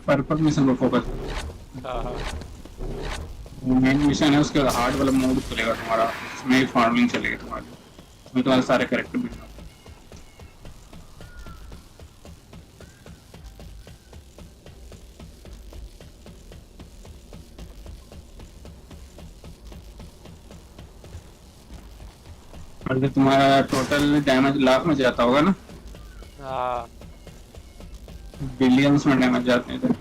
Purple mission पर focus. Main mission है उसके hard वाला mode खुलेगा तुम्हारा. उसमें farming चलेगी तुम्हारी. उसमें तुम्हारे सारे कैरेक्टर मिलेंगे. और तुम्हारा टोटल डैमेज लाख में जाता होगा ना. हाँ. बिलियंस में डैमेज जाते हैं.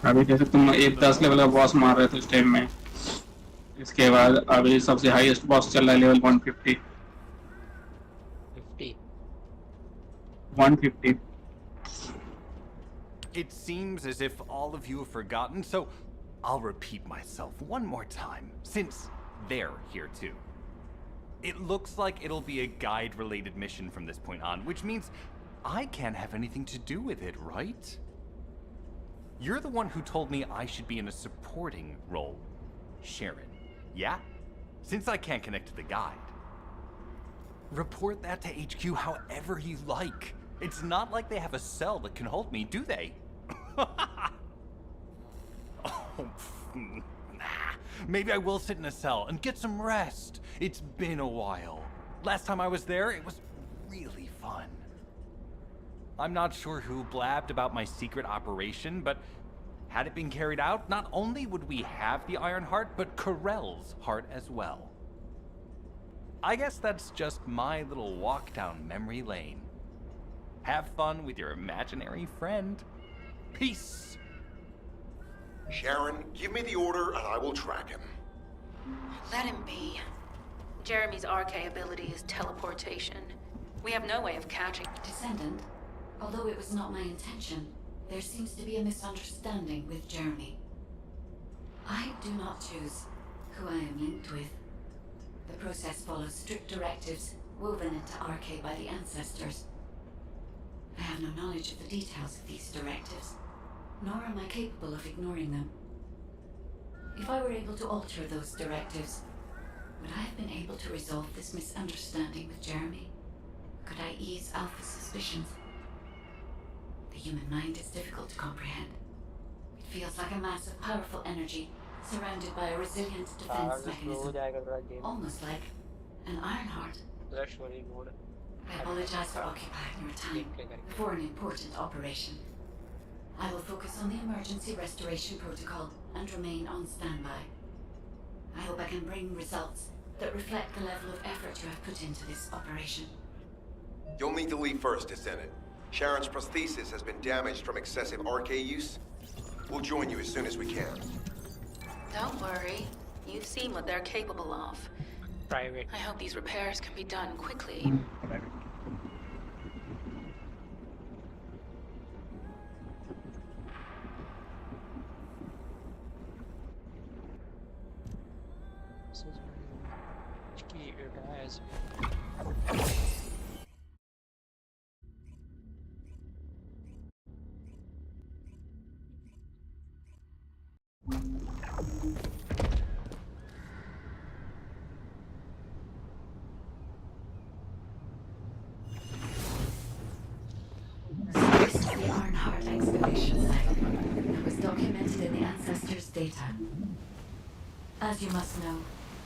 अभी जैसे तुम एक 10 लेवल का बॉस मार रहे थे उस टाइम में. इसके बाद अभी सबसे हाईएस्ट बॉस चल रहा है level 150. 150 It seems as if all of you have forgotten, so I'll repeat myself one more time, since they're here too. It looks like it'll be a guide-related mission from this point on, which means I can't have anything to do with it, right? You're the one who told me I should be in a supporting role, Sharon. Yeah? Since I can't connect to the guide. Report that to HQ however you like. It's not like they have a cell that can hold me, do they? Maybe I will sit in a cell and get some rest. It's been a while. Last time I was there, it was really fun. I'm not sure who blabbed about my secret operation, but had it been carried out, not only would we have the Iron Heart, but Corell's heart as well. I guess that's just my little walk down memory lane. Have fun with your imaginary friend. Peace. Sharon, give me the order and I will track him. Let him be. Jeremy's RK ability is teleportation. We have no way of catching. Descendant, although it was not my intention, there seems to be a misunderstanding with Jeremy. I do not choose who I am linked with. The process follows strict directives woven into RK by the ancestors. I have no knowledge of the details of these directives, nor am I capable of ignoring them. If I were able to alter those directives, would I have been able to resolve this misunderstanding with Jeremy? Could I ease Alpha's suspicions? The human mind is difficult to comprehend. It feels like a mass of powerful energy surrounded by a resilient defense mechanism, almost like an iron heart. I apologize for occupying your time before an important operation. I will focus on the emergency restoration protocol and remain on standby. I hope I can bring results that reflect the level of effort you have put into this operation. You'll need to leave first, Descendant. Sharon's prosthesis has been damaged from excessive RK use. We'll join you as soon as we can. Don't worry. You've seen what they're capable of. Private. I hope these repairs can be done quickly. This is the Iron Heart excavation site that was documented in the ancestors' data. As you must know,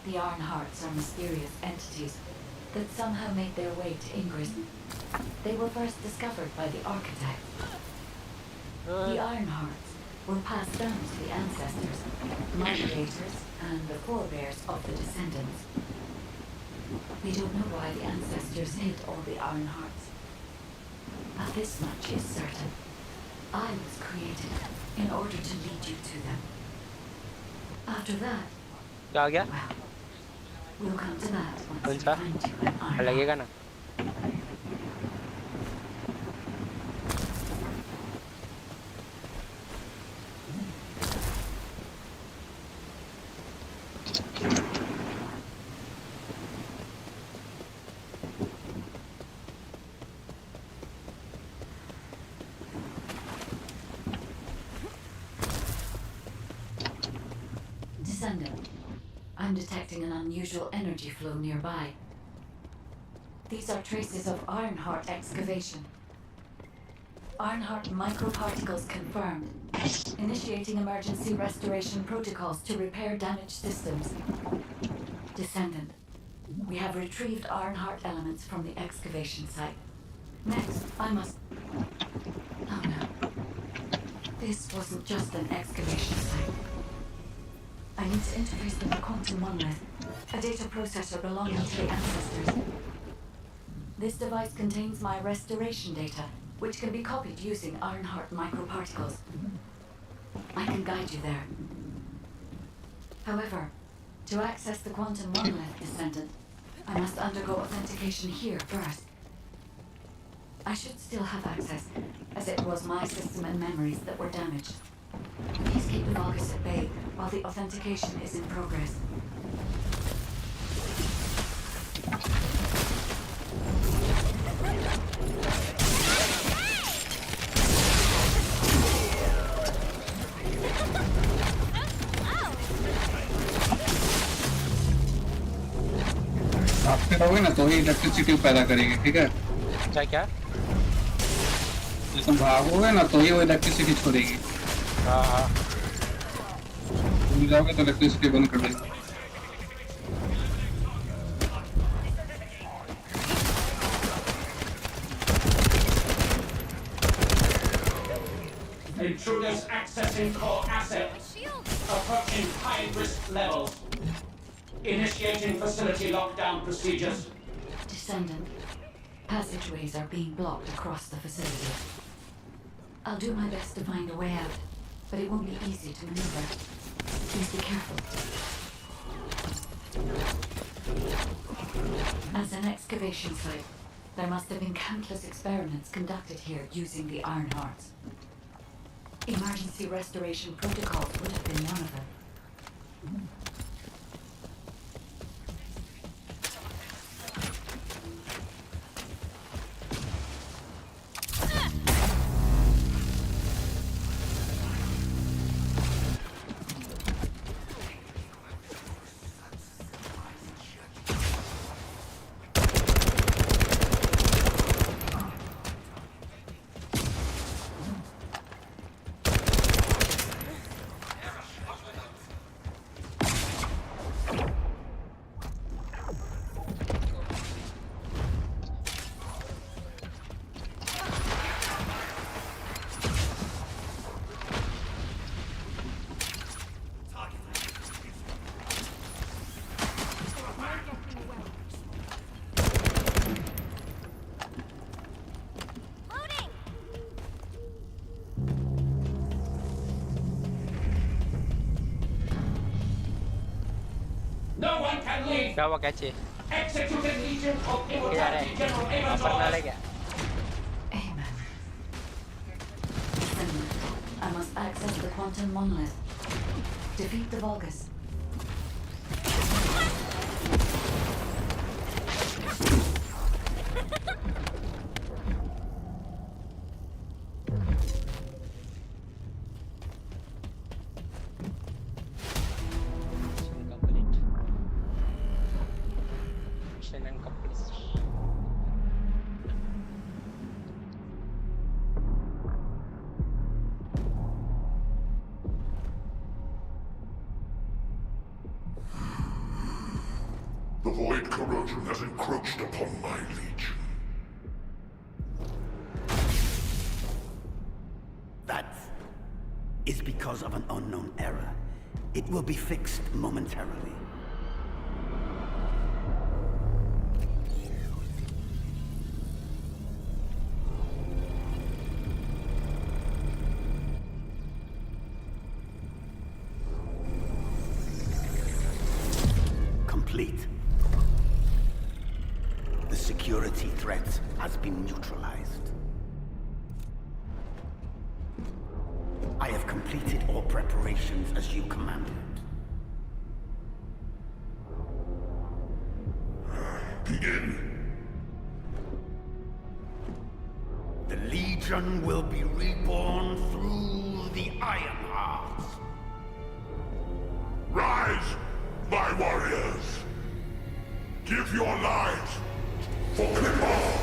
the Iron Hearts are mysterious entities that somehow made their way to Ingress. They were first discovered by the architect. The Iron Hearts were passed down to the ancestors, migrators, and the forebears of the Descendants. We don't know why the ancestors hid all the Iron Hearts. But this much is certain. I was created in order to lead you to them. After that, well, we'll come to that once we find you an Iron Heart. Descendant, I'm detecting an unusual energy flow nearby. These are traces of Ironheart excavation. Ironheart microparticles confirmed. Initiating emergency restoration protocols to repair damaged systems. Descendant, we have retrieved Ironheart elements from the excavation site. Next, I must... Oh no. This wasn't just an excavation site. I need to interface with the quantum monolith, a data processor belonging to the ancestors. This device contains my restoration data, which can be copied using Ironheart microparticles. I can guide you there. However, to access the quantum monolith, Descendant, I must undergo authentication here first. I should still have access, as it was my system and memories that were damaged. Please keep the Vulgus at bay while the authentication is in progress. आपके रहोगे ना तो ही electricity पैदा करेगी, ठीक है? क्या क्या? जैसे भागोगे ना तो ही वो इलेक्ट्रिसिटी छोड़ेगी। हाँ। तुम जाओगे तो इलेक्ट्रिसिटी बंद कर देगी। Intruders accessing core assets. Approaching high risk levels. Initiating facility lockdown procedures. Descendant, passageways are being blocked across the facility. I'll do my best to find a way out, but it won't be easy to maneuver. Please be careful. As an excavation site, there must have been countless experiments conducted here using the Iron Hearts. Emergency restoration protocols would have been one of them. No one can leave. क्या हुआ क्या चाहिए? Executed Legion of Immortality General Amen. Amen. I must access the quantum monolith. Defeat the Vulgus. The void corrosion has encroached upon my legion. That is because of an unknown error. It will be fixed momentarily. Complete. The security threat has been neutralized. I have completed all preparations as you commanded. Begin. The Legion will be reborn through the Iron Heart. Rise, my warriors! Give your lives for Clipper!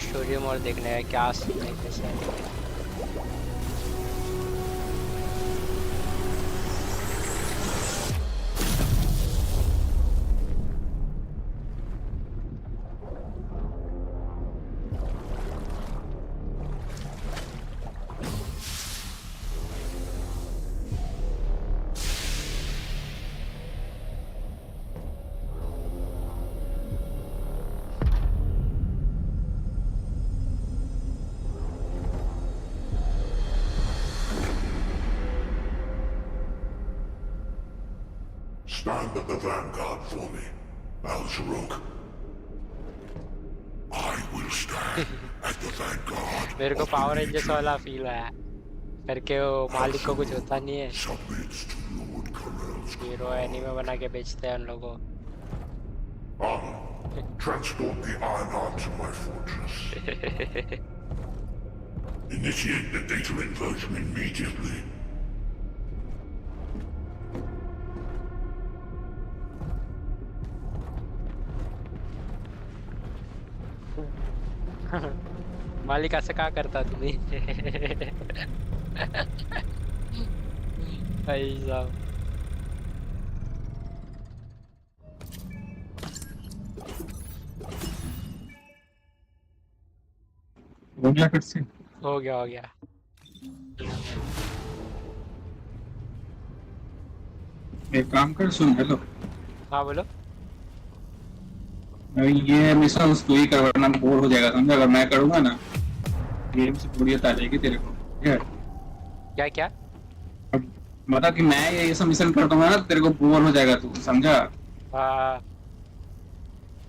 Story mode देखने है क्या सीखने कैसे Stand at the vanguard for me, Al-Sharuk. I will stand at the vanguard. मेरे को power rangers वाला feel है करके वो मालिक को कुछ होता नहीं है हीरो एनीमे बना के बेचते हैं उन लोगों Transport the Ironheart to my fortress. Initiate the data inversion immediately. मालिक असं का करता तुम्ही भाई साहब हो गया फिर से हो गया एक काम कर सुन हेलो हाँ बोलो ये मिशन तू ही कर वरना बोर हो जाएगा समझा अगर मैं करूंगा ना गेम से बोरियत आ जाएगी तेरे को ठीक है क्या मतलब कि मैं ये सब मिशन करता हूँ ना तेरे को बोर हो जाएगा तू समझा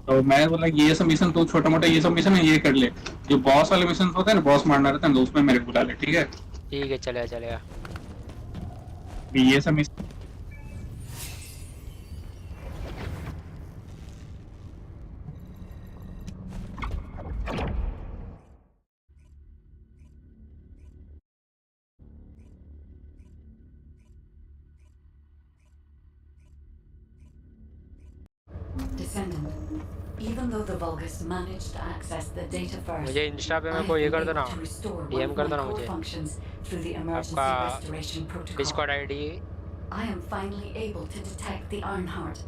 तो मैं बोला ये सब मिशन तो छोटा मोटा ये सब मिशन है ये कर ले जो बॉस वाले मिशन होते हैं ना बॉस मारना रहता है तो उसमें मेरे को बुला ले ठीक है चलेगा ये सब mission Descendant, even though the Vulgus managed to access the data first, मुझे इंस्टा पे मेरे को ये कर देना डीएम कर देना मुझे आपका Discord ID I am finally able to detect the Ironheart.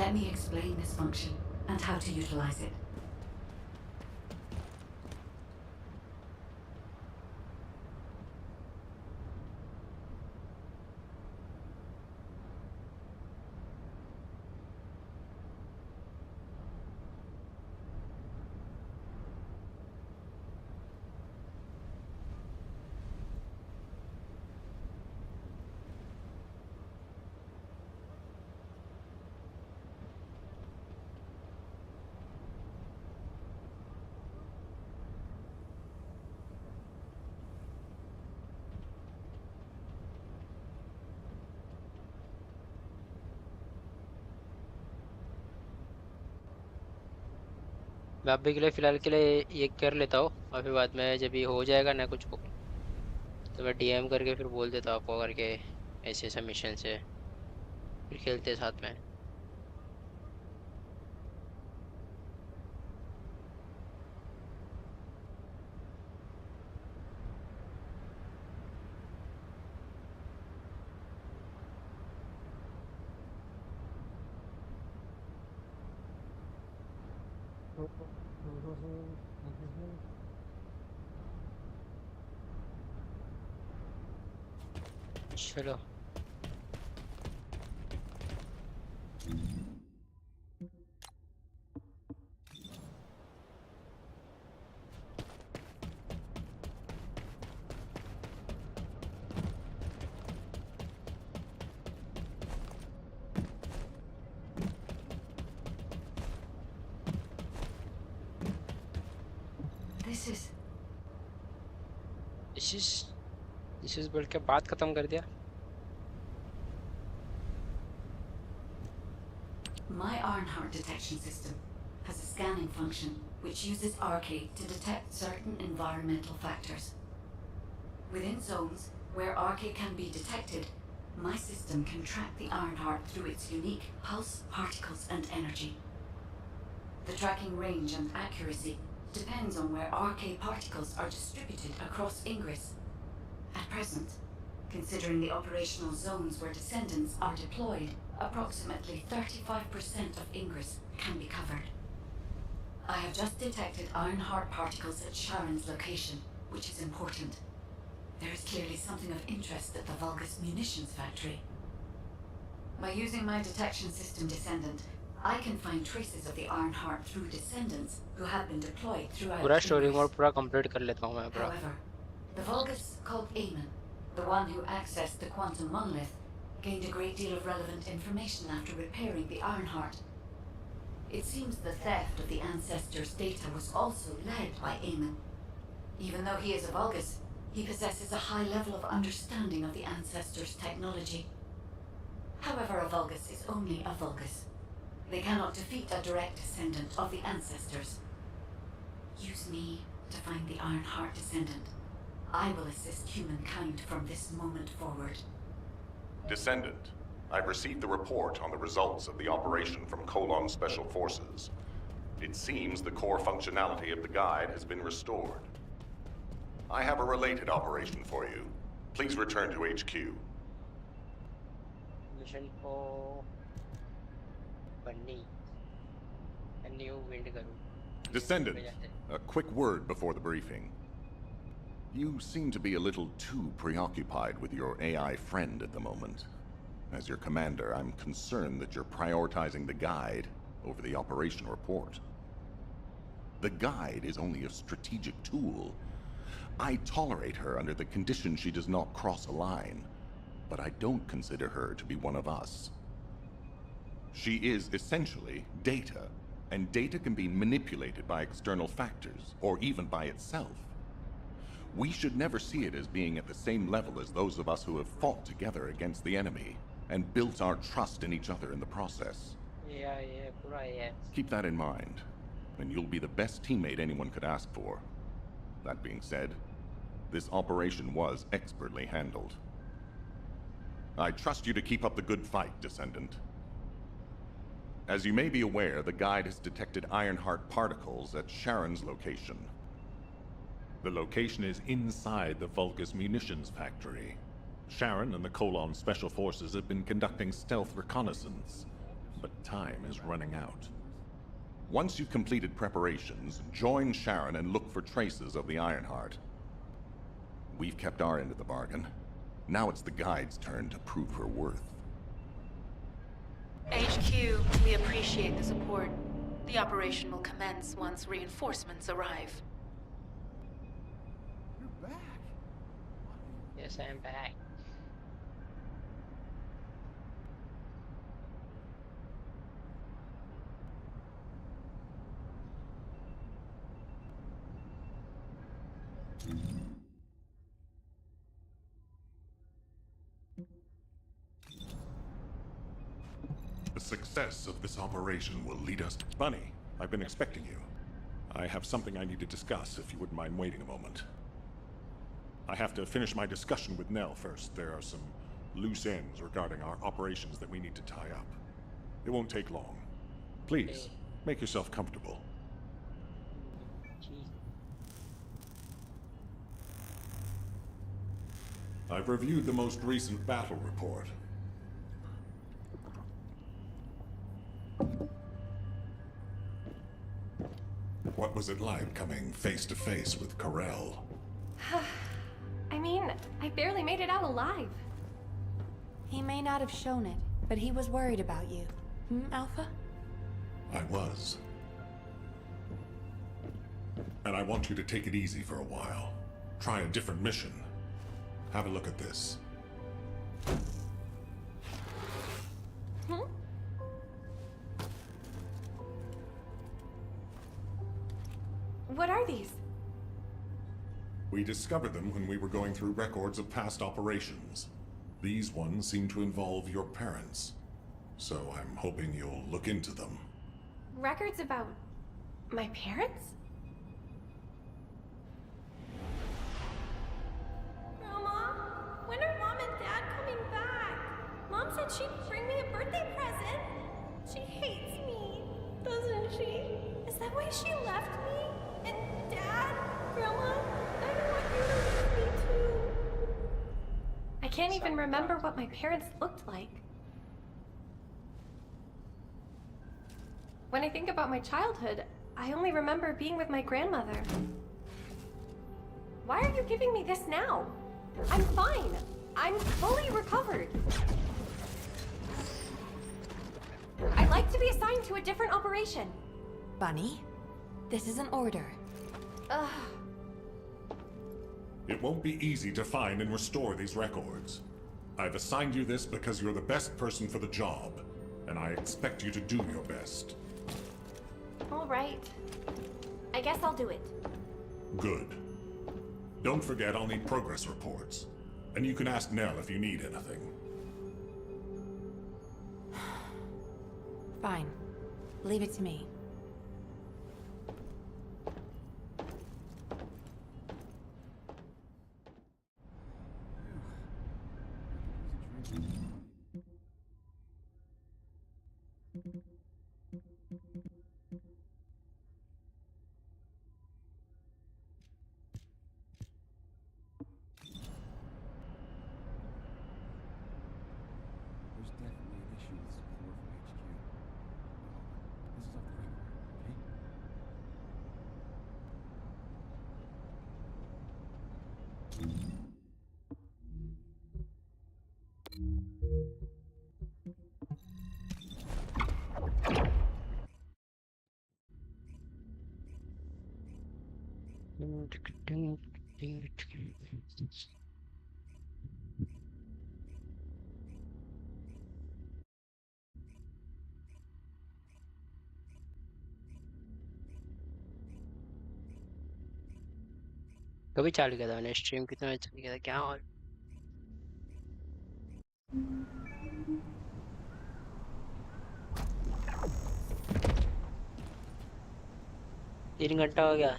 Let me explain this function and how to utilize it. मैं अभी के लिए फ़िलहाल के लिए ये कर लेता हूँ अभी बाद में जब ये हो जाएगा ना कुछ तो मैं डीएम करके फिर बोल देता हूँ आपको करके ऐसे ऐसे मिशन से फिर खेलते साथ में चलो This is बोल के बात खत्म कर दिया My Ironheart detection system has a scanning function which uses Arcade to detect certain environmental factors. Within zones where Arcade can be detected, my system can track the Ironheart through its unique pulse, particles, and energy. The tracking range and accuracy depends on where Arcade particles are distributed across Ingress. At present, considering the operational zones where Descendants are deployed, approximately 35% of Ingress can be covered. I have just detected Ironheart particles at Sharon's location, which is important. There is clearly something of interest at the Vulgus munitions factory. By using my detection system Descendant, I can find traces of the Ironheart through Descendants who have been deployed throughout पूरा Ingress. Story mode पूरा complete कर लेता हूँ मैं पूरा However, the Vulgus called Amon, the one who accessed the quantum monolith, gained a great deal of relevant information after repairing the Ironheart. It seems the theft of the Ancestors' data was also led by Eamon. Even though he is a Vulgus, he possesses a high level of understanding of the Ancestors' technology. However, a Vulgus is only a Vulgus. They cannot defeat a direct descendant of the Ancestors. Use me to find the Ironheart Descendant. I will assist humankind from this moment forward. Descendant, I've received the report on the results of the operation from Colon Special Forces. It seems the core functionality of the guide has been restored. I have a related operation for you. Please return to HQ. Mission for Bunny. A new wind guru. Descendant, a quick word before the briefing. You seem to be a little too preoccupied with your AI friend at the moment. As your commander, I'm concerned that you're prioritizing the guide over the operation report. The guide is only a strategic tool. I tolerate her under the condition she does not cross a line, but I don't consider her to be one of us. She is essentially data, and data can be manipulated by external factors, or even by itself. We should never see it as being at the same level as those of us who have fought together against the enemy, and built our trust in each other in the process. Yeah, right. Keep that in mind, and you'll be the best teammate anyone could ask for. That being said, this operation was expertly handled. I trust you to keep up the good fight, Descendant. As you may be aware, the guide has detected Ironheart particles at Sharon's location. The location is inside the Vulgus munitions factory. Sharon and the Colon Special Forces have been conducting stealth reconnaissance, but time is running out. Once you've completed preparations, join Sharon and look for traces of the Ironheart. We've kept our end of the bargain. Now it's the guide's turn to prove her worth. HQ, we appreciate the support. The operation will commence once reinforcements arrive. You're back. Yes, I'm back. The success of this operation will lead us to... Bunny, I've been expecting you. I have something I need to discuss, if you wouldn't mind waiting a moment. I have to finish my discussion with Nell first. There are some loose ends regarding our operations that we need to tie up. It won't take long. Please, make yourself comfortable. I've reviewed the most recent battle report. What was it like coming face to face with Corel? I mean, I barely made it out alive. He may not have shown it, but he was worried about you. Alpha? I was. And I want you to take it easy for a while. Try a different mission. Have a look at this. What are these? We discovered them when we were going through records of past operations. These ones seem to involve your parents. So I'm hoping you'll look into them. Records about my parents? Grandma, when are Mom and Dad coming back? Mom said she'd bring me a birthday present. She hates me, doesn't she? Is that why she left me? And Dad, Grandma, I don't want you to leave me too. I can't even remember what my parents looked like. When I think about my childhood, I only remember being with my grandmother. Why are you giving me this now? I'm fine. I'm fully recovered. I'd like to be assigned to a different operation. Bunny, this is an order. Ugh. It won't be easy to find and restore these records. I've assigned you this because you're the best person for the job, and I expect you to do your best. All right. I guess I'll do it. Good. Don't forget, I'll need progress reports. And you can ask Nell if you need anything. Fine. Leave it to me. There's definitely an issue with support from HQ. This is off the record, okay? कभी चालू किया था मैंने stream कितने बजे चालू किया था क्या और 3 घंटा हो गया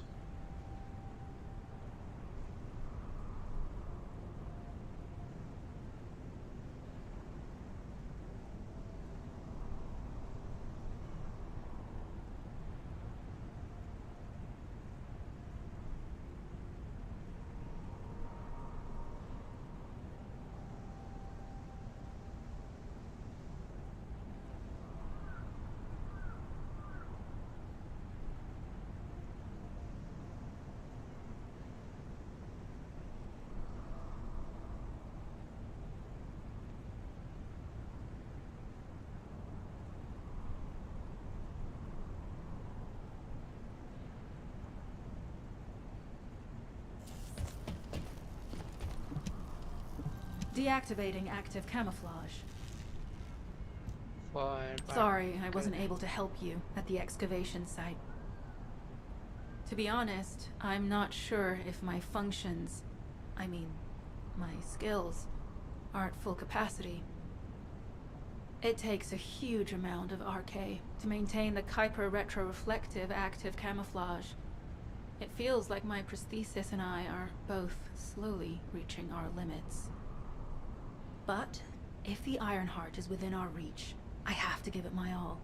Deactivating active camouflage. Fine. Sorry, I wasn't able to help you at the excavation site. To be honest, I'm not sure if my functions, I mean, my skills, are at full capacity. It takes a huge amount of RK to maintain the Kuiper retroreflective active camouflage. It feels like my prosthesis and I are both slowly reaching our limits. But if the Ironheart is within our reach, I have to give it my all,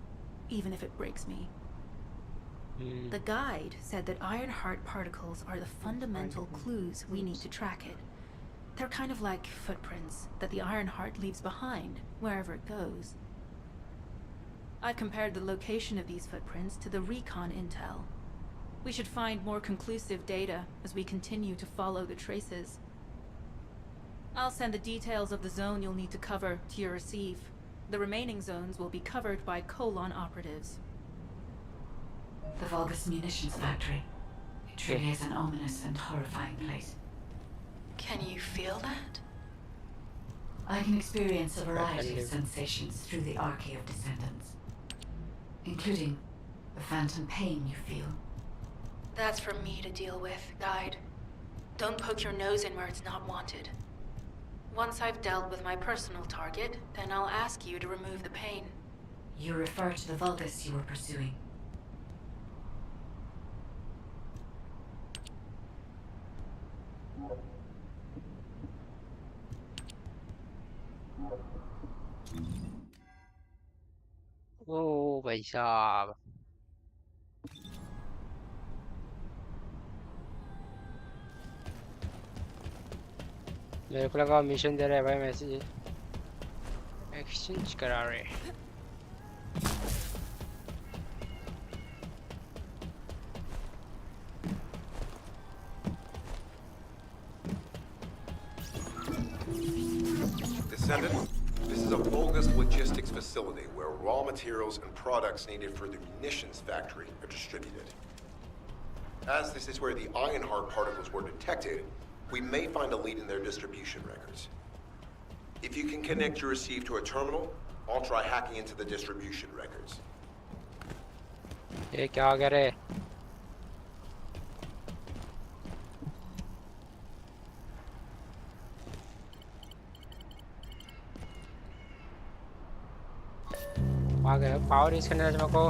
even if it breaks me. The guide said that Ironheart particles are the fundamental clues we need to track it. They're kind of like footprints that the Ironheart leaves behind, wherever it goes. I've compared the location of these footprints to the recon intel. We should find more conclusive data as we continue to follow the traces. I'll send the details of the zone you'll need to cover to your receive. The remaining zones will be covered by Colon operatives. The Vulgus munitions factory. It truly is an ominous and horrifying place. Can you feel that? I can experience a variety of sensations through the archy of Descendants, including the phantom pain you feel. That's for me to deal with, Guide. Don't poke your nose in where it's not wanted. Once I've dealt with my personal target, then I'll ask you to remove the pain. You refer to the Vulgus you were pursuing. ओ भाई साहब मेरे को लगा mission दे रहा है भाई message exchange करा रहे Descendant, this is a Vulgus logistics facility where raw materials and products needed for the munitions factory are distributed. As this is where the Ironheart particles were detected, we may find a lead in their distribution records. If you can connect your receive to a terminal, I'll try hacking into the distribution records. ये क्या करे? आ गया power use करने मेरे को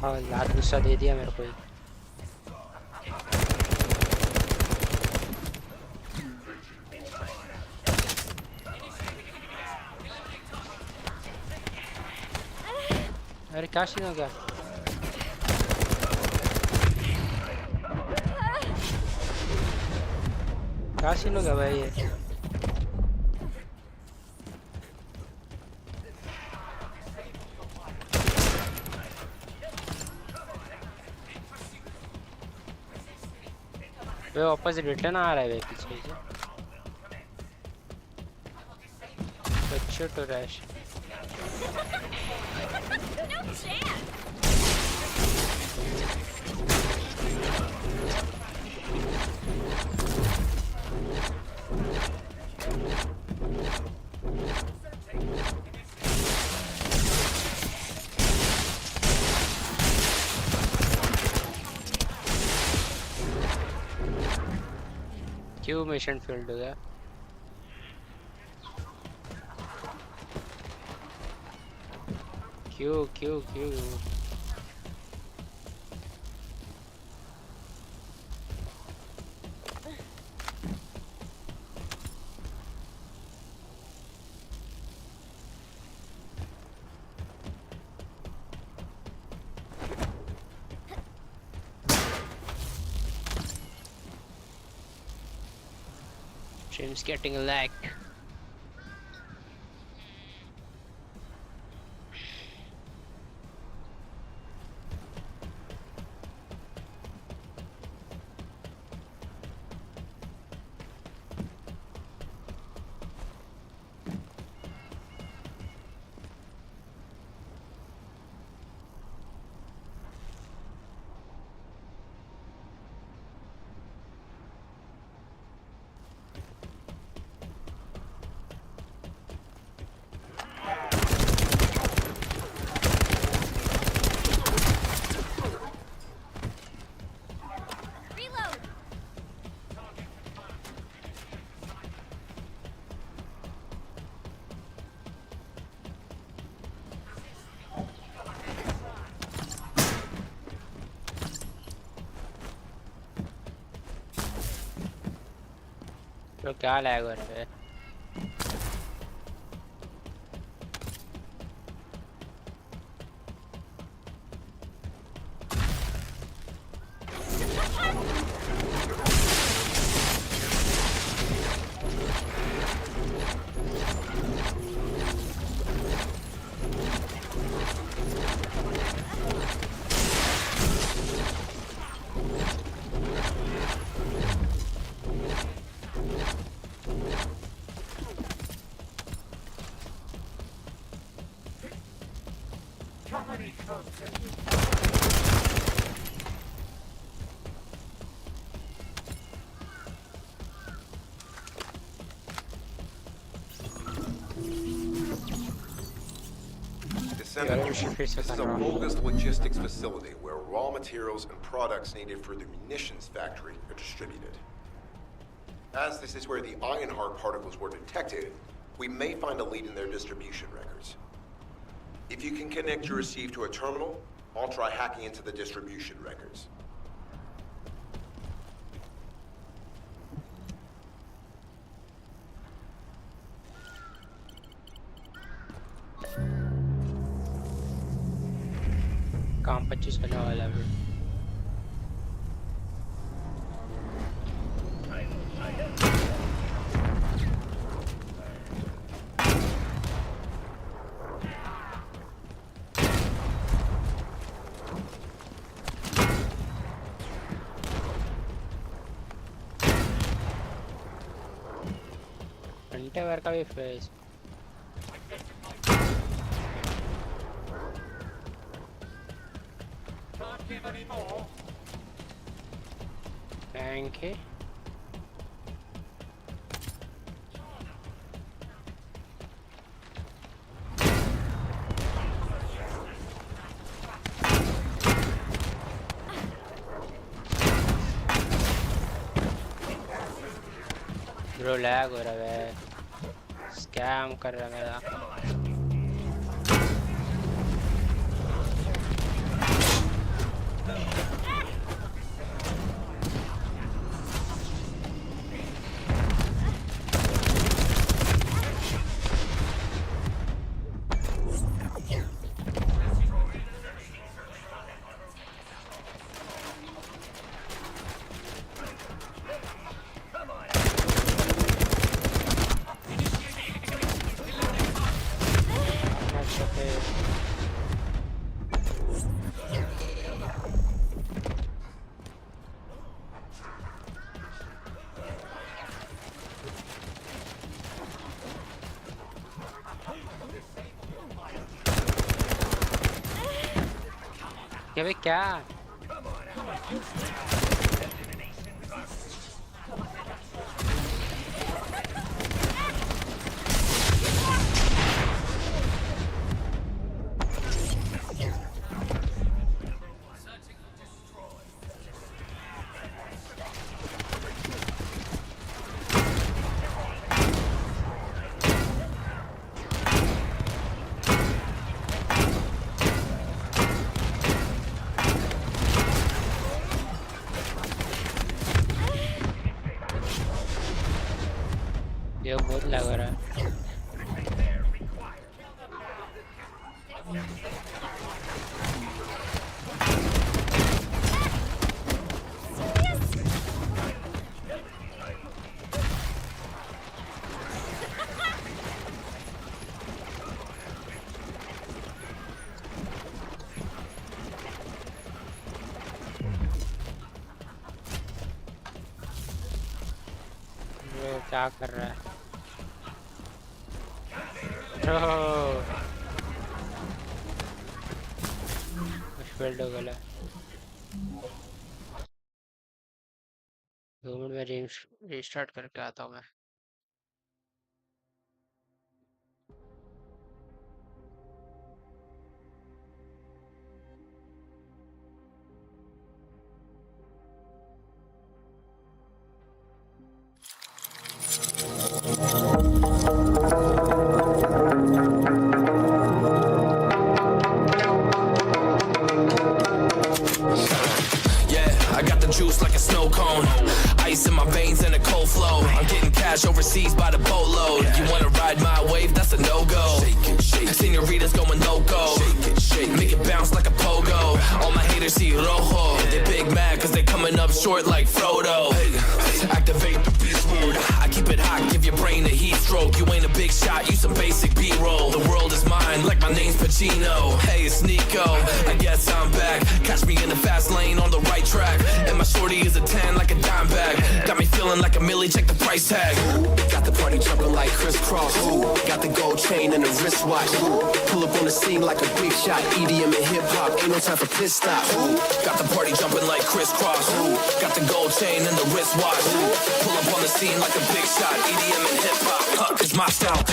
लात गुस्सा दे दिया मेरे को ही अरे क्या सीन हो गया क्या सीन हो गया भाई ये वे वापस रिटर्न आ रहा है वे पीछे से बच्चों तो रैश क्यों मिशन फील्ड हो गया क्यों क्यों क्यों Stream's getting a lag. तो क्या लैग हो रहा है This is a bogus logistics facility where raw materials and products needed for the munitions factory are distributed. As this is where the Ironheart particles were detected, we may find a lead in their distribution records. If you can connect your receive to a terminal, I'll try hacking into the distribution records. काम 25 करने वाला है घंटे भर का भी face Thank you. Bro lag हो रहा है स्कैम कर रहा है मेरा भाई क्या ये बहुत लग रहा है क्या कर रहा है फेल्ड हो गया 2 मिनट में रीस्टार्ट करके आता हूँ मैं Juice like a snow cone, ice in my veins and a cold flow. I'm getting cash overseas by the boatload. You wanna ride my wave? That's a no-go. Senoritas going loco, make it bounce like a pogo. All my haters see rojo. They big mad cause they coming up short like Frodo. Activate the beast mode. I keep it hot, give your brain a heat stroke. You ain't a big shot, you some basic B-roll. The world is mine, like my name's Pacino. Hey, it's Nico, I guess I'm back. Catch me in the fast lane on the right track. And my shorty is a 10 like a dime bag. Got me feeling like a milli, check the price tag. Got the party jumping like crisscross. Got the gold chain and the wristwatch. Pull up on the scene like a big shot. EDM and hip hop, ain't no time for pit stop. Got the party jumping like crisscross. Got the gold chain and the wristwatch. Pull up on the scene like a big shot. EDM and hip hop, it's my style.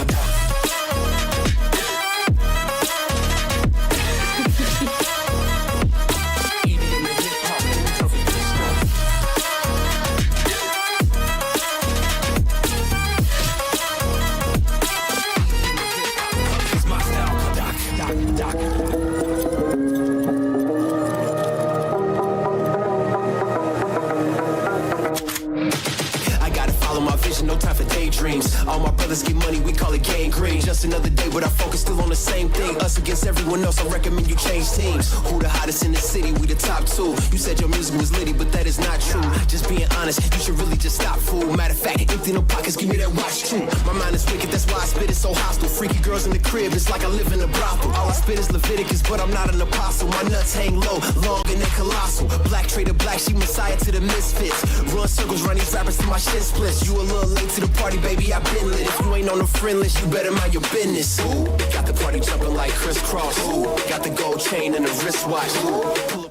No time for daydreams. All my brothers get money, we call it gangrene. Just another day, but our focus still on the same thing. Us against everyone else, I recommend you change teams. Who the hottest in the city? We the top two. You said your music was litty, but that is not true. Just being honest, you should really just stop, fool. Matter of fact, empty no pockets, give me that watch too. My mind is wicked, that's why I spit it so hostile. Freaky girls in the crib, it's like I live in a brothel. All I spit is Leviticus, but I'm not an apostle. My nuts hang low, long and they colossal. Black trader black, she messiah to the misfits. Run circles, run these rappers till my shit splits. You a little late to the party, baby, I've been lit. If you ain't on the friend list, you better mind your business. Ooh, got the party jumping like crisscross. Ooh, got the gold chain and the wristwatch. Ooh,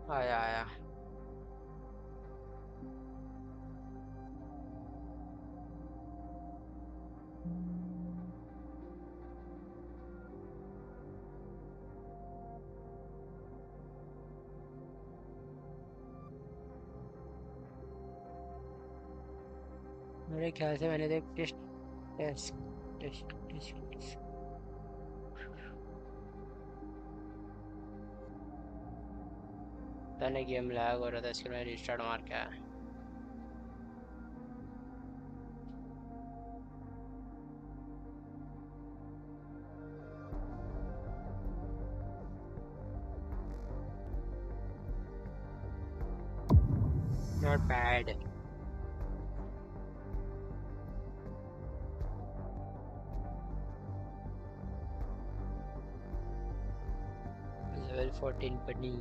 आया मेरे ख्याल से मैंने तो test तने game lag हो रहा था इसके लिए रिस्टार्ट मार के आया Not bad. Level 14 bunny.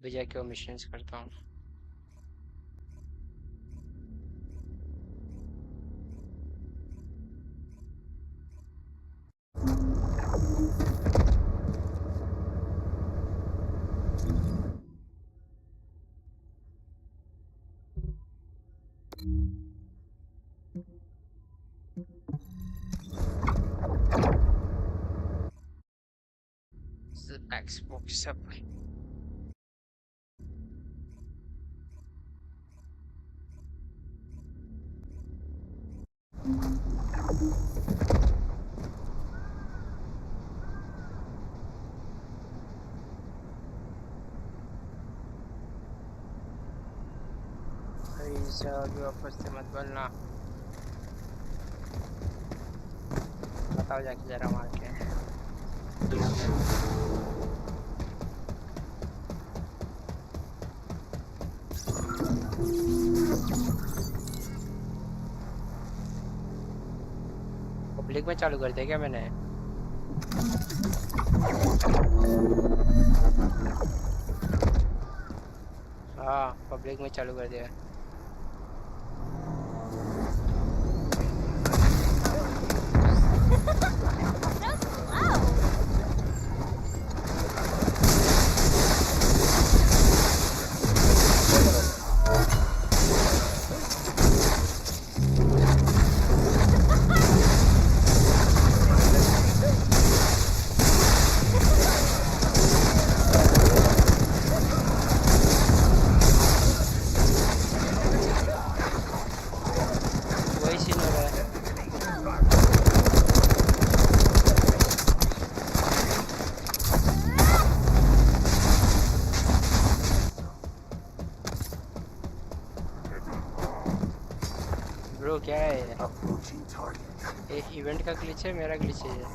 विजय के मिशंस करता हूँ Xbox सब अभी वापस से मत बोलना बताओ जाके जरा मार के पब्लिक में चालू कर दिया क्या मैंने हाँ पब्लिक में चालू कर दिया ब्रो क्या है ये इवेंट का ग्लिच है मेरा ग्लिच है ये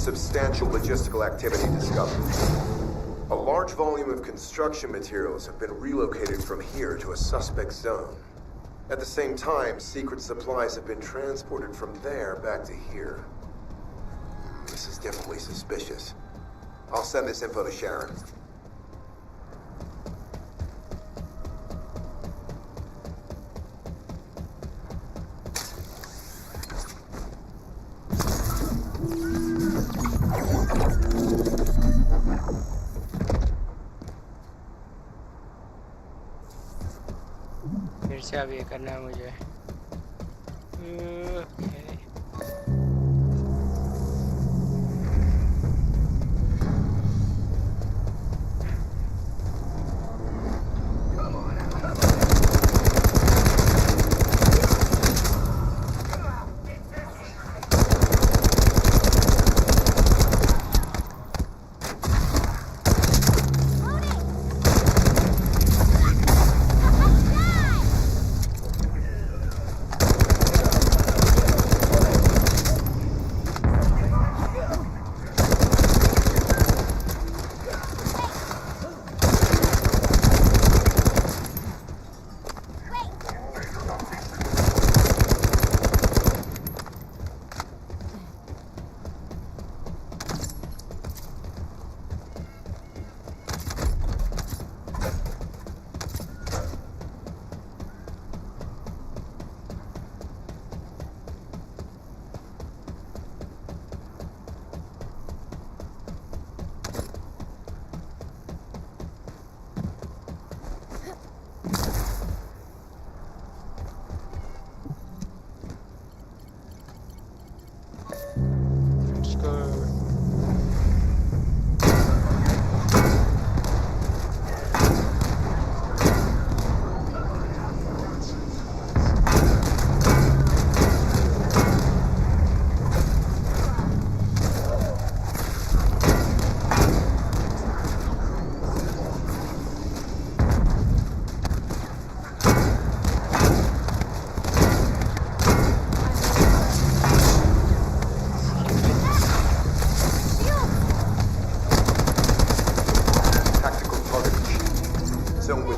Substantial logistical activity discovered. A large volume of construction materials have been relocated from here to a suspect zone. At the same time, secret supplies have been transported from there back to here. This is definitely suspicious. I'll send this info to Sharon. फिर से अब ये करना है मुझे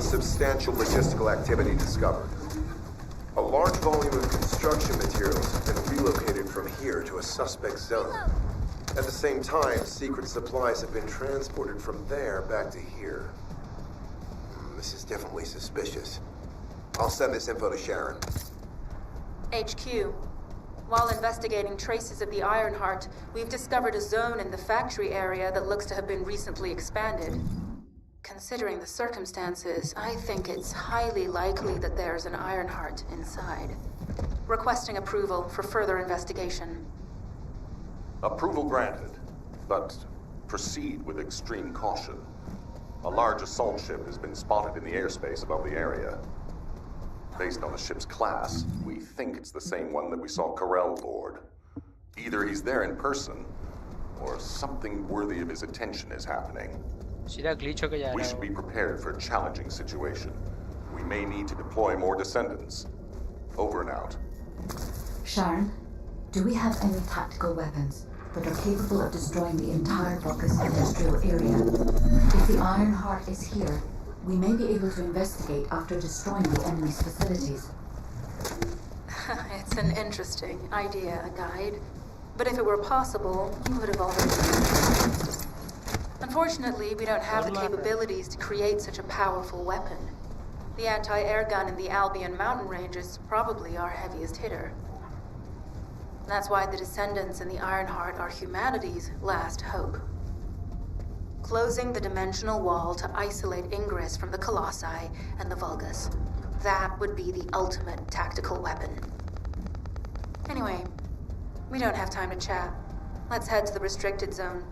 Substantial logistical activity discovered. A large volume of construction materials have been relocated from here to a suspect zone. At the same time, secret supplies have been transported from there back to here. This is definitely suspicious. I'll send this info to Sharon. HQ. While investigating traces of the Ironheart, we've discovered a zone in the factory area that looks to have been recently expanded. Considering the circumstances, I think it's highly likely that there's an Ironheart inside. Requesting approval for further investigation. Approval granted, but proceed with extreme caution. A large assault ship has been spotted in the airspace above the area. Based on the ship's class, we think it's the same one that we saw Corell board. Either he's there in person, or something worthy of his attention is happening. We should be prepared for a challenging situation. We may need to deploy more Descendants. Over and out. Sharon, do we have any tactical weapons that are capable of destroying the entire Vulgus industrial area? If the Ironheart is here, we may be able to investigate after destroying the enemy's facilities. It's an interesting idea, Guide. But if it were possible, you would have already... Unfortunately, we don't have the capabilities to create such a powerful weapon. The anti-air gun in the Albion mountain range is probably our heaviest hitter. That's why the Descendants and the Ironheart are humanity's last hope. Closing the dimensional wall to isolate ingress from the Colossi and the Vulgus. That would be the ultimate tactical weapon. Anyway, we don't have time to chat. Let's head to the restricted zone.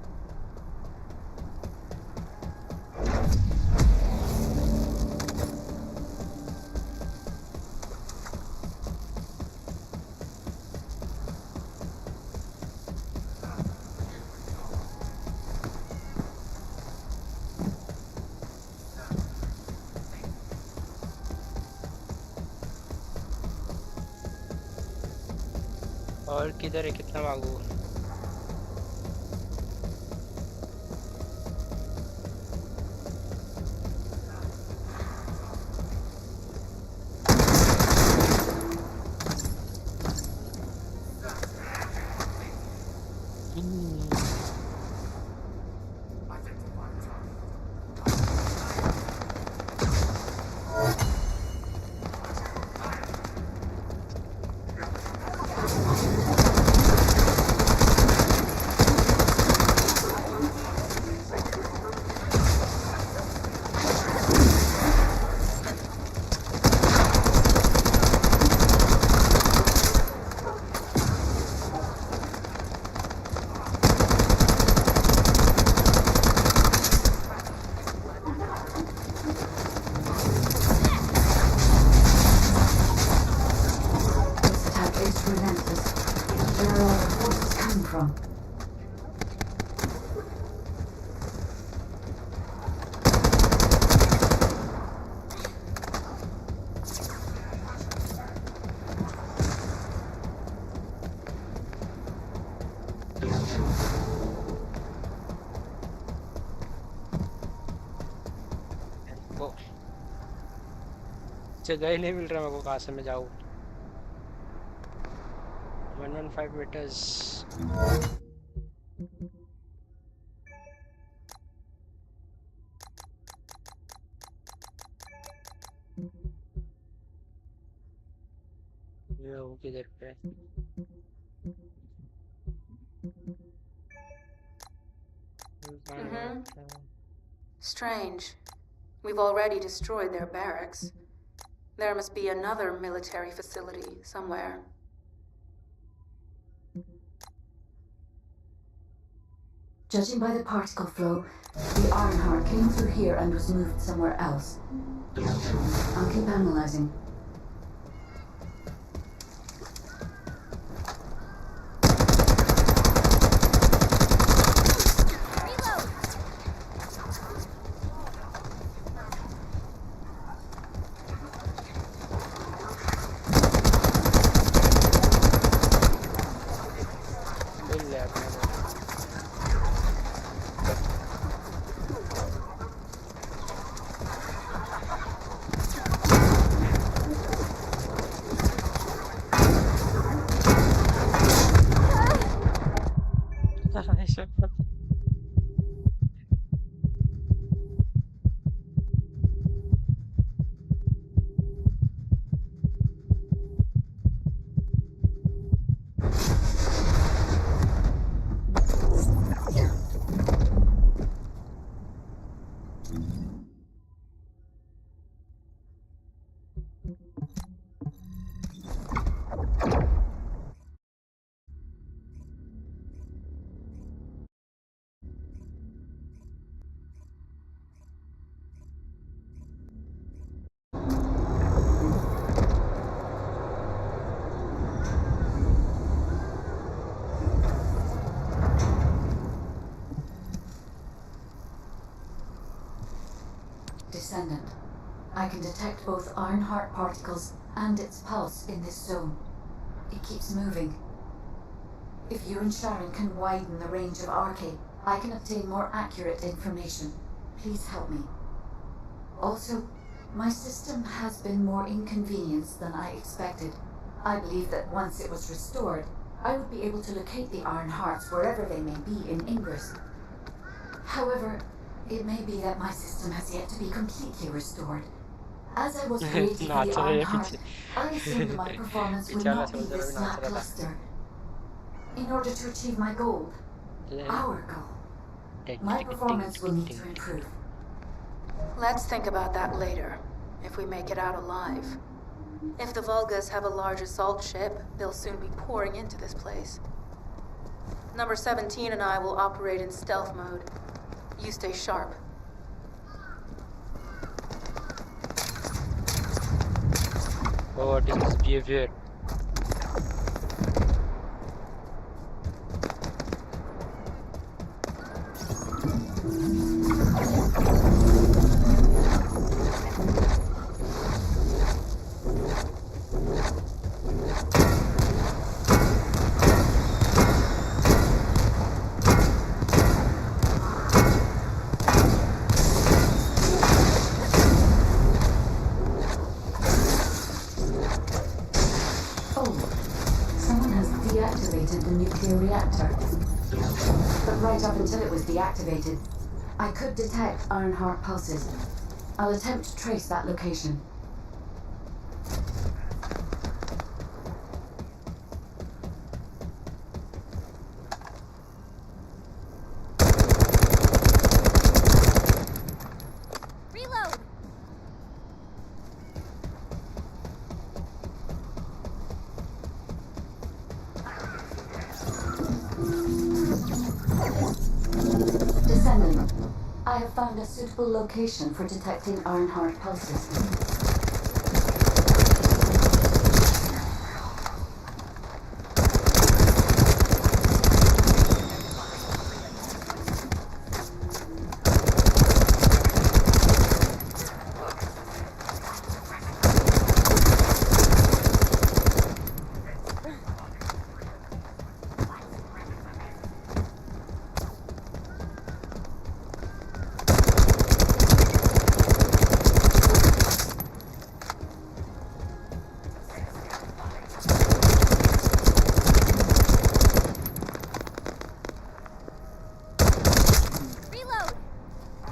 और किधर है, कितना मांगू? जगह ही नहीं मिल रहा मेरे को, कहाँ से मैं जाऊँ? 115 meters. ये हो किधर पे? Strange. We've already destroyed their barracks. There must be another military facility somewhere. Judging by the particle flow, the Ironheart came through here and was moved somewhere else. I'll keep analyzing. Descendant. I can detect both Ironheart particles and its pulse in this zone. It keeps moving. If you and Sharon can widen the range of Arcade, I can obtain more accurate information. Please help me. Also, my system has been more inconvenienced than I expected. I believe that once it was restored, I would be able to locate the Ironhearts wherever they may be in Ingress. However, it may be that my system has yet to be completely restored. As I was created for the नाच रहे हैं Ironheart, पीछे I assumed my performance would पीछे वाला not be soldier this भी नाच रहा था lackluster. In order to achieve my goal, our goal, my performance will need to improve. Let's think about that later, if we make it out alive. If the Volgas have a large assault ship, they'll soon be pouring into this place. Number 17 and I will operate in stealth mode. You stay sharp. Oh, what is this behavior? Until it was deactivated, I could detect Ironheart pulses. I'll attempt to trace that location. Reload! Descendant, I have found a suitable location for detecting Ironheart pulses.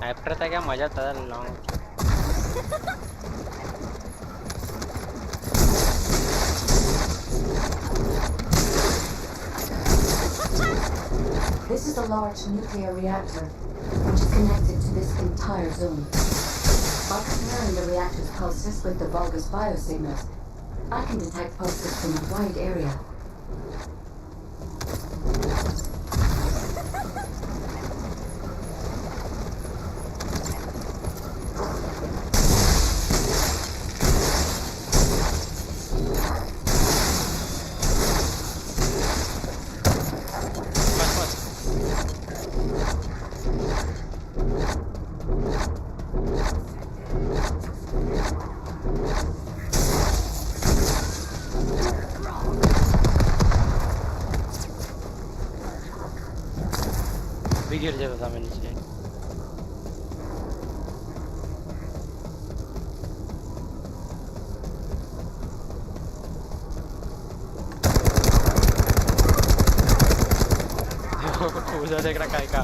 Actor था क्या मजा था long This is a large nuclear reactor, which is connected to this entire zone. By comparing the reactor's pulses with the Vulgus biosignals, I can detect pulses from a wide area. गिर जाता था मैं नीचे उधर देख रहा काय का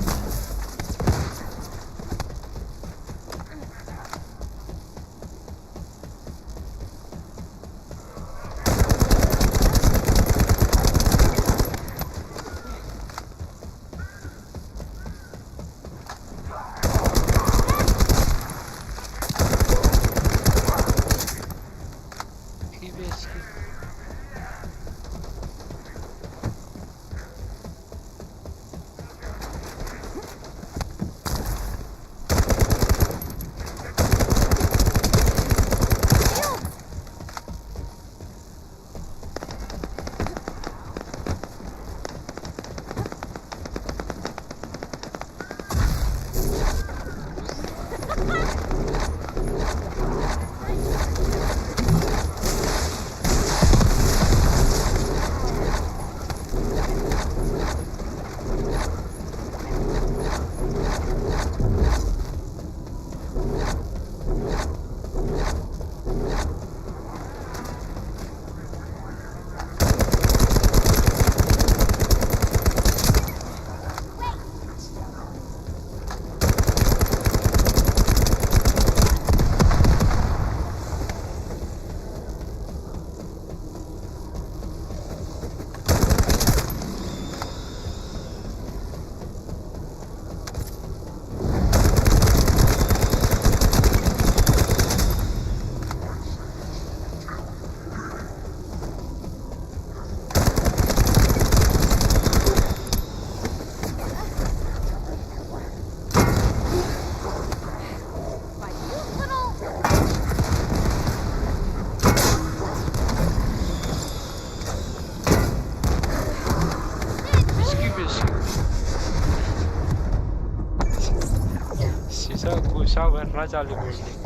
शीशा घुसा भरना चालू बोलते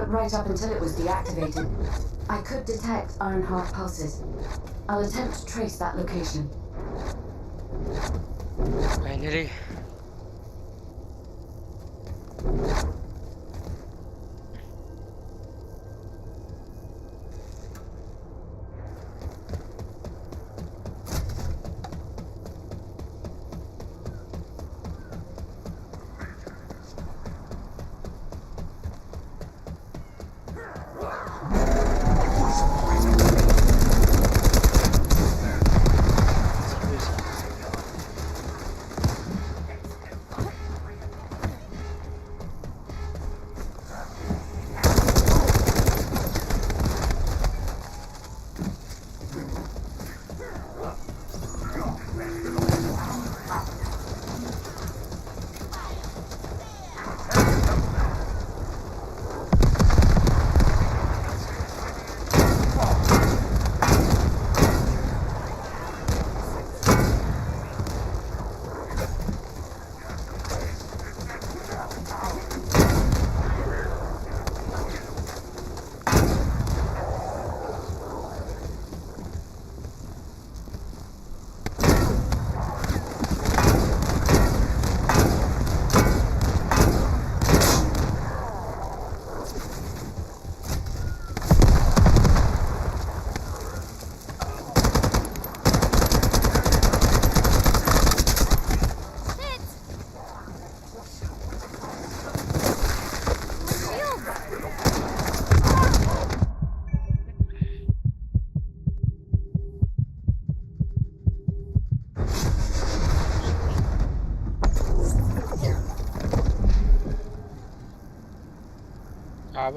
Right up until it was deactivated, I could detect Ironheart pulses. I'll attempt to trace that location. Finally.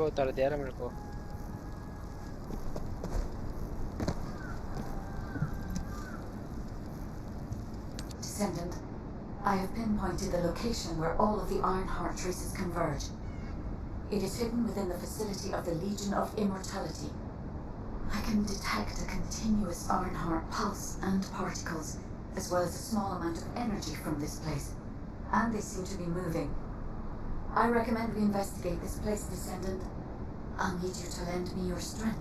वो उतर दिया ना मेरे को Descendant, I have pinpointed the location where all of the Ironheart traces converge. It is hidden within the facility of the Legion of Immortality. I can detect a continuous Ironheart pulse and particles, as well as a small amount of energy from this place. And they seem to be moving. I recommend we investigate this place, Descendant. I'll need you to lend me your strength.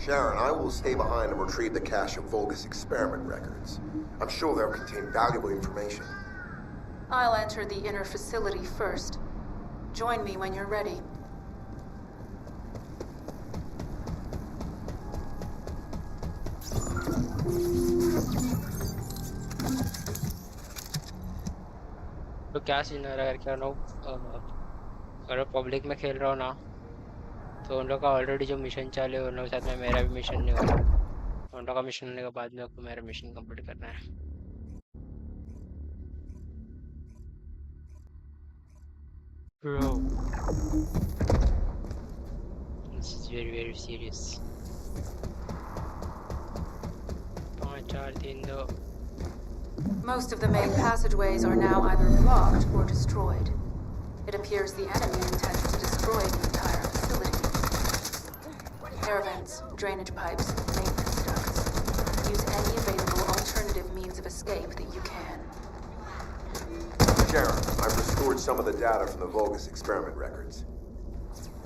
Sharon, I will stay behind and retrieve the cache of Vulgus experiment records. I'm sure they'll contain valuable information. I'll enter the inner facility first. Join me when you're ready. तो क्या scene है अगर क्या लोग अगर public में खेल रहा हो ना तो उन लोग का ऑलरेडी जो मिशन चालू है उन लोग के साथ में मेरा भी मिशन नहीं होगा उन लोग का मिशन होने के बाद में आपको मेरा मिशन कंप्लीट करना है Bro, this is very serious. 5, 4, 3, 2. Most of the main passageways are now either blocked or destroyed. It appears the enemy intends to destroy the entire facility. Air vents, drainage pipes, maintenance ducts. Use any available alternative means of escape that you can. Sharon, I've restored some of the data from the Vulgus experiment records.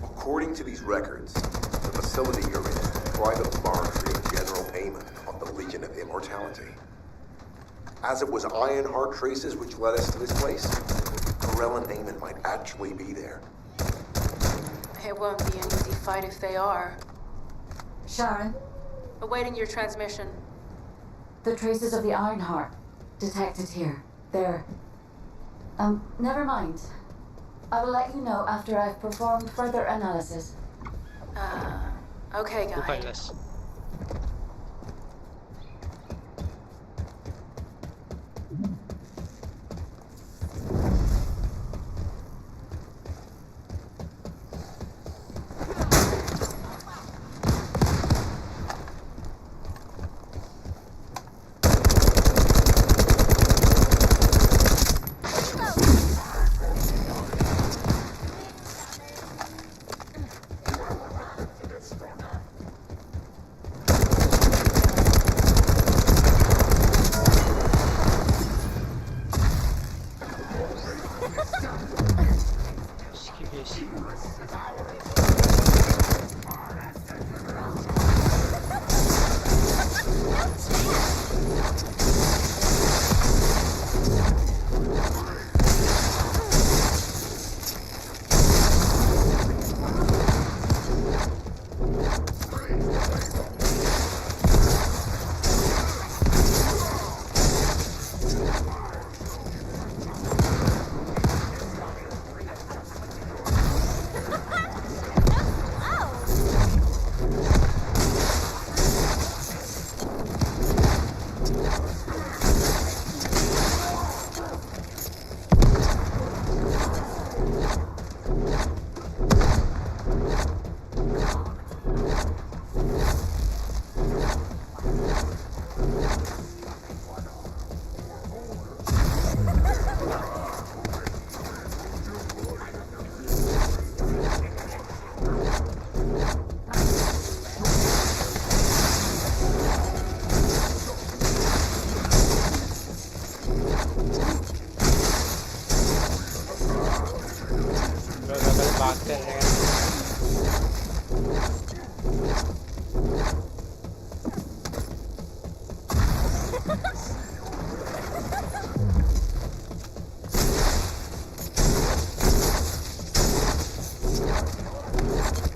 According to these records, the facility you're in is the private laboratory of General Amon of the Legion of Immortality. As it was Ironheart traces which led us to this place, Corell and Amon might actually be there. It won't be an easy fight if they are. Sharon? Awaiting your transmission. The traces of the Ironheart detected here. They're... never mind. I will let you know after I've performed further analysis. Okay, guide.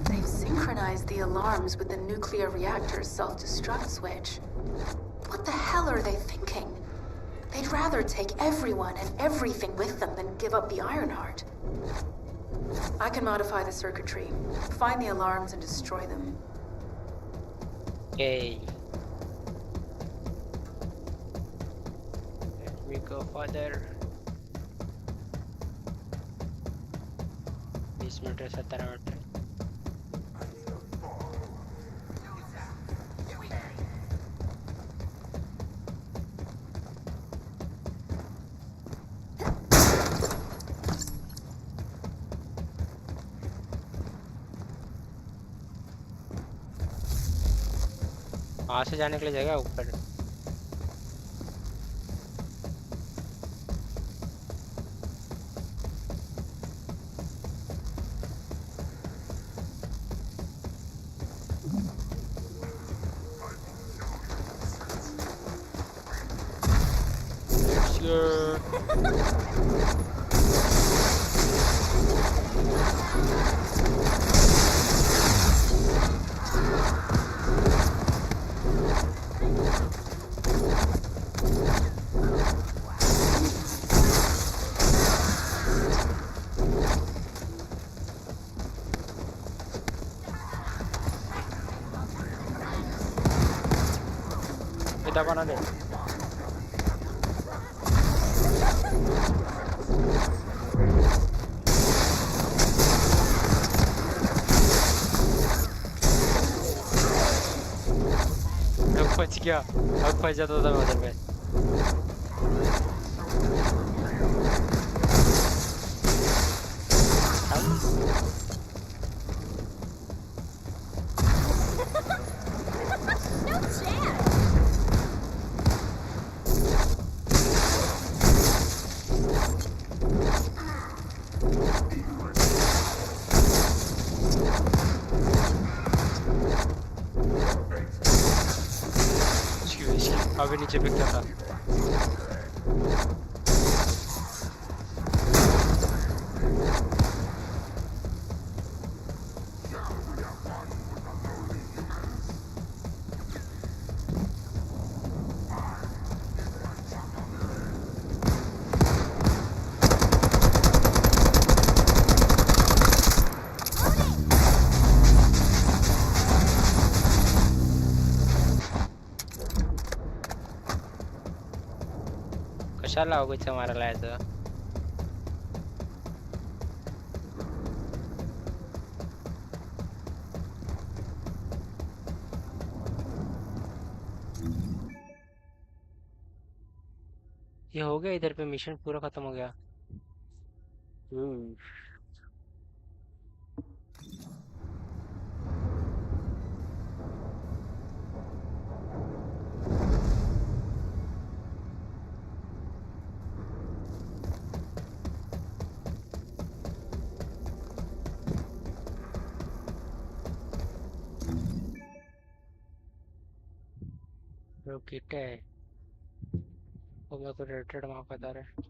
They've synchronized the alarms with the nuclear reactor's self-destruct switch. What the hell are they thinking? They'd rather take everyone and everything with them than give up the Ironheart. I can modify the circuitry, find the alarms and destroy them. Okay. Let me go further. This meter satara meter. वहां से जाने के लिए जगह ऊपर kita mana deh पहुंच गया अब फंस जाता था मैं उधर में अभी नीचे बिकता था कशाला उगाच मारायला यायचं ये हो गया इधर पे मिशन पूरा खत्म हो गया जो किट है वो मेरे को रेटेड वहाँ बता रहे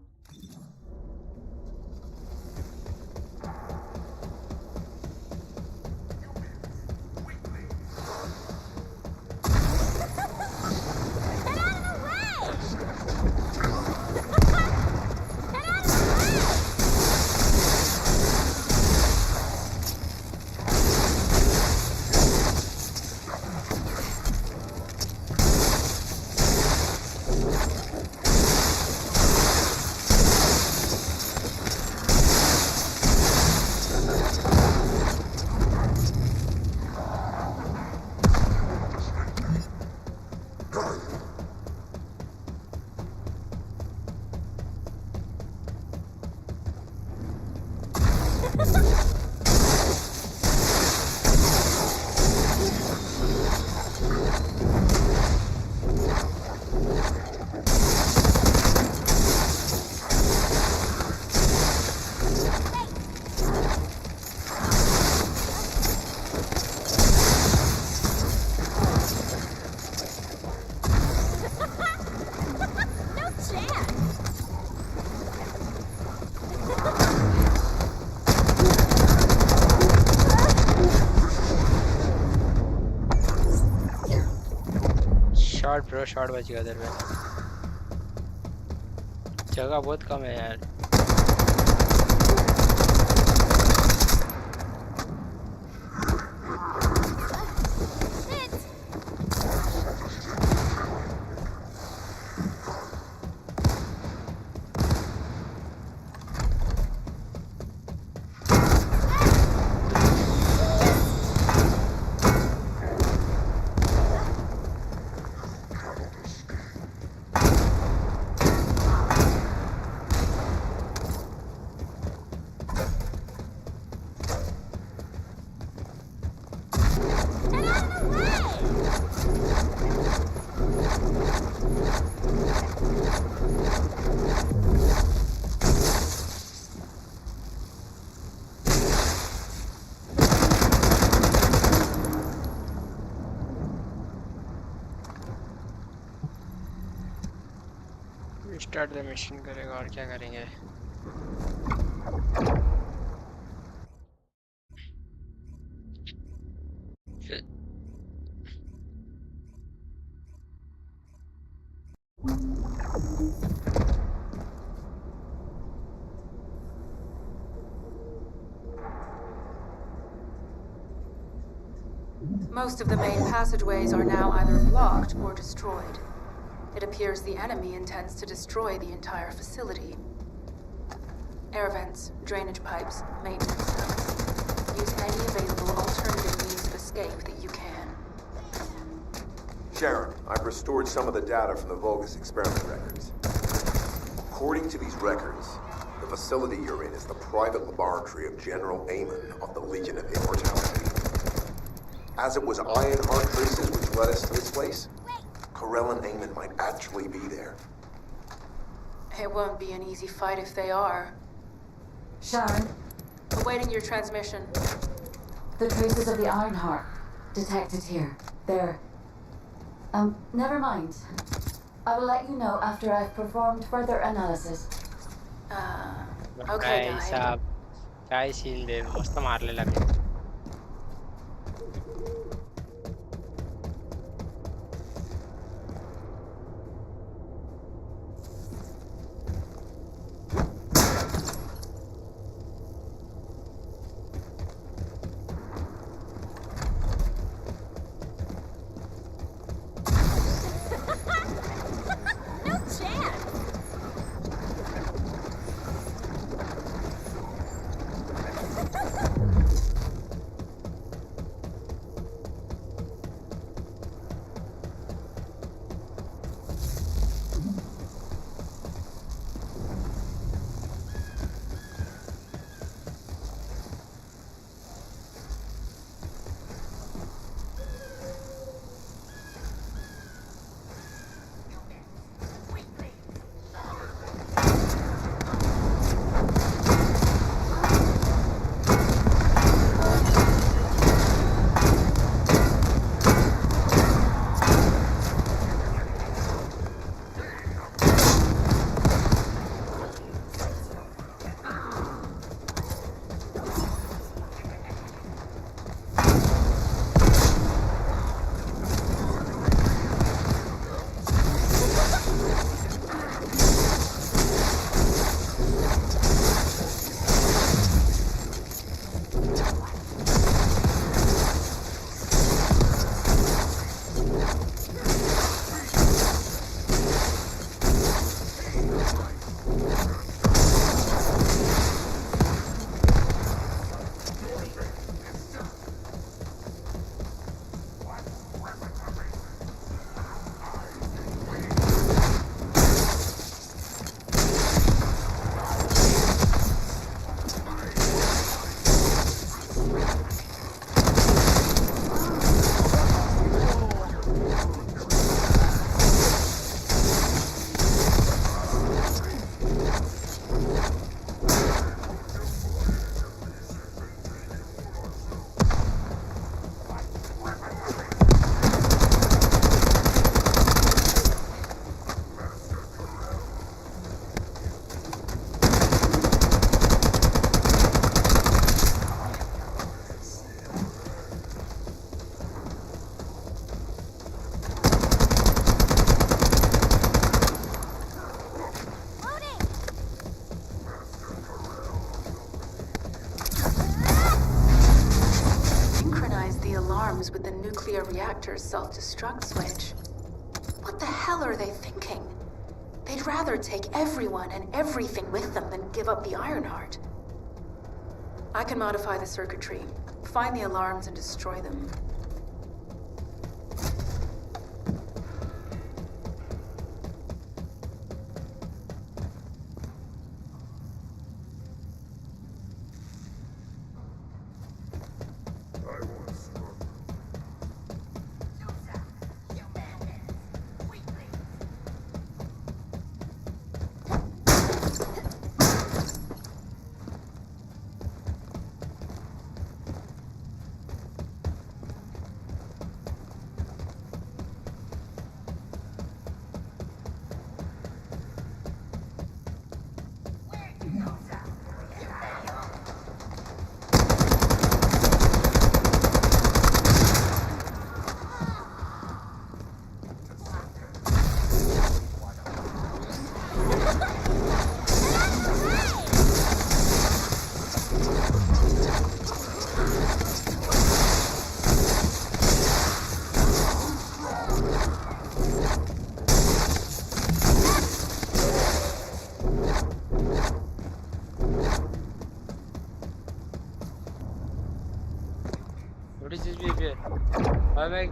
ब्रो शॉट बच गया उधर पे जगह बहुत कम है यार स्टार्ट द मिशन करेगा और क्या करेंगे Most of the main passageways are now either blocked or destroyed. It appears the enemy intends to destroy the entire facility. Air vents, drainage pipes, maintenance tunnels. Use any available alternative means of escape that you can. Sharon, I've restored some of the data from the Vulgus experiment records. According to these records, the facility you're in is the private laboratory of General Amon of the Legion of Immortality. As it was Ironheart traces which led us to this place, Corell and Amon might actually be there. It won't be an easy fight if they are. Sharon, Awaiting your transmission. the traces of the Ironheart detected here. They're... never mind. I will let you know after I've performed further analysis. Okay, भाई साहब क्या ही scene दे मस्त मारने लगे alarms with the nuclear reactor's self-destruct switch. What the hell are they thinking? They'd rather take everyone and everything with them than give up the Ironheart. I can modify the circuitry, find the alarms and destroy them. What is this behavior? Why am I...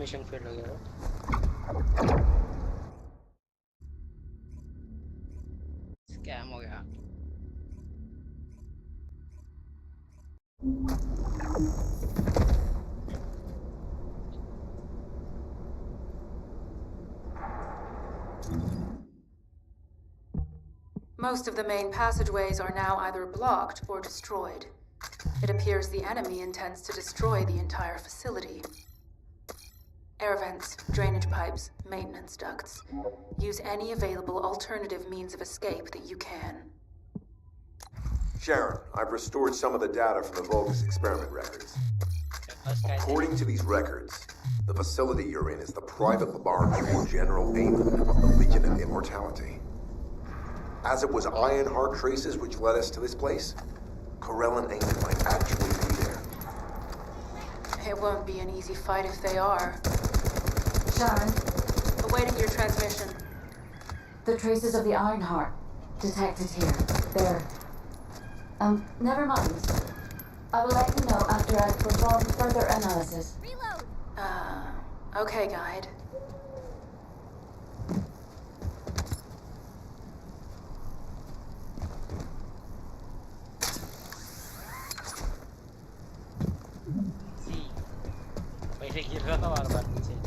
mission fail हो गया scam हो गया Most of the main passageways are now either blocked or destroyed. It appears the enemy intends to destroy the entire facility. Air vents, drainage pipes, maintenance ducts. Use any available alternative means of escape that you can. Sharon, I've restored some of the data from the Vulgus experiment records. According to these records, the facility you're in is the private laboratory of General Amon of the Legion of Immortality. As it was Ironheart traces which led us to this place, Corell and Amon might actually be there. It won't be an easy fight if they are. Sharon, Awaiting your transmission. the traces of the Ironheart detected here. They're... never mind. I will let you know after I've performed further analysis. Reload! Okay, guide. पहले गिर रहा था बार-बार नीचे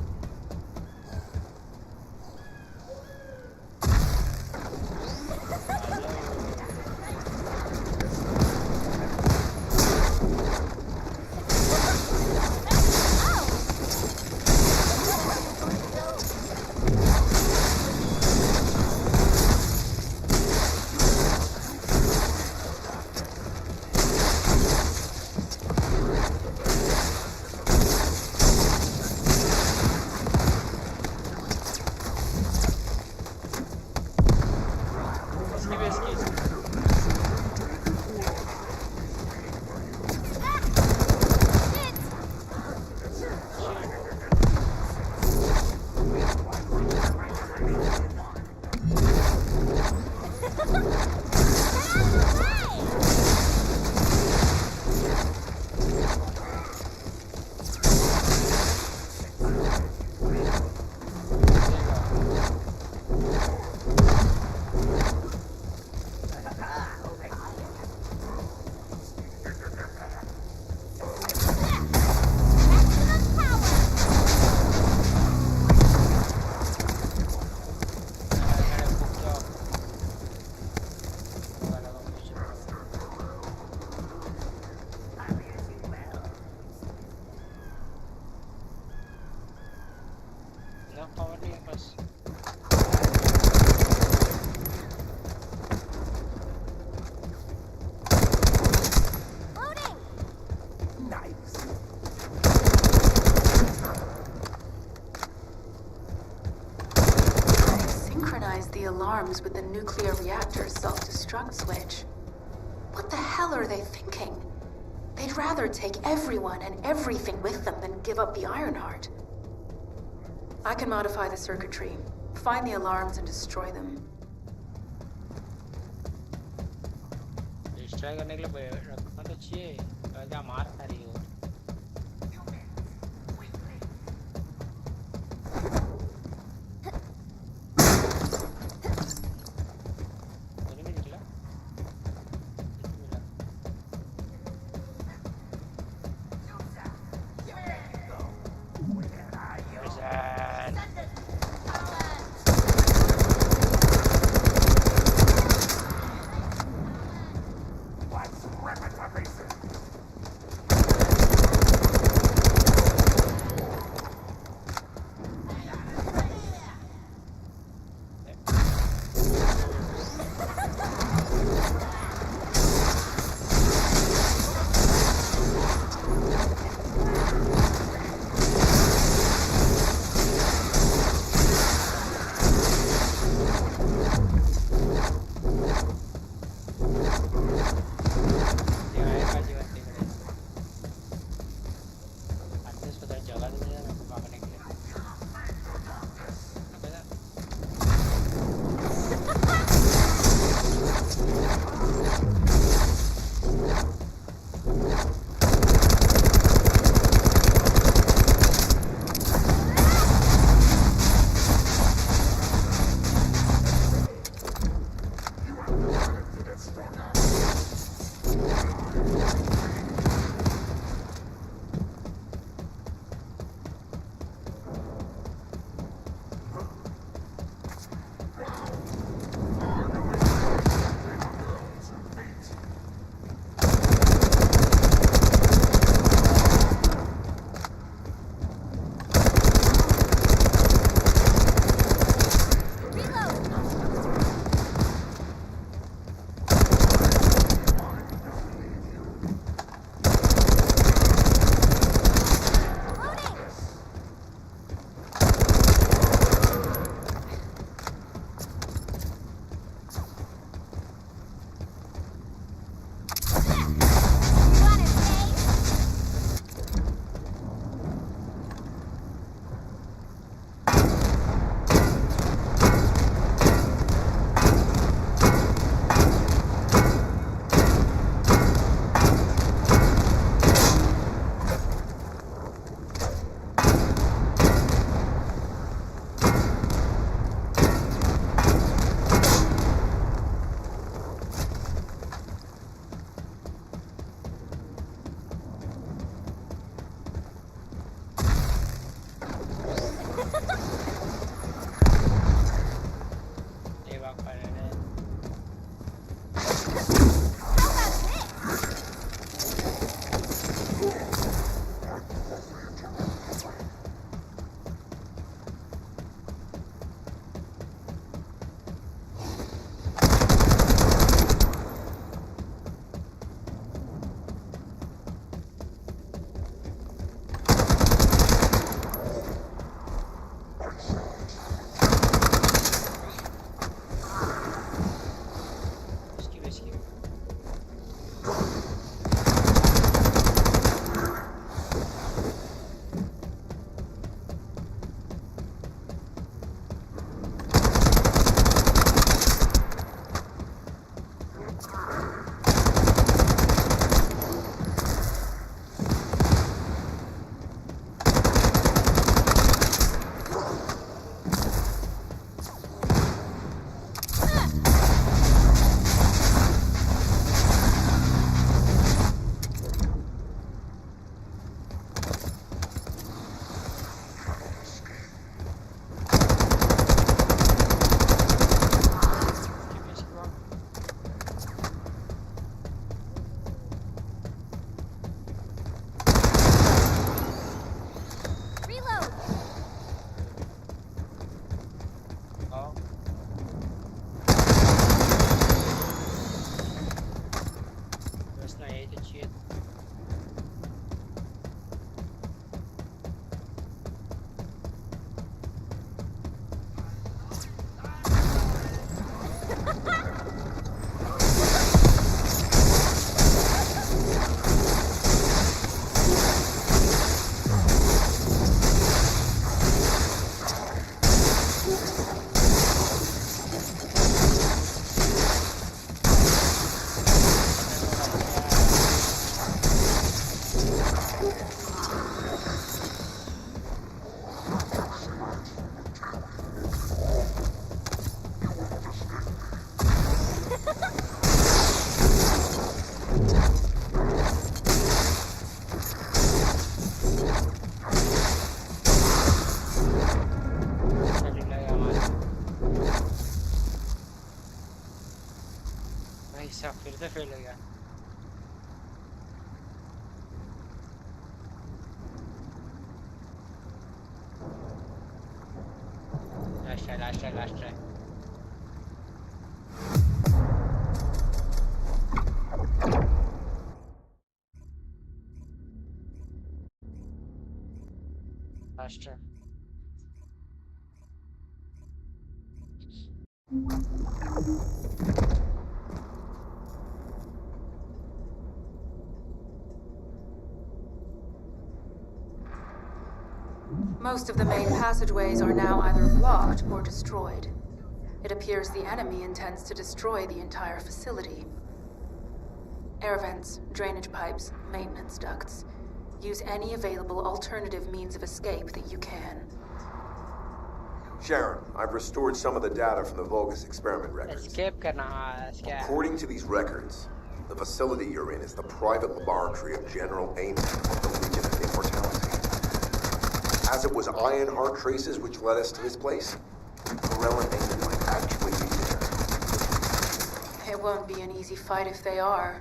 The alarms with the nuclear reactor's self-destruct switch. What the hell are they thinking? They'd rather take everyone and everything with them than give up the Ironheart. I can modify the circuitry, find the alarms and destroy them. Destroy करने के लिए रखना तो चाहिए क्या मारता रही हो ऐसा फिर से फेल हो गया। Last try. Most of the main passageways are now either blocked or destroyed. It appears the enemy intends to destroy the entire facility. Air vents, drainage pipes, maintenance ducts. Use any available alternative means of escape that you can. Sharon, I've restored some of the data from the Vulgus experiment records. Escape करना है। According to these records, the facility you're in is the private laboratory of General Amos of the Legion of Immortality. As it was Ironheart traces which led us to this place, Corell and Amos might actually be there. It won't be an easy fight if they are.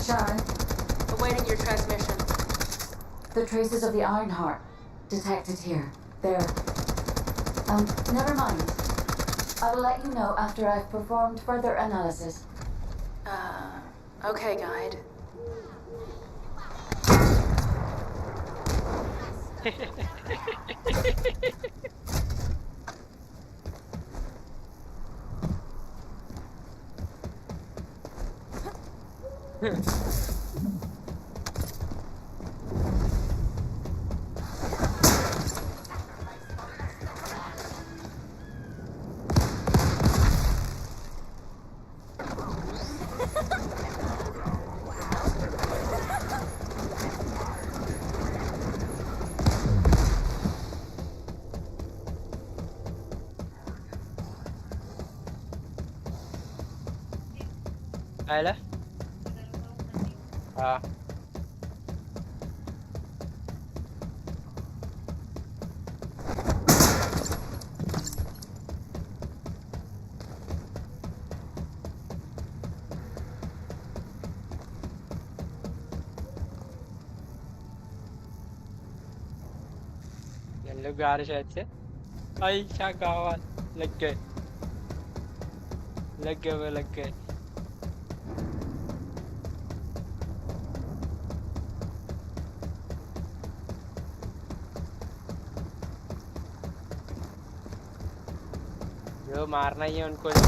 Sharon, Awaiting your transmission. the traces of the Ironheart detected here. They're... never mind. I will let you know after I've performed further analysis. Okay, guide. आयला हाँ ये लोग आ रहे शायद से आई क्या गावाल लग गए वो लग गए जो मारना ही है उनको चल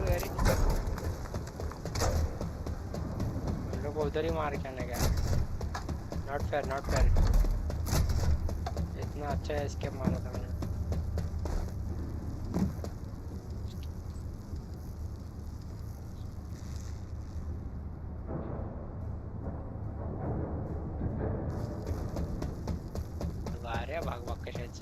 वेरी उन लोग को उधर ही मार के आने का नॉट फेयर इतना अच्छा एस्केप मारा था मैंने भाग के शायद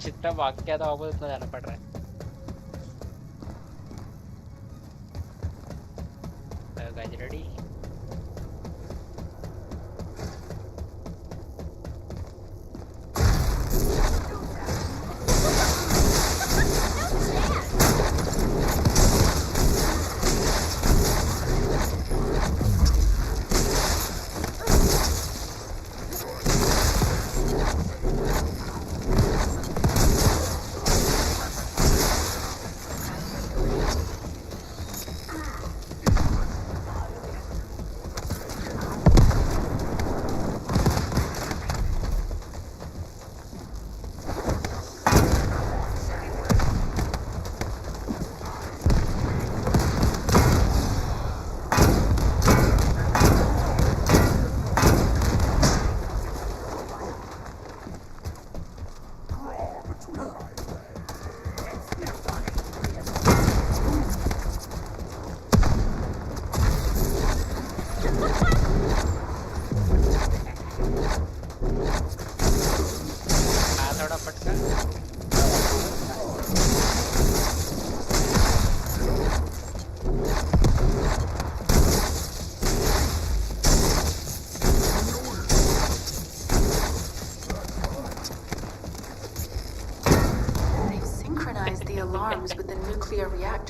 जितना भाग गया था वापस उतना जाना पड़ रहा है guys ready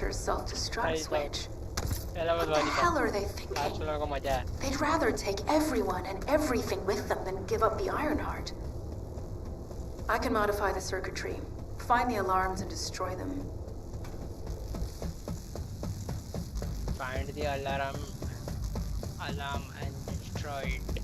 Spectre's self-destruct Ahí está. switch. Era What the bonita. hell are they thinking? Last una como allá. They'd rather take everyone and everything with them than give up the Ironheart. I can modify the circuitry, find the alarms and destroy them. Find the alarm and destroy it.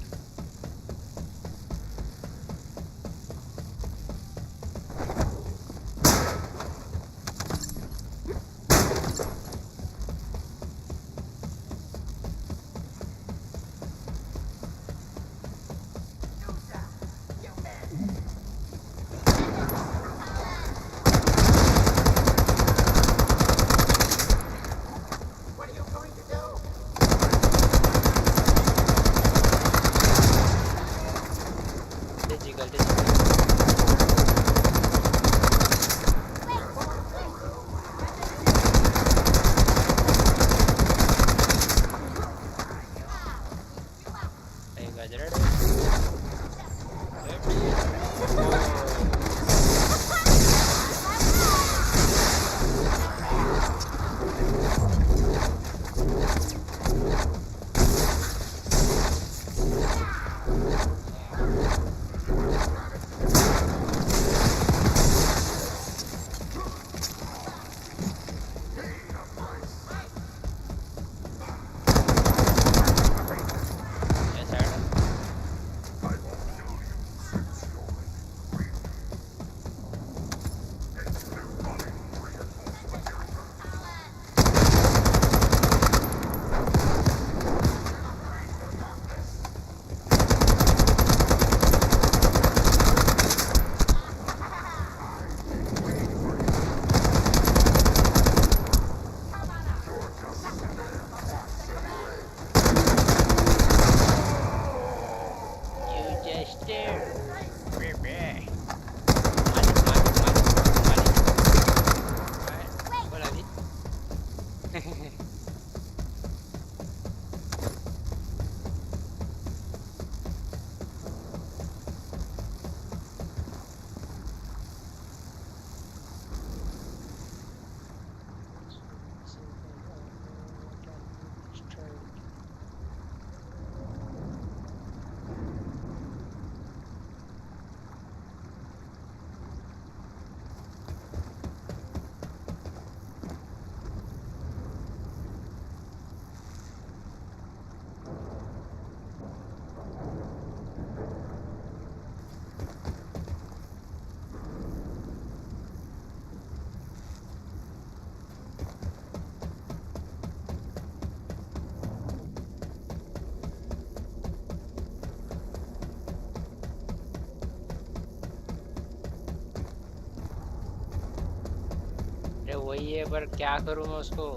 वही है पर क्या करूँ मैं उसको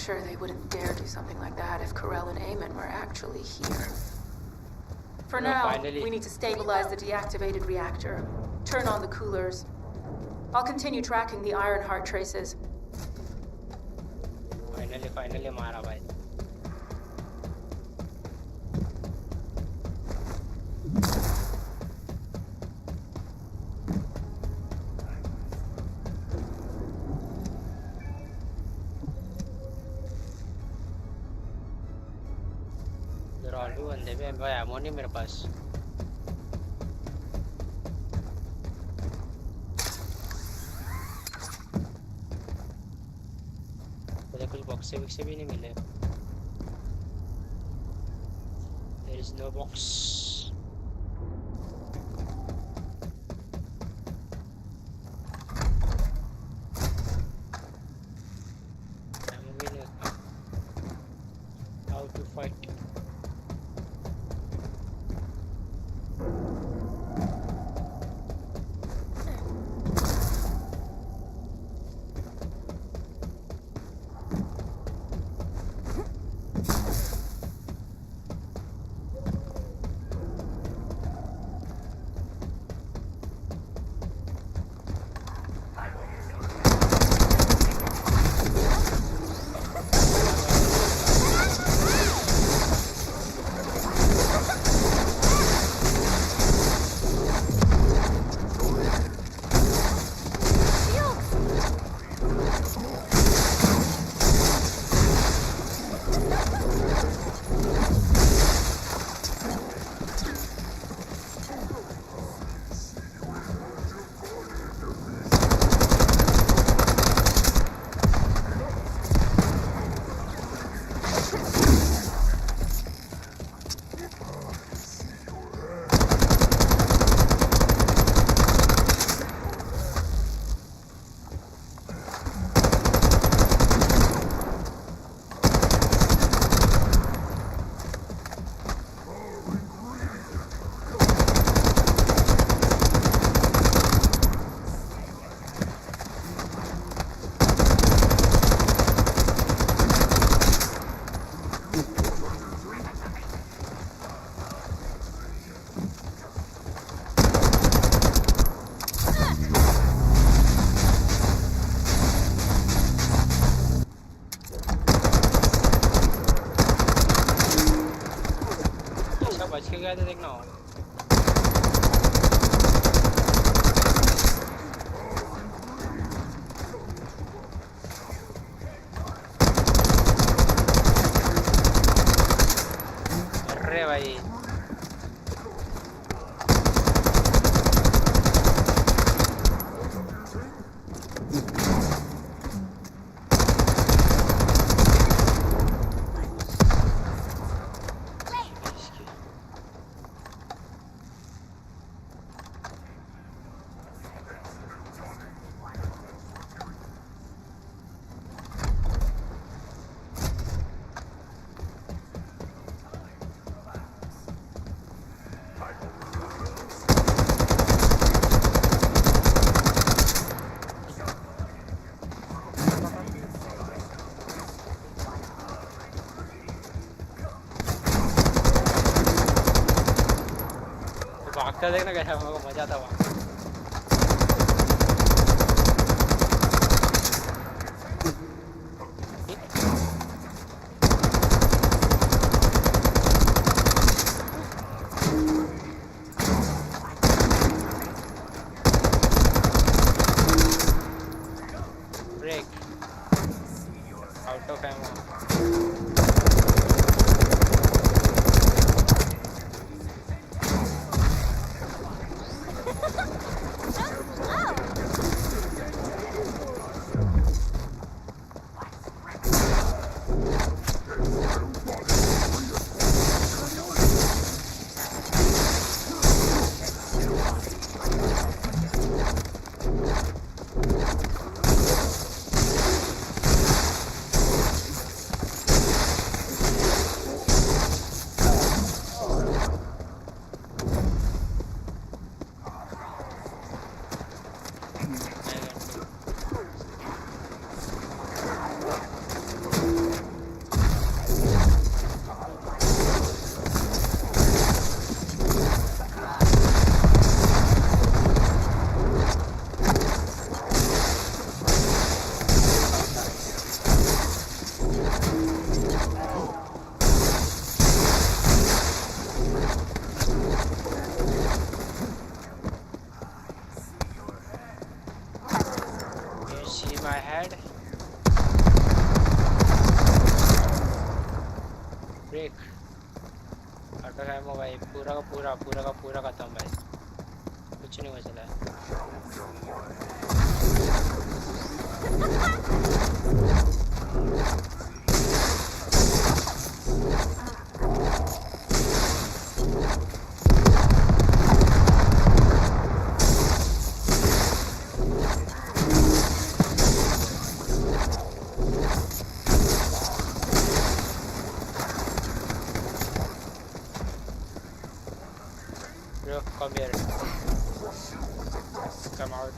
sure they wouldn't dare do something like that if Corell and Eamon were actually here. For now, we need to stabilize the deactivated reactor, turn on the coolers. I'll continue tracking the Ironheart traces. Finally मारा भाई. और भी बंदे भी हैं भाई, ammo नहीं मेरे पास. मुझे कुछ बॉक्स विक्से भी नहीं मिले. There is no box. Ammo भी नहीं था. How to fight? गया तो देखना हो. अरे भाई भागता देखना कैसा मजा था वहाँ. Break. Out of ammo. my head. Break. अटक एमो भाई पूरा का पूरा खत्म भाई कुछ नहीं बचा है Come here. Come out.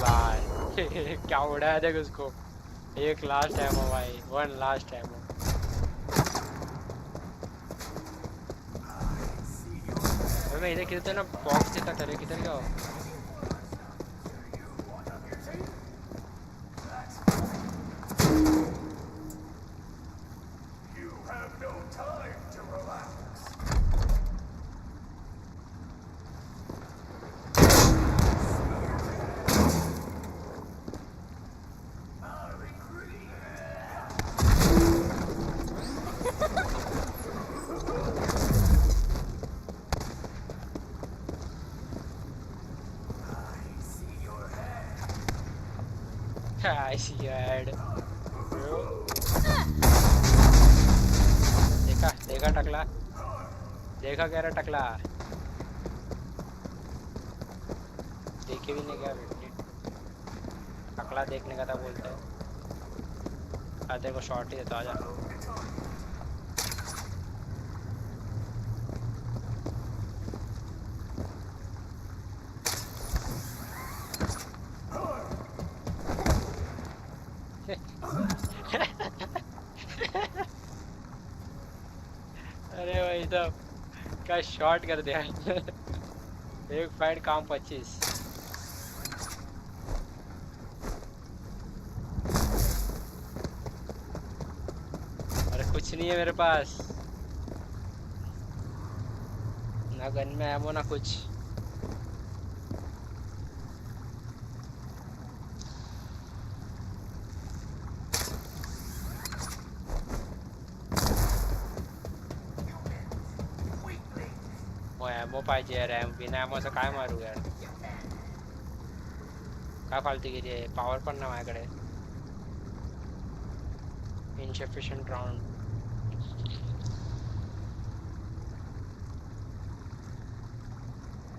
Bye. क्या उड़ाया देख उसको एक लास्ट एमो भाई वन लास्ट एमो मैं इधर किधर ना बॉक्स देता करे किधर गया I see your head. देखा टकला देखा कह रहा टकला देखे भी नहीं क्या टकला देखने का था बोलते हैं आधे को शॉट ही देता आजा अरे भाई साहब क्या शॉट कर दिया एक फाइट काम 25 अरे कुछ नहीं है मेरे पास ना गन में एमो ना कुछ एमो पाहिजे यार बिना एमोचं काय मारू यार काय फालतूगिरी आहे पावर पण नाही माझ्याकडे इनसफिशियंट राउंड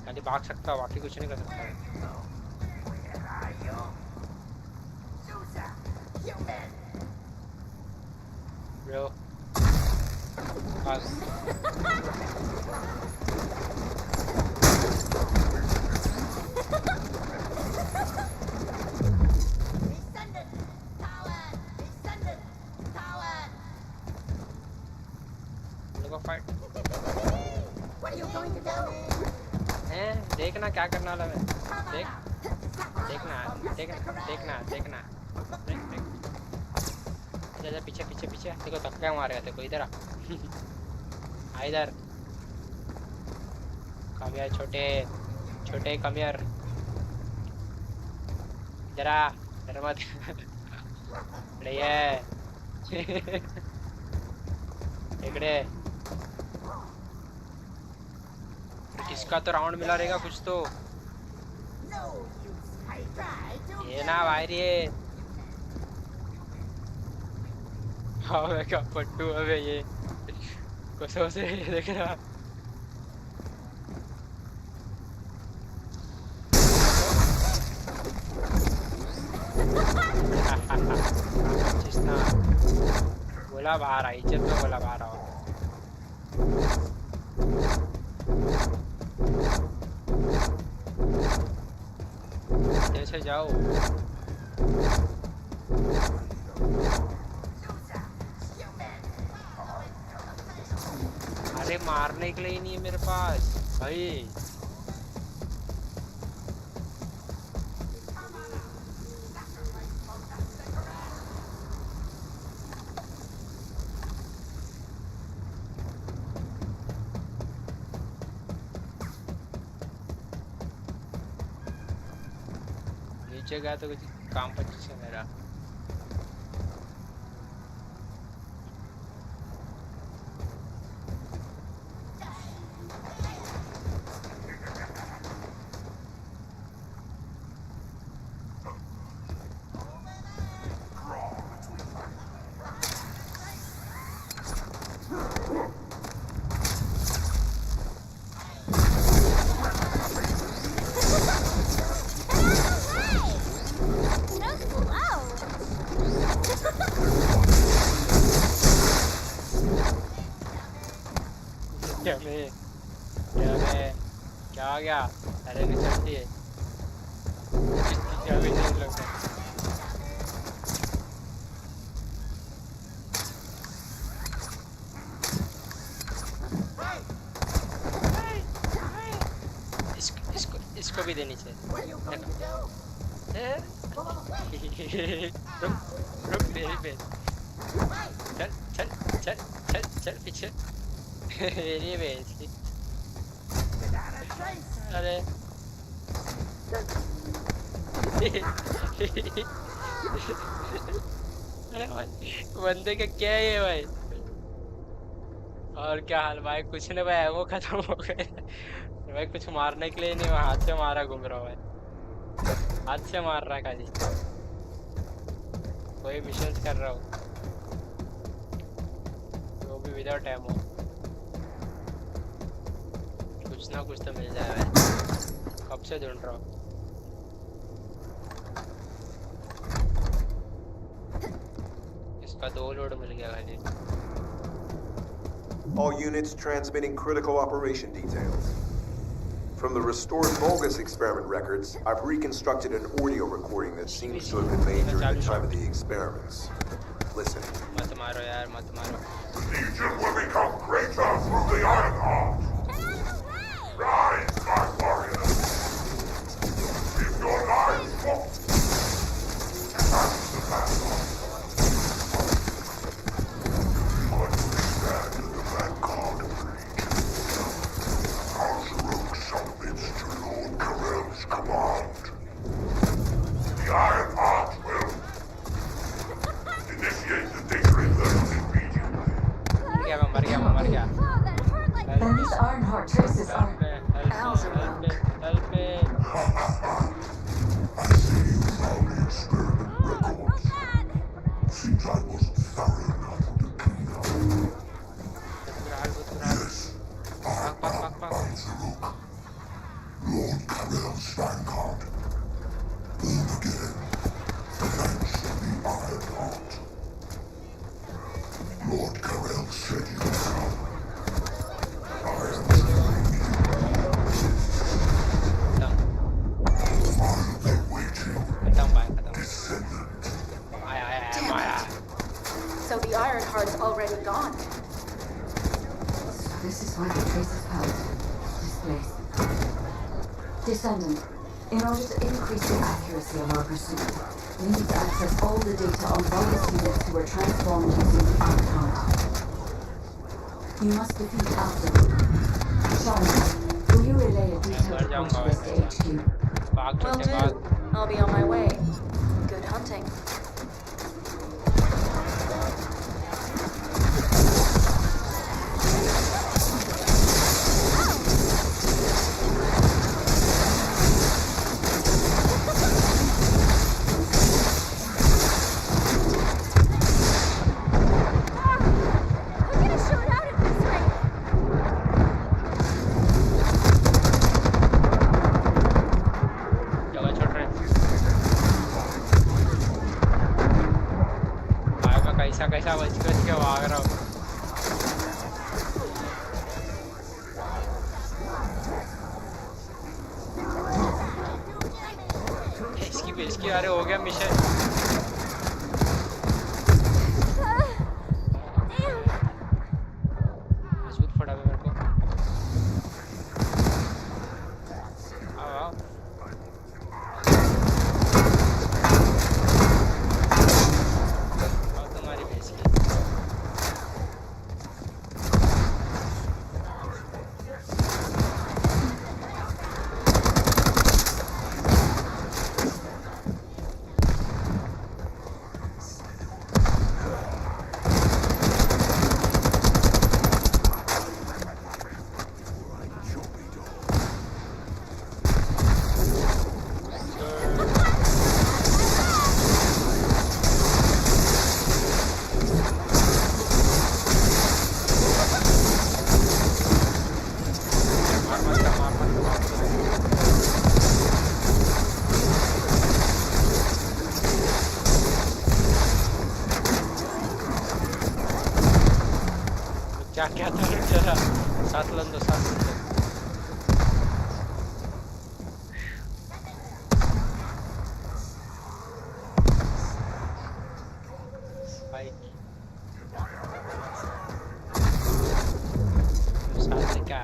खाली भाग सकता बाकी कुछ नहीं कर सकता ब्रो देखना क्या करना वाला है देख देखना देख पीछे देखो धक्का मारेगा देखो इधर आ इधर कमियार छोटे कमियार जरा मत इकडे इसका तो राउंड मिला रहेगा कुछ तो ये ना भाई रे हाँ क्या पट्टू अबे ये कसम से देख रहा बोला बाहर आई इज्जत में बोला बाहर आओ जैसे जाओ अरे मारने के लिए ही नहीं है मेरे पास भाई नीचे गया तो कुछ काम पर से मेरा क्या आ गया अरे नहीं चलती है क्या भी नहीं लगता इसको भी देनी चाहिए रुक मेरी पे चल चल चल चल चल पीछे मेरी बेस की अरे अरे बंदे का क्या है ये भाई और क्या हाल भाई कुछ नहीं भाई वो खत्म हो गए भाई कुछ मारने के लिए नहीं मैं हाथ से मारा घूम रहा हूँ भाई हाथ से मार रहा खाली कोई मिशन कर रहा हूँ वो भी विदाउट एमो कुछ ना कुछ तो मिल जाए भाई कब से ढूंढ रहा हूँ इसका 2 लोड मिल गया खाली All units transmitting critical operation details. From the restored Vulgus experiment records, I've reconstructed an audio recording that seems to have been made during the time of the experiments. Listen. मत मारो यार मत मारो Legion will become greater through the Iron Heart. Rise, my warriors. If your lives won't. That's the battle. Command. The Iron Heart will initiate the Daybreak level immediately. मर गया Then these Iron Heart traces are help me I see you found the experiment records. Seems I wasn't thorough enough with the cleanup. Yes, Lord Karel's vanguard. Born again, thanks to the Iron Heart. Lord Karel said you would come. I am telling you. I've been waiting. Descendant. So the Iron Heart's already gone. So this is why the traces held this place. Descendant, in order to increase the accuracy of our pursuit, we need to access all the data on Vulgus units who were transformed using the Iron Heart. You must defeat Alpha. Sean, will you relay a detailed report to us to HQ? Will do. I'll be on my way. Good hunting. कैसा बच के भाग रहा हूँ इसकी अरे हो गया मिशन मजबूत पड़ा मेरे को आओ तुम्हारी भेज की क्या क्या था चला साथ लन दो भाई साथ में क्या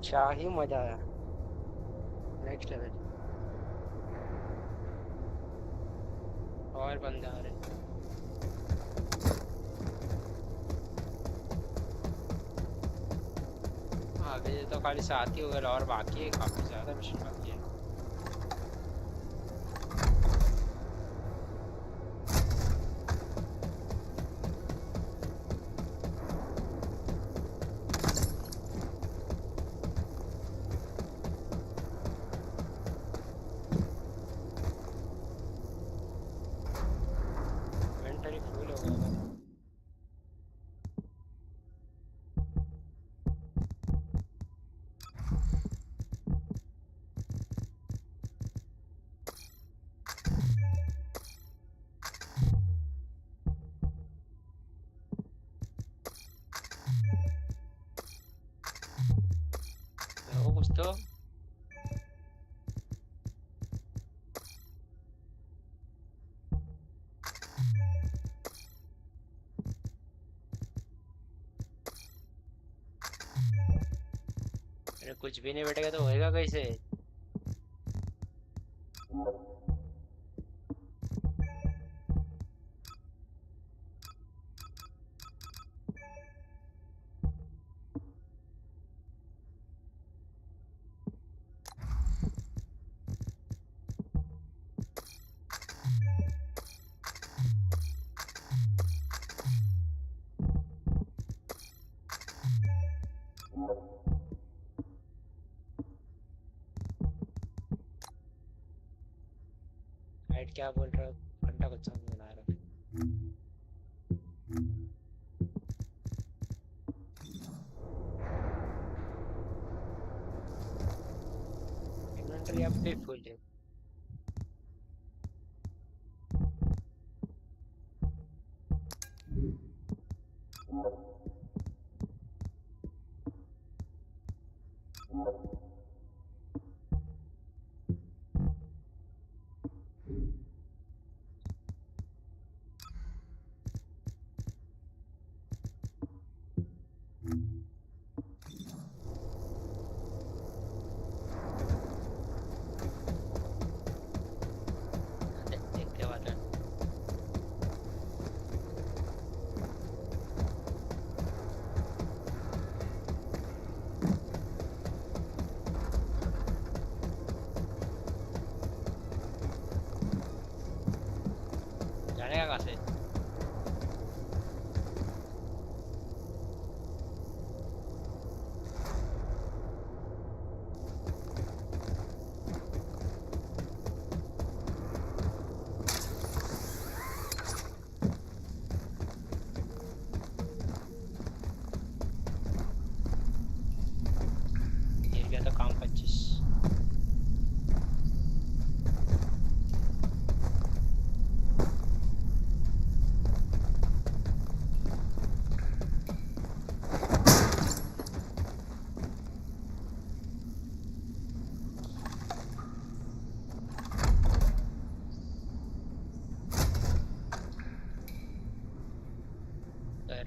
क्या ही मजा आया नेक्स्ट लेवल और बंदे आ रहे आगे तो खाली साथ ही हो गए और बाकी है काफी ज्यादा मिशन बाकी है तो कुछ भी नहीं बैठेगा तो होएगा कैसे क्या बोल रहा है घंटा कुछ समझ में आ रहा इन्वेंटरी अब भी फुल है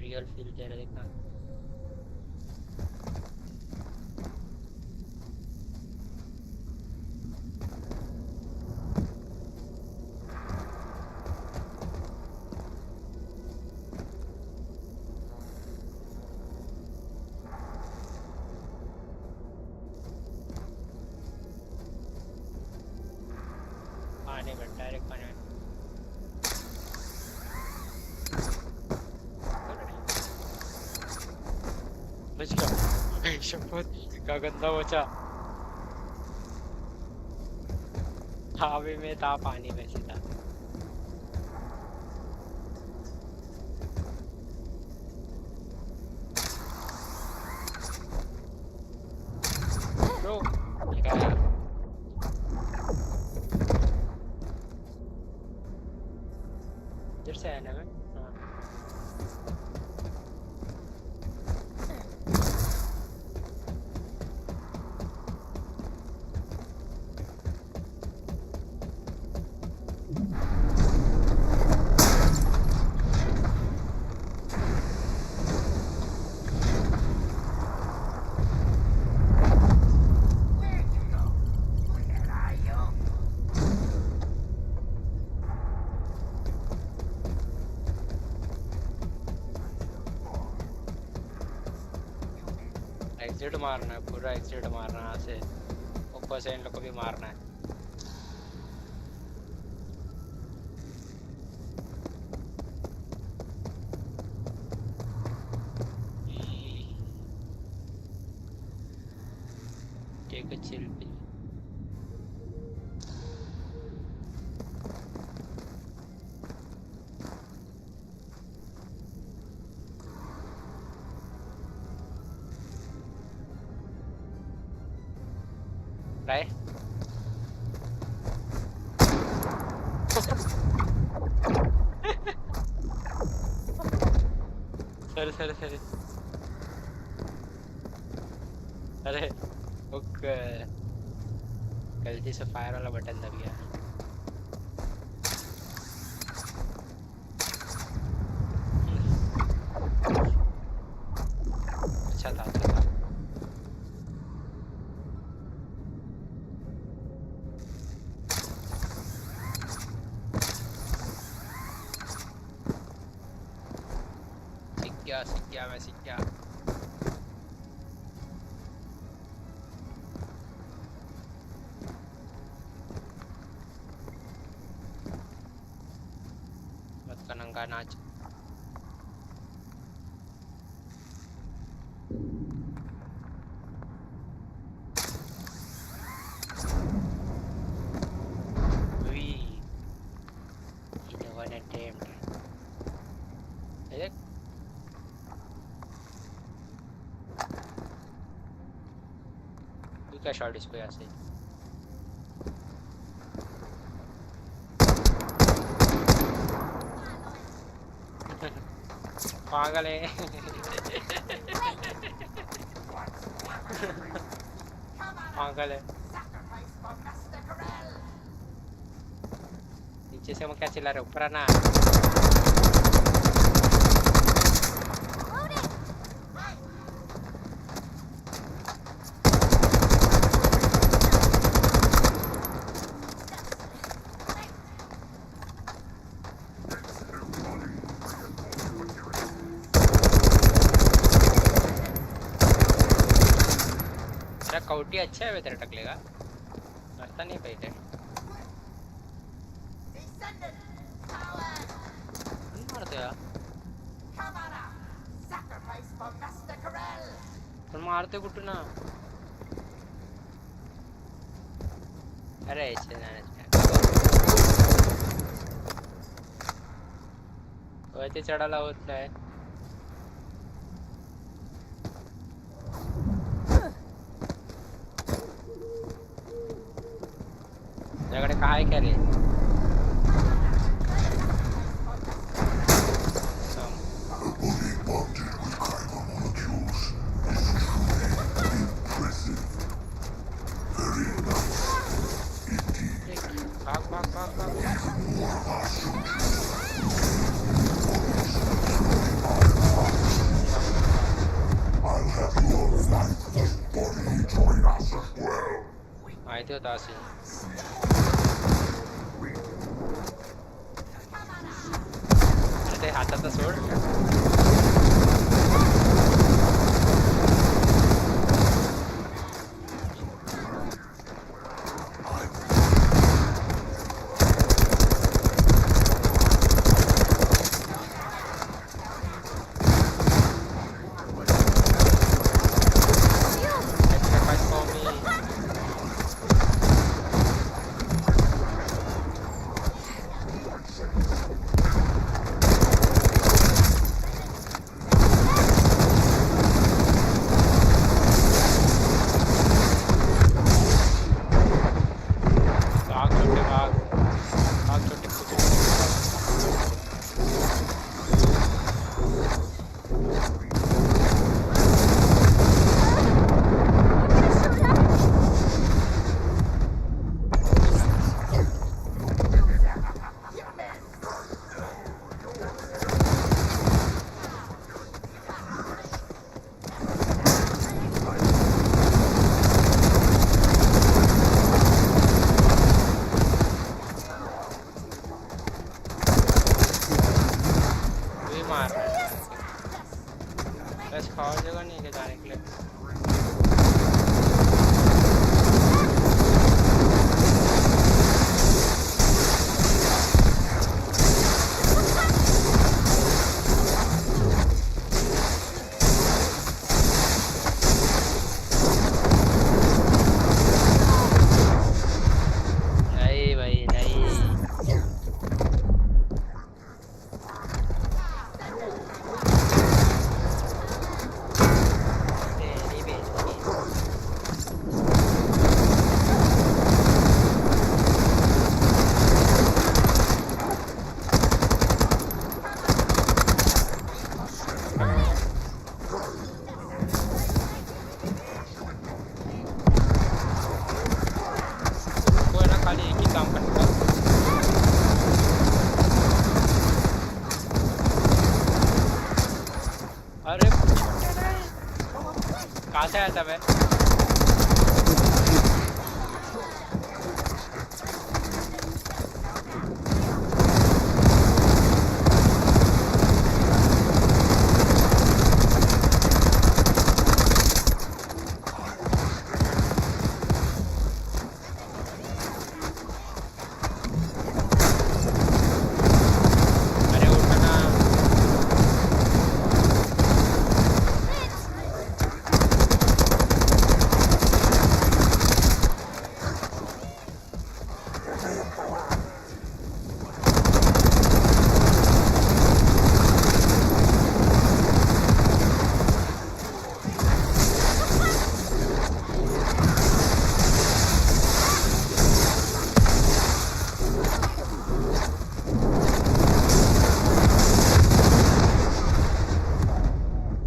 रियल फील दे रहा देखना पानी में डायरेक्ट पानी में बच गया शपथ का गंदा बचा हवा में था पानी में सीधा ब्रो क्या इधर से आया ना मैं हाँ एग्जिट मारना है पूरा एग्जिट मारना है यहाँ से ऊपर से इन लोग को भी मारना है take a chill pill Right? sorry. अरे ओके गलती से फायर वाला बटन दब गया अच्छा था सीख गया मत का नंगा नाच क्या शॉट इसको यहाँ से पागल है पागल है नीचे से हम क्या चिल्ला रहे ऊपर आना कौटी अच्छा है तेरा टकलेगा मरता नहीं पहले नहीं मारते यार पण मारते कुठं ना अरे वरती चढायला होत नाही त्याकडे काय क्या रे भाग होता असेल. अरे ते हाताचं सोड. Sacrifice for me. भाग छोटे भाग. भाग छोटे कुछ. भी मार रहा है. बस और जगह नहीं है जाने के लिए. नहीं भाई नहीं. तेरी बेइज्जती. वो है ना खाली एक ही काम करता है. अरे कहाँ से आया था मैं? अरे उठना.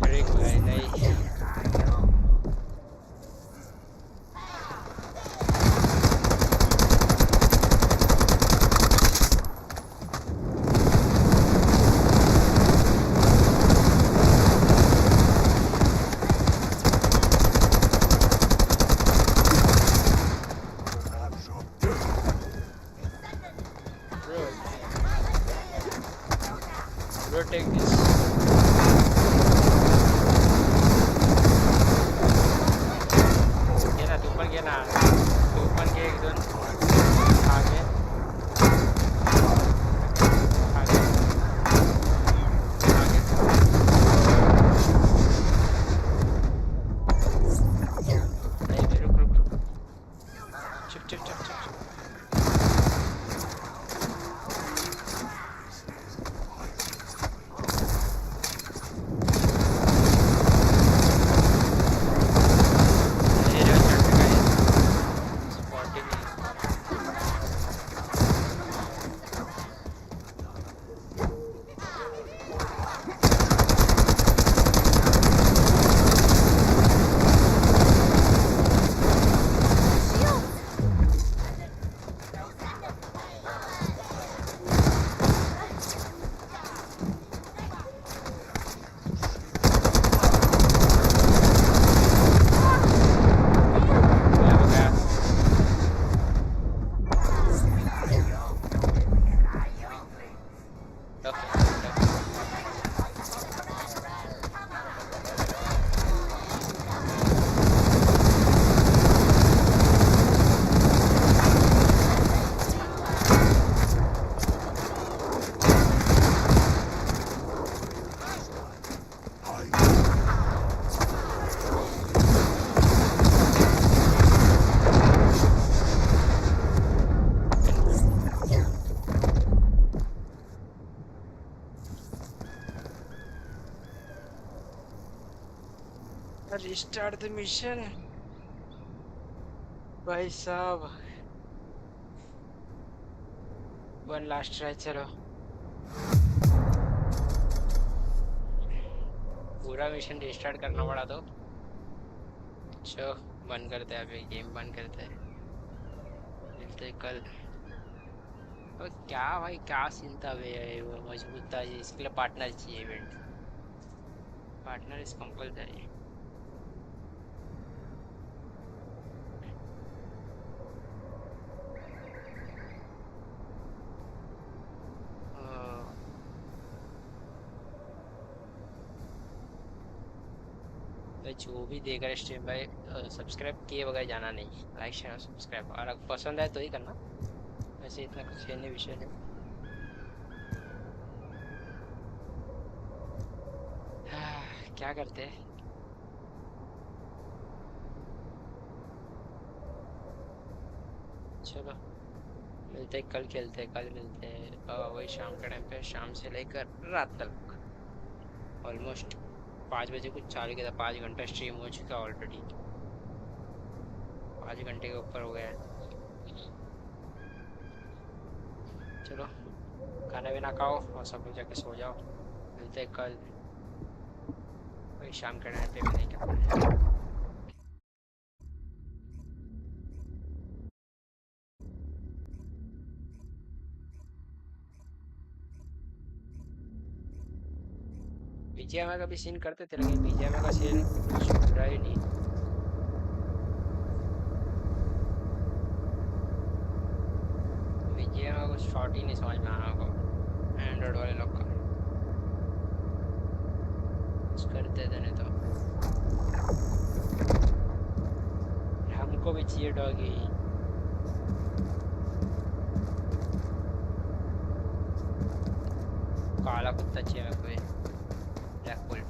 अरे भाई नहीं. Bro, take this. घे ना तू पण घे ना. तू पण घे एक दोन. आगे आगे आगे. नहीं बे, रुक रुक रुक. चुप चुप चुप चुप चुप. Restart the mission. भाई साहब, वन लास्ट ट्राई, चलो पूरा मिशन रिस्टार्ट करना पड़ा तो चलो बंद करते हैं, अभी गेम बंद करते हैं, मिलते हैं कल। और क्या भाई, क्या सीन था भाई, वो मजबूत था, इसके लिए पार्टनर चाहिए, इवेंट पार्टनर इज कंपल्सरी। भाई जो भी देख रहे स्ट्रीम भाई, सब्सक्राइब किए बगैर जाना नहीं, लाइक शेयर सब्सक्राइब, और अगर पसंद आए तो ही करना, वैसे इतना कुछ है नहीं, विषय नहीं। क्या करते हैं, चलो मिलते हैं कल, खेलते हैं कल, मिलते हैं वही शाम के टाइम पे, शाम से लेकर रात तक, ऑलमोस्ट 5 बजे कुछ चालू किया था, 5 घंटा स्ट्रीम हो चुका ऑलरेडी, 5 घंटे के ऊपर हो गया है। चलो खाना भी ना खाओ और सब लोग जाके सो जाओ, मिलते हैं कल वही शाम के टाइम पे, भी नहीं करना। बीजीएमआई का भी सीन करते थे, लेकिन बीजीएमआई का सीन कुछ बुरा ही नहीं। बीजीएमआई को शॉर्ट ही नहीं समझ में आना होगा एंड्रॉइड वाले लोग का, कुछ करते थे नहीं तो। हमको भी चाहिए डॉगी, काला कुत्ता चाहिए मेरे को, ब्लैक वुल्फ।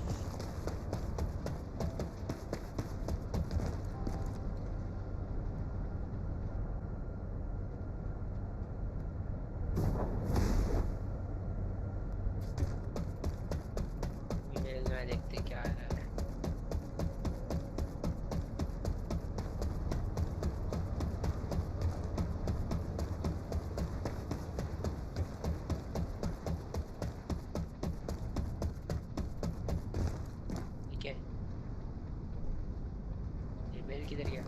मेल में देखते क्या है। ठीक है, ये मेल किधर गया?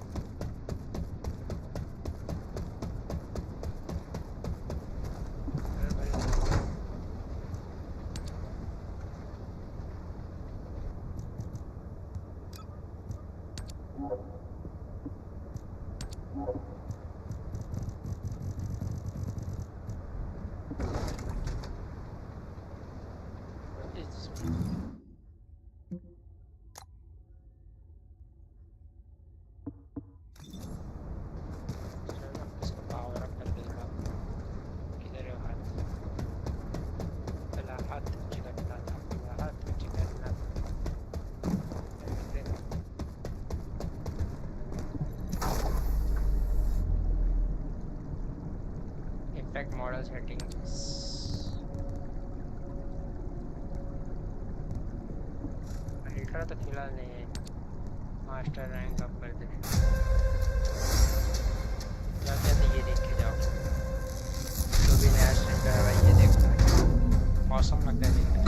Impact model settings. अल्ट्रा तो फिलहाल नहीं है, मास्टर रैंक अप कर दे, जाते तो ये देख के जाओ, जो भी नया स्ट्रीम है भाई ये देखो, मौसम लगता है देखने।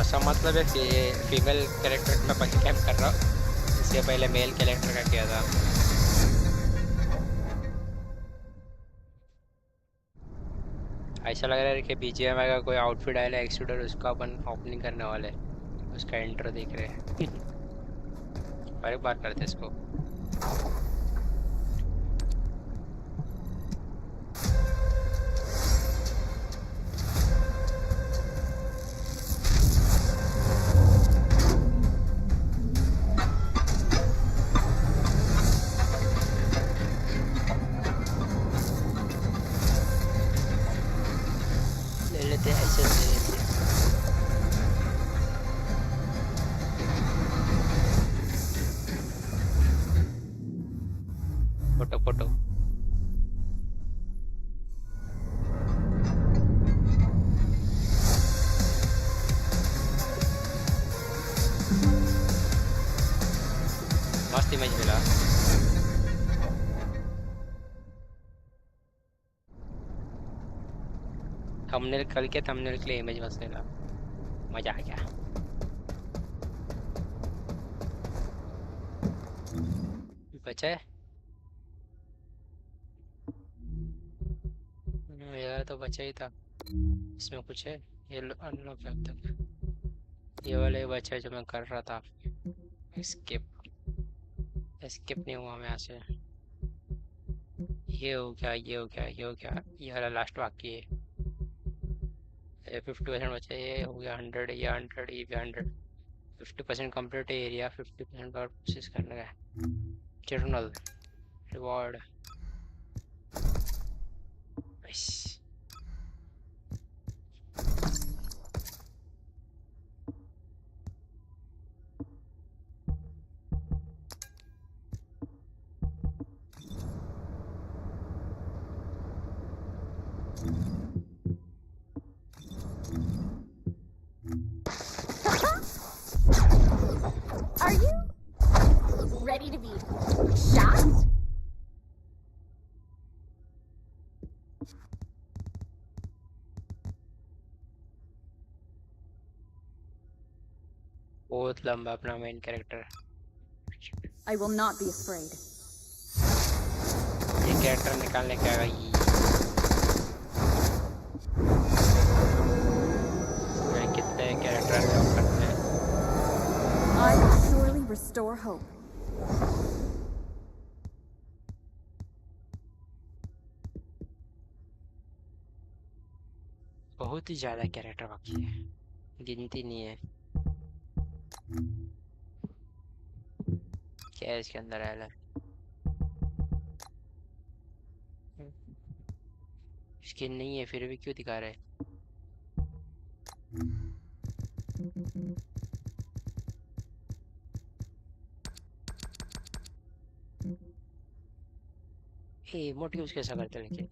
ऐसा मतलब है कि फीमेल कैरेक्टर का बंद कैम्प कर रहा हूँ, इससे पहले मेल कैरेक्टर का किया था। ऐसा लग रहा है कि बीजीएमआई का कोई आउटफिट आया है एक्सट्रूडर, उसका अपन ओपनिंग करने वाले, उसका इंट्रो देख रहे हैं। और एक बार करते इसको। फोटो फोटो मस्त इमेज मिला। थंबनेल कल के थंबनेल के लिए इमेज मस्त मिला, मजा आ गया। बचा है यार, तो बचा ही था। इसमें कुछ है? ये अनलॉक है अब तक। ये वाला ही बचा है जो मैं कर रहा था। एस्केप एस्केप नहीं हुआ मैं यहाँ से। ये हो गया, ये हो गया, ये हो गया, ये वाला लास्ट बाकी है। 50% बचा है, ये हो गया 100, ये 100, ये भी 100। 50% कंप्लीट एरिया, 50% और कोशिश करने का। Journal reward nice. Are you ready to be shot? बहुत लंबा अपना main character. I will not be afraid. ये कैरेक्टर निकालने का ये कितने कैरेक्टर अनलॉक करते हैं। I will surely restore hope. बहुत ही ज्यादा कैरेक्टर बाकी है, गिनती नहीं है। क्या है इसके अंदर है? स्किन नहीं है फिर भी क्यों दिखा रहे? ए मोट यूज कैसा करते हैं लेकिन?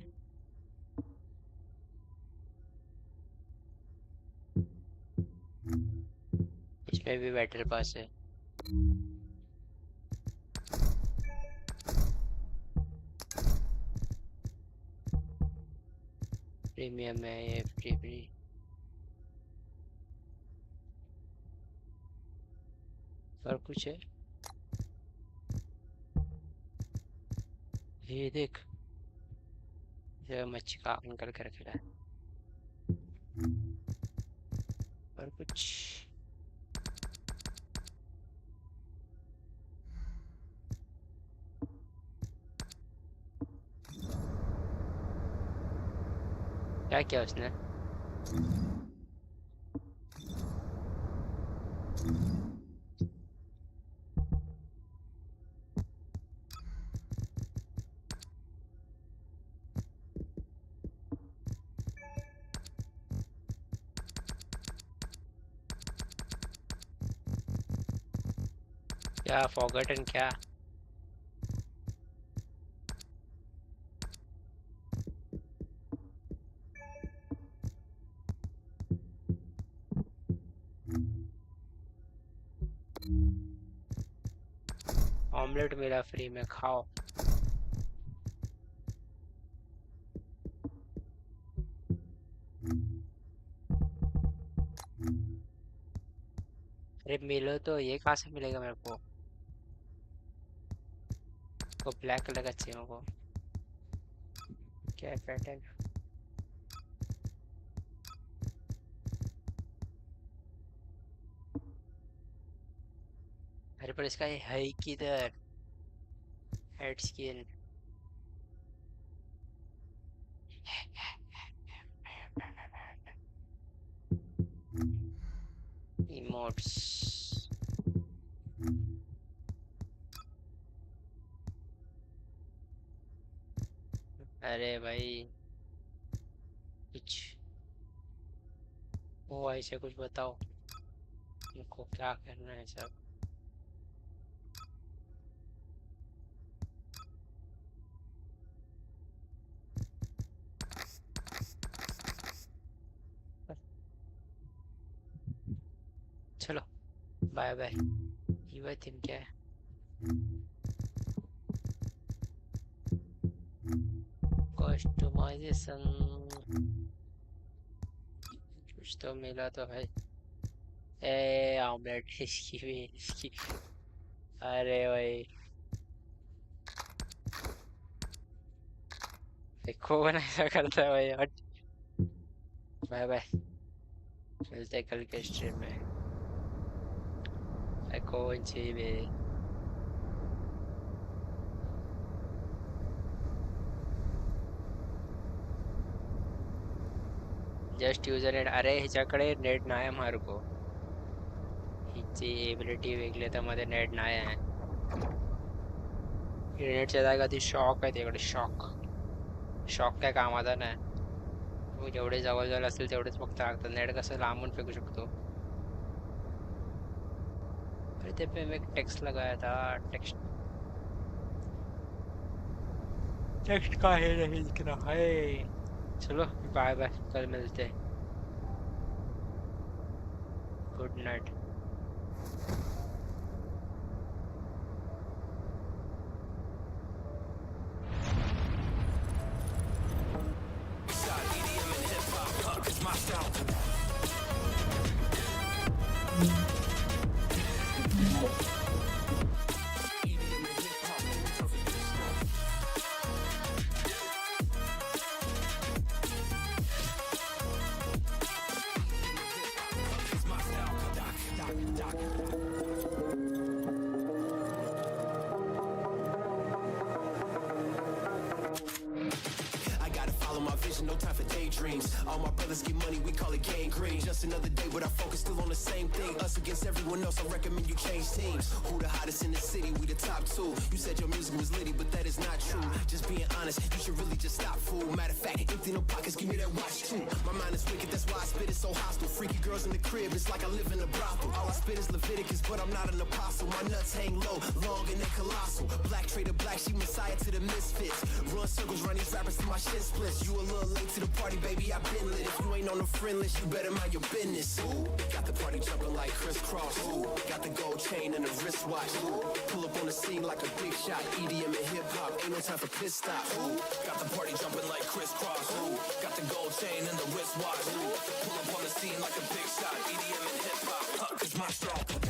इसमें भी बैटरी पास है। प्रीमियम है ये, फ्री फ्री। और कुछ है? ये देख, ये मच्छी का निकल कर रखा है। और कुछ क्या किया उसने? क्या फॉरगॉटन क्या? ऑमलेट मिला फ्री में, खाओ। अरे मिलो तो ये कहाँ से मिलेगा मेरे को? वो ब्लैक कलर का चाहिए मेरे को। क्या है पैटर्न? अरे पर इसका ये है ही किधर? Head skin emotes. अरे भाई कुछ वो ऐसे कुछ बताओ, इनको क्या करना है सब। बाय बाय ये थीम क्या है कस्टमाइजेशन कुछ तो मिला तो है ए ऑमलेट इसकी अरे भाई कौन ऐसा करता है भाई हट बाय बाय मिलते हैं कल के स्ट्रीम में कौन सी भी जस्ट यूजर नेट अरे ह्याच्याकडे नेट नाही आहे मार्को हिची एबिलिटी वेगळी तर मध्ये नेट नाही आहे इंटरनेटच्या जागा ती शॉक आहे तिकडे शॉक शॉक काय कामाचा नाही जेवढे जवळ जवळ असतील तेवढेच फक्त लागतात नेट कसं लांबून फेकू शकतो अरे ते पे मैं टेक्स्ट लगाया था टेक्स्ट टेक्स्ट का है नहीं दिख रहा है चलो बाय बाय कल मिलते हैं good night No time for daydreams. All my brothers get money, we call it gangrene. Just another day, but our focus still on the same thing. Us against everyone else, I recommend you change teams. Who the hottest in the city? We the top two. You said your music was litty, but that is not true. Just being honest, you should really just stop, fool. Matter of fact, empty no pockets, give me that watch too. My mind is wicked, that's why I spit it so hostile. Freaky girls in the crib, it's like I live in a brothel. All I spit is Leviticus, but I'm not an apostle. My nuts hang low, long and they colossal. Black trader black, she messiah to the misfits. Run circles, run these rappers to my shit splits. You a little late to the party, baby, I've been lit. If you ain't on the friend list, you better mind your business. Ooh, got the party jumping like crisscross. Ooh, got the gold chain and the wristwatch. Ooh, pull up on the scene like a big shot. EDM and hip hop, ain't no time for pit stops. Ooh, got the party jumping like crisscross. Ooh, got the gold chain and the wristwatch. Ooh, pull up on the scene like a big shot. EDM and hip hop, cause my strong.